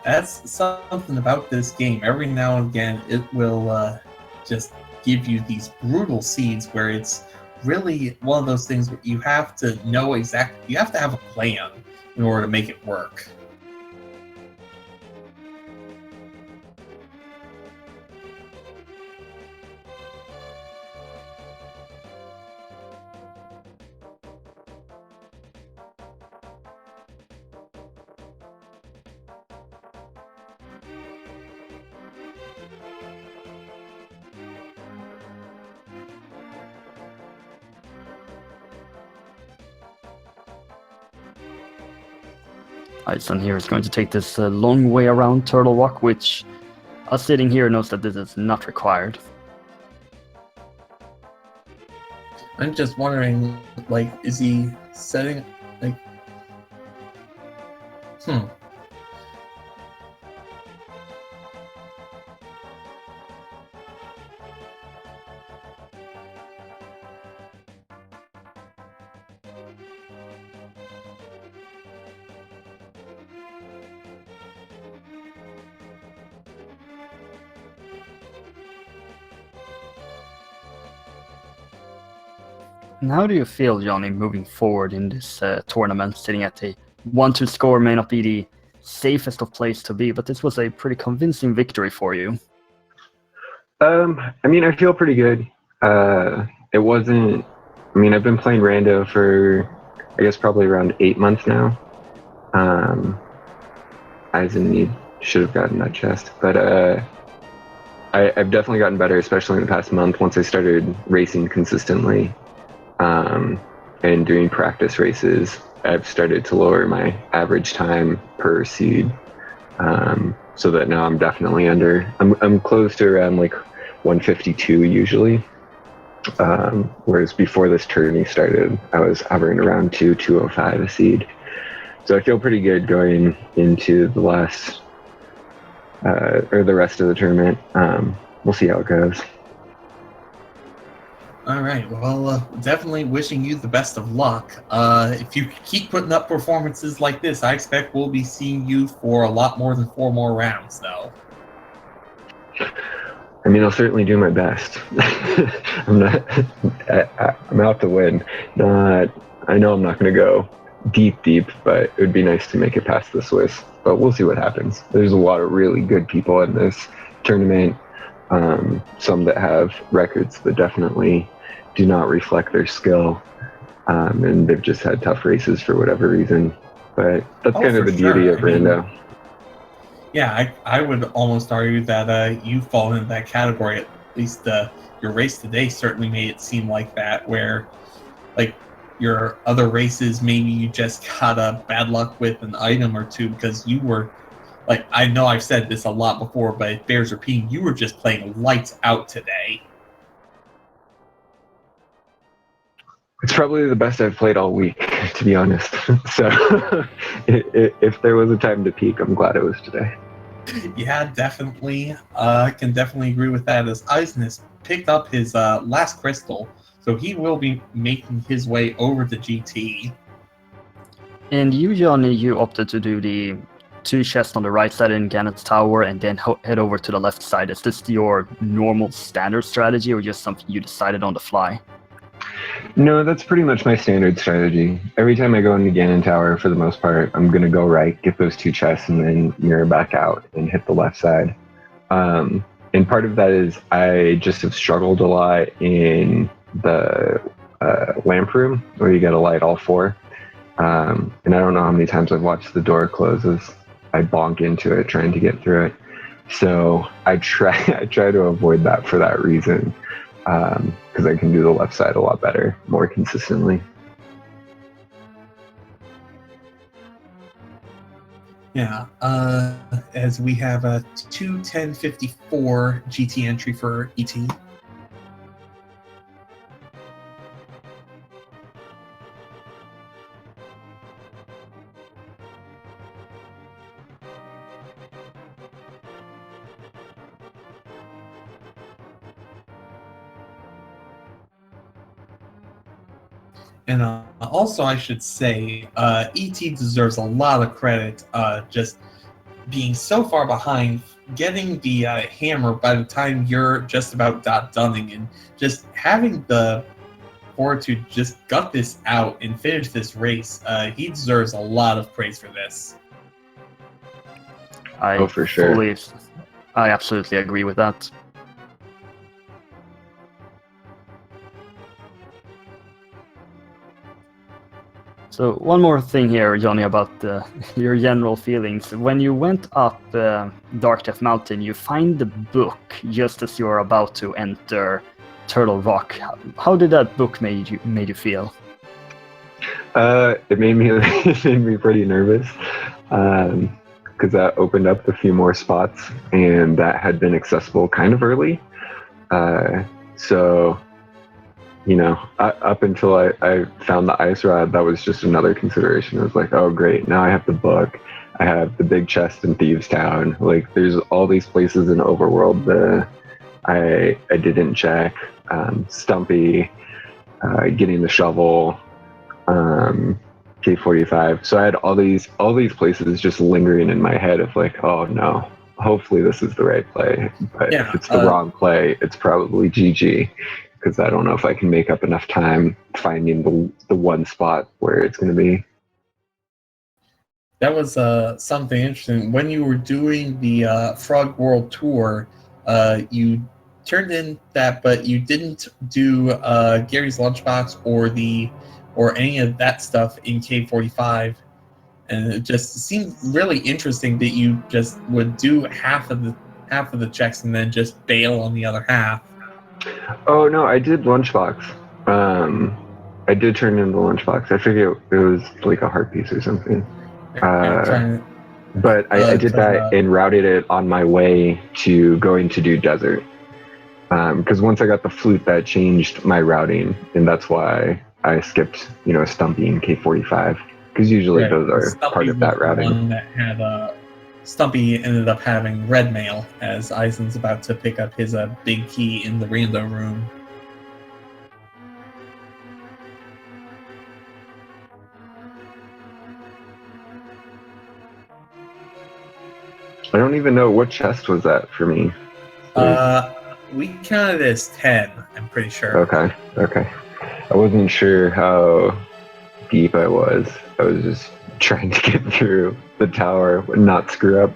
that's something about this game. Every now and again, it will just give you these brutal seeds where it's really one of those things where you have to know exactly, you have to have a plan in order to make it work. Eizan here is going to take this long way around Turtle Rock, which us sitting here knows that this is not required. I'm just wondering, like, is he setting, like, And how do you feel, Johnny, moving forward in this tournament? Sitting at a 1-2 score may not be the safest of place to be, but this was a pretty convincing victory for you. I mean, I feel pretty good. It wasn't. I mean, I've been playing Rando for, I guess, probably around 8 months now. Eizan should have gotten that chest, but I've definitely gotten better, especially in the past month once I started racing consistently. And doing practice races, I've started to lower my average time per seed, so that now I'm definitely under. I'm close to around like 152 usually, whereas before this tourney started, I was hovering around 205 a seed. So I feel pretty good going into the last or the rest of the tournament. We'll see how it goes. All right, well, definitely wishing you the best of luck. If you keep putting up performances like this, I expect we'll be seeing you for a lot more than 4 more rounds, though. I mean, I'll certainly do my best. I'm out to win. I know I'm not going to go deep, but it would be nice to make it past the Swiss. But we'll see what happens. There's a lot of really good people in this tournament. Some that have records that definitely do not reflect their skill, and they've just had tough races for whatever reason. But that's kind of the beauty of Rando. Yeah, I would almost argue that you fall into that category. At least your race today certainly made it seem like that, where like your other races, maybe you just got bad luck with an item or two because you were like, I know I've said this a lot before, but it bears repeating, you were just playing lights out today. It's probably the best I've played all week, to be honest. So if there was a time to peak, I'm glad it was today. Yeah, definitely. I can definitely agree with that. As Eisen has picked up his last crystal, so he will be making his way over to GT. And you, Johnny, you opted to do the 2 chests on the right side in Gannett's Tower and then head over to the left side. Is this your normal standard strategy or just something you decided on the fly? No, that's pretty much my standard strategy. Every time I go into Ganon Tower, for the most part, I'm going to go right, get those 2 chests, and then mirror back out and hit the left side. And part of that is I just have struggled a lot in the lamp room where you got to light all 4. And I don't know how many times I've watched the door close as I bonk into it trying to get through it. So I try to avoid that for that reason. Because I can do the left side a lot better, more consistently. Yeah, as we have a 2:10:54 GT entry for ET. And also, I should say, ET deserves a lot of credit, just being so far behind, getting the hammer by the time you're just about done, and just having the fortitude to just gut this out and finish this race. He deserves a lot of praise for this. For sure. I absolutely agree with that. So one more thing here, Johnny, about your general feelings. When you went up Dark Death Mountain, you find the book just as you're about to enter Turtle Rock. How did that book made you feel? It made me pretty nervous because that opened up a few more spots, and that had been accessible kind of early. So. You know, up until I found the ice rod, that was just another consideration. I was like, oh, great. Now I have the book. I have the big chest in Thieves Town. Like, there's all these places in Overworld that I didn't check. Stumpy, getting the shovel, K45. So I had all these places just lingering in my head of like, oh, no. Hopefully this is the right play. But if it's the wrong play, it's probably GG. Because I don't know if I can make up enough time finding the one spot where it's going to be. That was something interesting. When you were doing the Frog World Tour, you turned in that, but you didn't do Gary's Lunchbox or any of that stuff in K45. And it just seemed really interesting that you just would do half of the checks and then just bail on the other half. Oh no, I did Lunchbox. I did turn in the Lunchbox. I figured it was like a heart piece or something. But I did that and routed it on my way to going to do desert. Because once I got the flute, that changed my routing, and that's why I skipped, Stumpy and K45. Because usually those are Stumpy part of that routing. One that had Stumpy ended up having red mail as Eisen's about to pick up his big key in the rando room. I don't even know what chest was that for me. We counted it as 10, I'm pretty sure. Okay. I wasn't sure how deep I was. I was just trying to get through the tower and not screw up.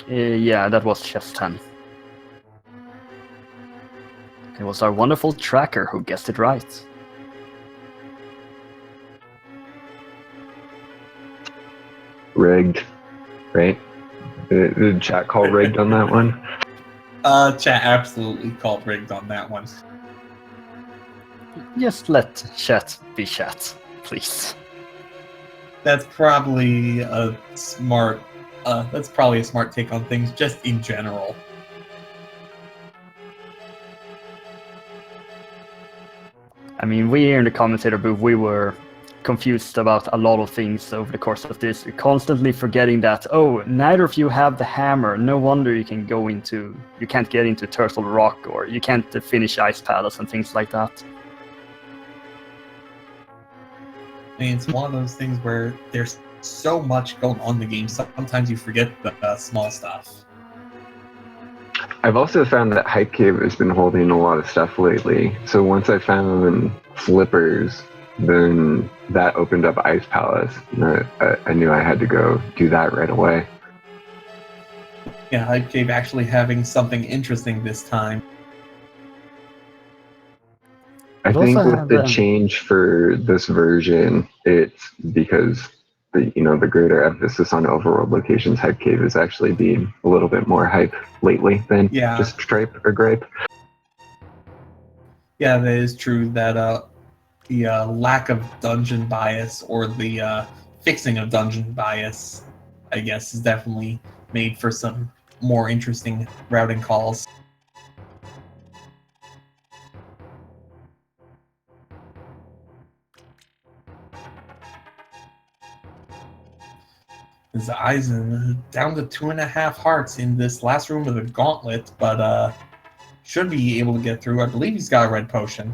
Yeah, that was chest 10. It was our wonderful tracker who guessed it right. Rigged, right? The chat call rigged on that one. Chat absolutely called rigged on that one. Just let chat be chat, please. That's probably a smart. That's probably a smart take on things, just in general. I mean, we here in the commentator booth, we were confused about a lot of things over the course of this, constantly forgetting that, oh, neither of you have the hammer, no wonder you can't get into Turtle Rock, or you can't finish Ice Palace and things like that. I mean, it's one of those things where there's so much going on in the game, sometimes you forget the small stuff. I've also found that Hype Cave has been holding a lot of stuff lately. So once I found Flippers, then that opened up Ice Palace. And I knew I had to go do that right away. Yeah, Hype Cave actually having something interesting this time. I It think also with had, the change for this version, it's because the greater emphasis on overworld locations, Hype Cave is actually being a little bit more hype lately than just Stripe or Grape. Yeah, that is true. That the lack of dungeon bias, or the fixing of dungeon bias, I guess, is definitely made for some more interesting routing calls. Is Eisen down to 2.5 hearts in this last room of the gauntlet, but should be able to get through. I believe he's got a red potion.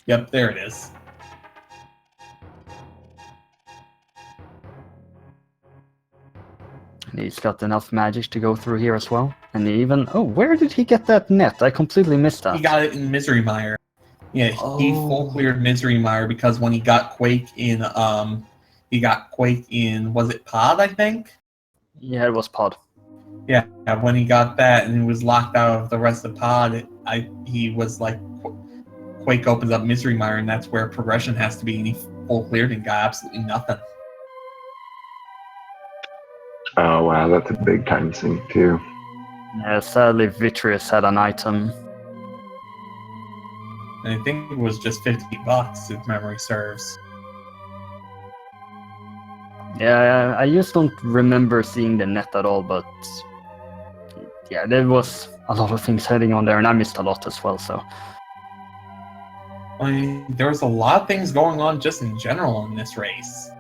Yep, there it is. And he's got enough magic to go through here as well. And even, oh, where did he get that net? I completely missed that. He got it in Misery Mire. Yeah, he full cleared Misery Mire because when he got Quake in, was it Pod, I think? Yeah, it was Pod. Yeah, when he got that and he was locked out of the rest of Pod, he was like, Quake opens up Misery Mire, and that's where progression has to be, and he full cleared and got absolutely nothing. Oh wow, that's a big time sink too. Yeah, sadly, Vitreous had an item. And I think it was just $50 if memory serves. Yeah, I just don't remember seeing the net at all, but yeah, there was a lot of things heading on there, and I missed a lot as well, so. I mean, there was a lot of things going on just in general in this race.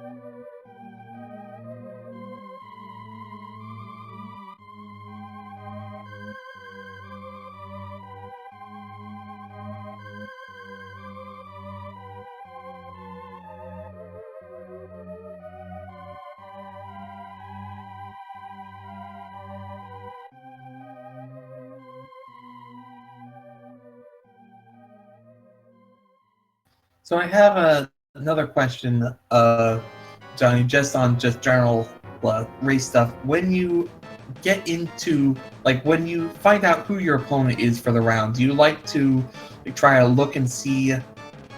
So I have another question, Johnny, just on general race stuff. When you get into, when you find out who your opponent is for the round, do you like to try to look and see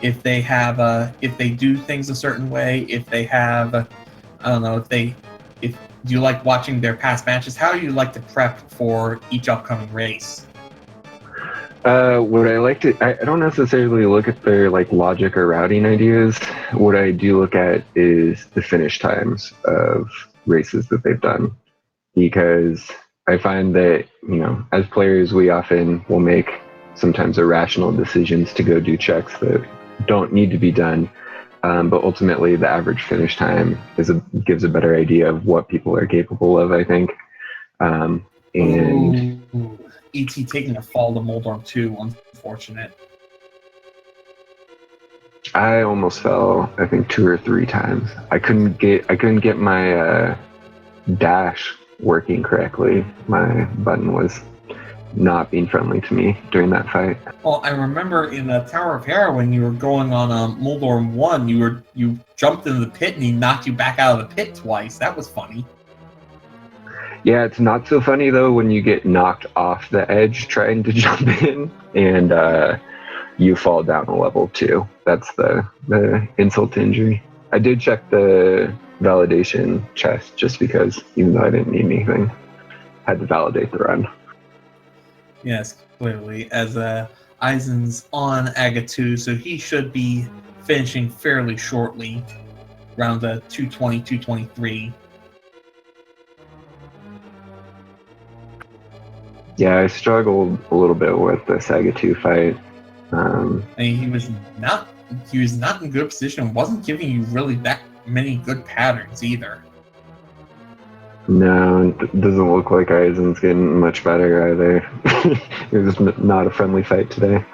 if they have, if they do things a certain way, if they have, I don't know, do you like watching their past matches? How do you like to prep for each upcoming race? What I like to, I don't necessarily look at their logic or routing ideas. What I do look at is the finish times of races that they've done, because I find that, as players, we often will make sometimes irrational decisions to go do checks that don't need to be done. But ultimately, the average finish time gives a better idea of what people are capable of, I think. ET taking a fall to Moldorm 2, unfortunate. I almost fell, I think, 2 or 3 times. I couldn't get my dash working correctly. My button was not being friendly to me during that fight. Well, I remember in the Tower of Hera when you were going on Moldorm 1, you jumped into the pit and he knocked you back out of the pit twice. That was funny. Yeah, it's not so funny though when you get knocked off the edge trying to jump in and you fall down a level too. That's the insult to injury. I did check the validation chest just because, even though I didn't need anything, had to validate the run. Yes, clearly, as Eizen's on Aga 2, so he should be finishing fairly shortly, around 220, 223. Yeah, I struggled a little bit with the Saga 2 fight. I mean, he was not in good position, wasn't giving you really that many good patterns either. No, it doesn't look like Eisen's getting much better either. It was not a friendly fight today.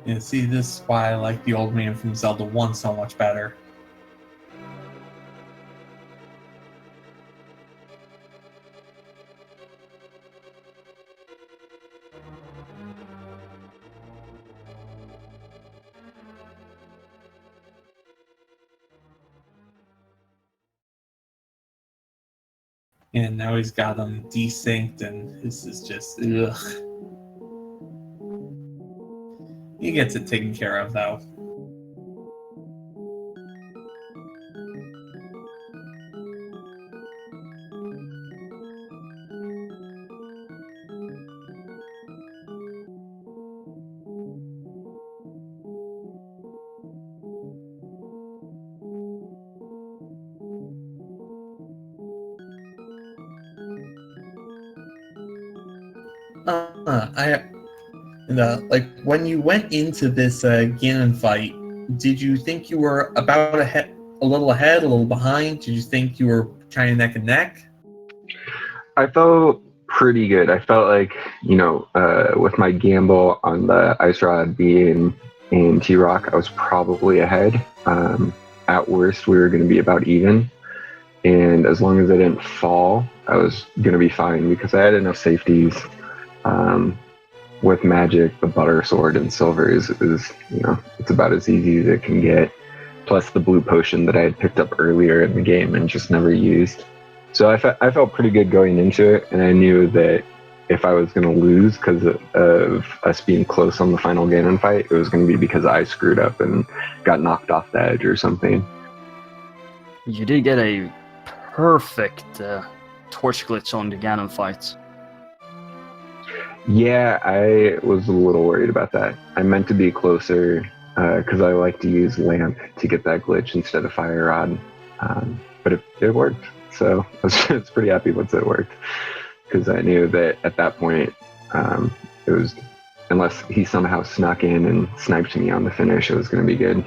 And see, this is why I like the old man from Zelda 1 so much better. And now he's got them desynced, and this is just ugh. He gets it taken care of, though. Like when you went into this Ganon fight, did you think you were about ahead, a little ahead, a little behind? Did you think you were kind of neck and neck? I felt pretty good. I felt like, with my gamble on the Ice Rod being in T-Rock, I was probably ahead. At worst, we were going to be about even. And as long as I didn't fall, I was going to be fine because I had enough safeties. With magic, the butter sword and silver is it's about as easy as it can get. Plus the blue potion that I had picked up earlier in the game and just never used. So I felt pretty good going into it, and I knew that if I was going to lose because of us being close on the final Ganon fight, it was going to be because I screwed up and got knocked off the edge or something. You did get a perfect torch glitch on the Ganon fight. Yeah, I was a little worried about that. I meant to be closer because I like to use lamp to get that glitch instead of fire rod, but it worked. So I was pretty happy once it worked because I knew that at that point it was, unless he somehow snuck in and sniped me on the finish, it was going to be good.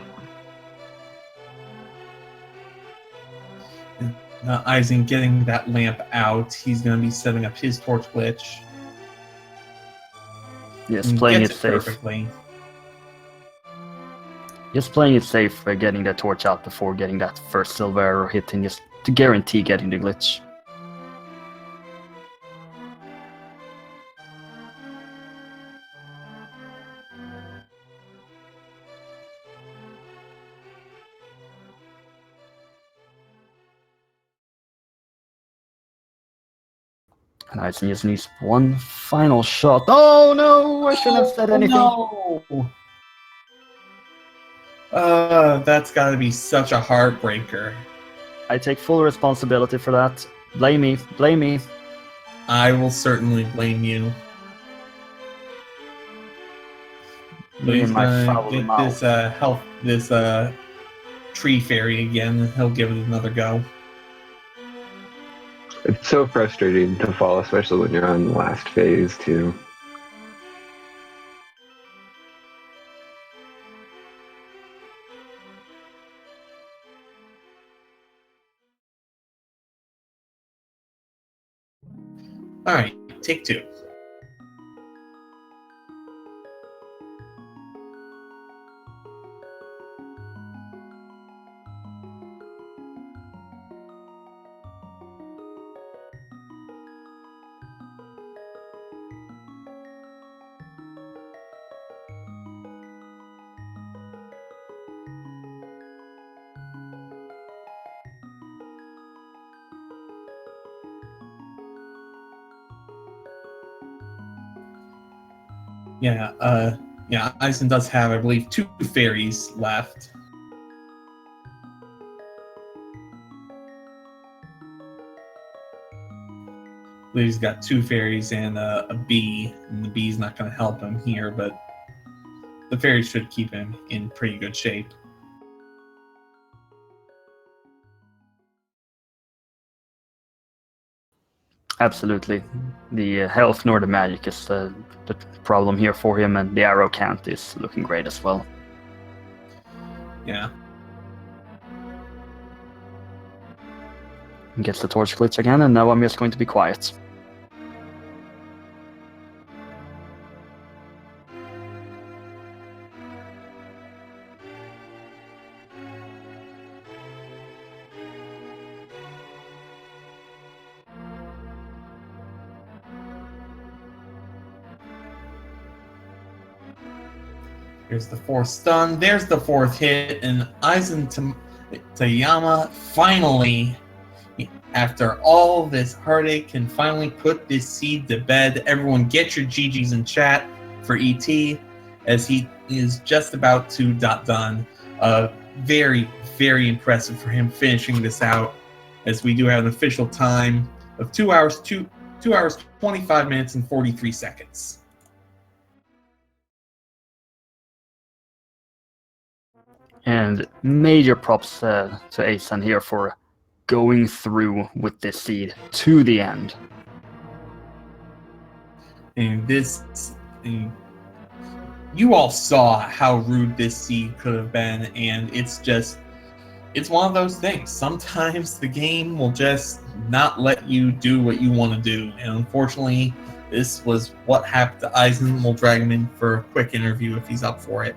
Eisen getting that lamp out, he's going to be setting up his torch glitch. Yes, playing it safe. Perfectly. Just playing it safe by getting that torch out before getting that first silver arrow hitting, just to guarantee getting the glitch. And Eisen just needs one final shot. Oh no! I shouldn't have said anything. No! That's got to be such a heartbreaker. I take full responsibility for that. Blame me. Blame me. I will certainly blame you. But he's gonna get this tree fairy again, and he'll give it another go. It's so frustrating to fall, especially when you're on the last phase too. Alright, take two. Yeah, Eisen does have, I believe, two fairies left. He's got 2 fairies and a bee, and the bee's not going to help him here, but the fairies should keep him in pretty good shape. Absolutely. The health nor the magic is the problem here for him, and the arrow count is looking great as well. Yeah. Gets the torch glitch again, and now I'm just going to be quiet. Here's the 4th stun. There's the 4th hit, and EizanTayama finally, after all this heartache, can finally put this seed to bed. Everyone get your GGs in chat for ET, as he is just about to done. Very, very impressive for him finishing this out, as we do have an official time of 2 hours, 2 hours, 25 minutes, and 43 seconds. And major props to Eizan here for going through with this seed to the end. And you all saw how rude this seed could have been, and it's one of those things. Sometimes the game will just not let you do what you want to do, and unfortunately, this was what happened to Eizan. We'll drag him in for a quick interview if he's up for it.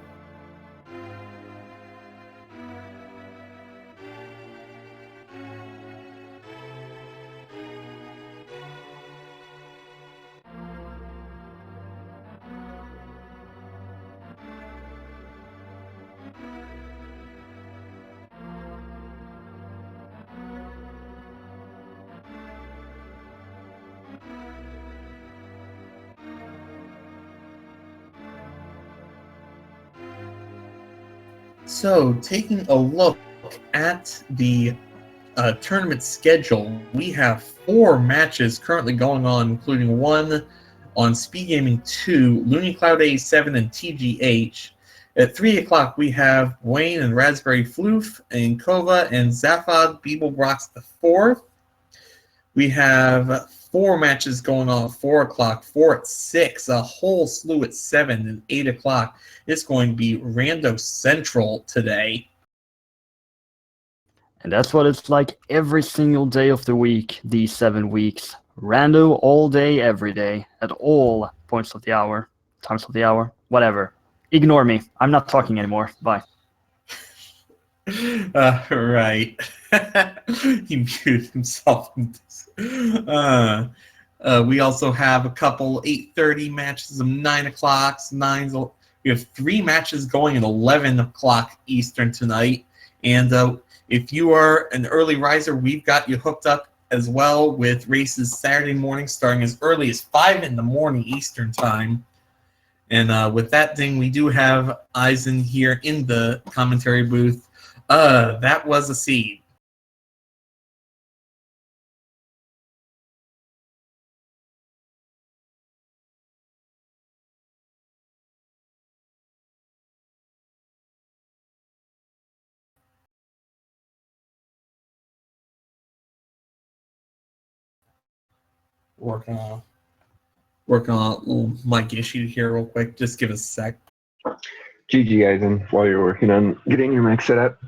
So, taking a look at the tournament schedule, we have 4 matches currently going on, including one on Speed Gaming 2, Looney Cloud 87, and TGH. At 3 o'clock, we have Wayne and Raspberry Floof, and Kova and Zaphod Beeblebrox the 4th. We have 4 matches going on at 4 o'clock, 4 at 6, a whole slew at 7, and 8 o'clock. It's going to be Rando Central today. And that's what it's like every single day of the week, these 7 weeks. Rando all day, every day, at all points of the hour, times of the hour, whatever. Ignore me. I'm not talking anymore. Bye. Right. He muted himself. We also have a couple 8:30 matches of 9 o'clocks. We have 3 matches going at 11 o'clock Eastern tonight. And if you are an early riser, we've got you hooked up as well with races Saturday morning starting as early as 5 in the morning Eastern time. And with that thing, we do have Eizan here in the commentary booth. That was a seed. Working on a little mic issue here real quick. Just give us a sec. GG, Eizan, while you're working on getting your mic set up.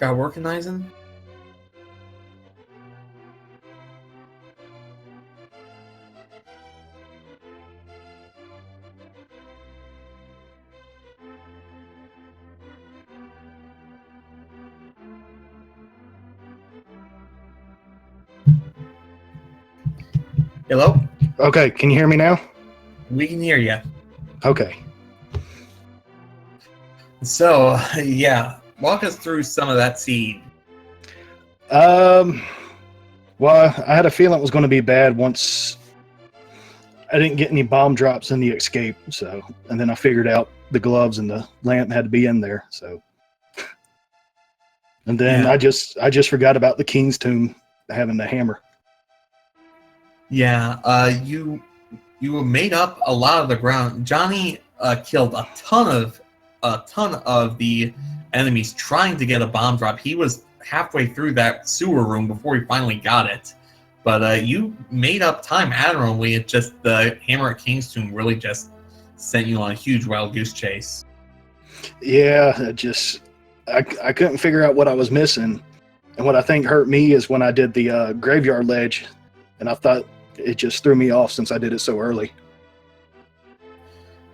Got working, Eizan? Hello? Okay, can you hear me now? We can hear you. Okay. So, yeah, walk us through some of that scene. Well, I had a feeling it was going to be bad once I didn't get any bomb drops in the escape. So, and then I figured out the gloves and the lamp had to be in there. So, and then Yeah. I just forgot about the King's Tomb having the hammer. Yeah, you made up a lot of the ground. Johnny killed a ton of the enemies trying to get a bomb drop. He was halfway through that sewer room before he finally got it. But you made up time admirably. It's just the hammer at King's Tomb really just sent you on a huge wild goose chase. Yeah, I couldn't figure out what I was missing, and what I think hurt me is when I did the graveyard ledge, and I thought it just threw me off since I did it so early.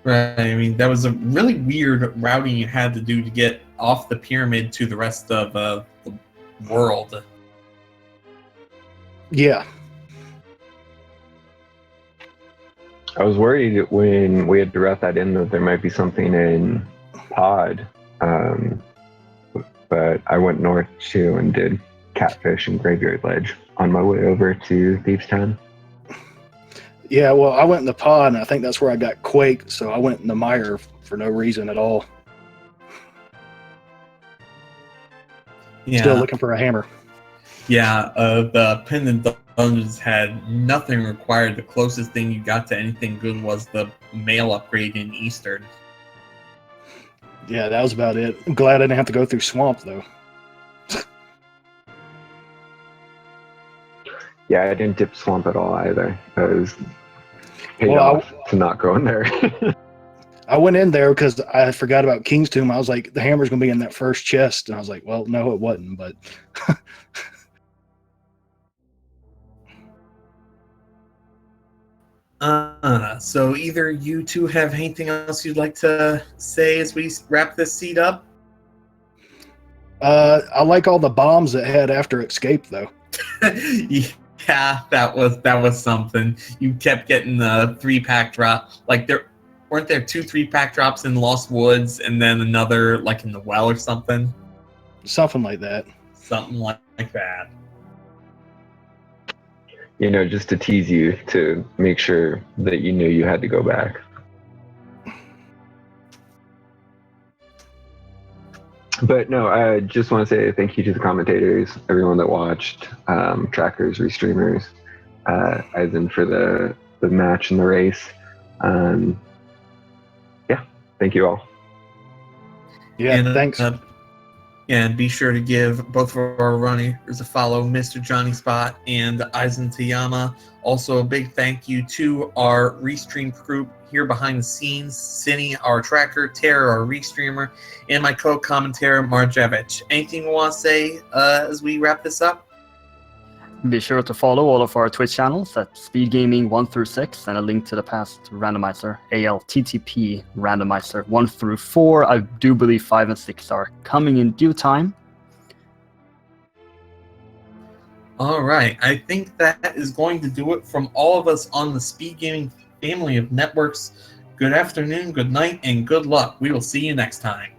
Right. I mean, that was a really weird routing you had to do to get off the pyramid to the rest of the world. Yeah. I was worried when we had to route that in that there might be something in Pod, but I went north too and did Catfish and Graveyard Ledge on my way over to Thieves Town. Yeah, well, I went in the pod, and I think that's where I got Quake, so I went in the mire for no reason at all. Yeah. Still looking for a hammer. Yeah, the Pendant Dungeons had nothing required. The closest thing you got to anything good was the mail upgrade in Eastern. Yeah, that was about it. I'm glad I didn't have to go through Swamp, though. Yeah, I didn't dip Swamp at all either. I was paid Well, off to not go in there. I went in there because I forgot about King's Tomb. I was like, the hammer's going to be in that first chest. And I was like, well, no, it wasn't, but... So either you two have anything else you'd like to say as we wrap this seed up? I like all the bombs that had after Escape, though. Yeah, that was something. You kept getting the 3-pack drop. Like weren't there 2 3-pack drops in Lost Woods and then another like in the well or something? Something like that. Something like that. You know, just to tease you to make sure that you knew you had to go back. But no, I just want to say thank you to the commentators, everyone that watched, trackers, restreamers, Eizan for the match and the race. Yeah, thank you all. Yeah, And, thanks. And be sure to give both of our runners a follow, MrJohnnySpot and EizanTayama. Also, a big thank you to our restream group here behind the scenes, Cinny, our tracker, Tara, our restreamer, and my co-commentator, Marjevich. Anything you want to say as we wrap this up? Be sure to follow all of our Twitch channels at Speed Gaming 1 through 6 and a link to the past randomizer, ALTTP randomizer 1 through 4. I do believe 5 and 6 are coming in due time. All right. I think that is going to do it from all of us on the Speed Gaming family of networks. Good afternoon, good night, and good luck. We will see you next time.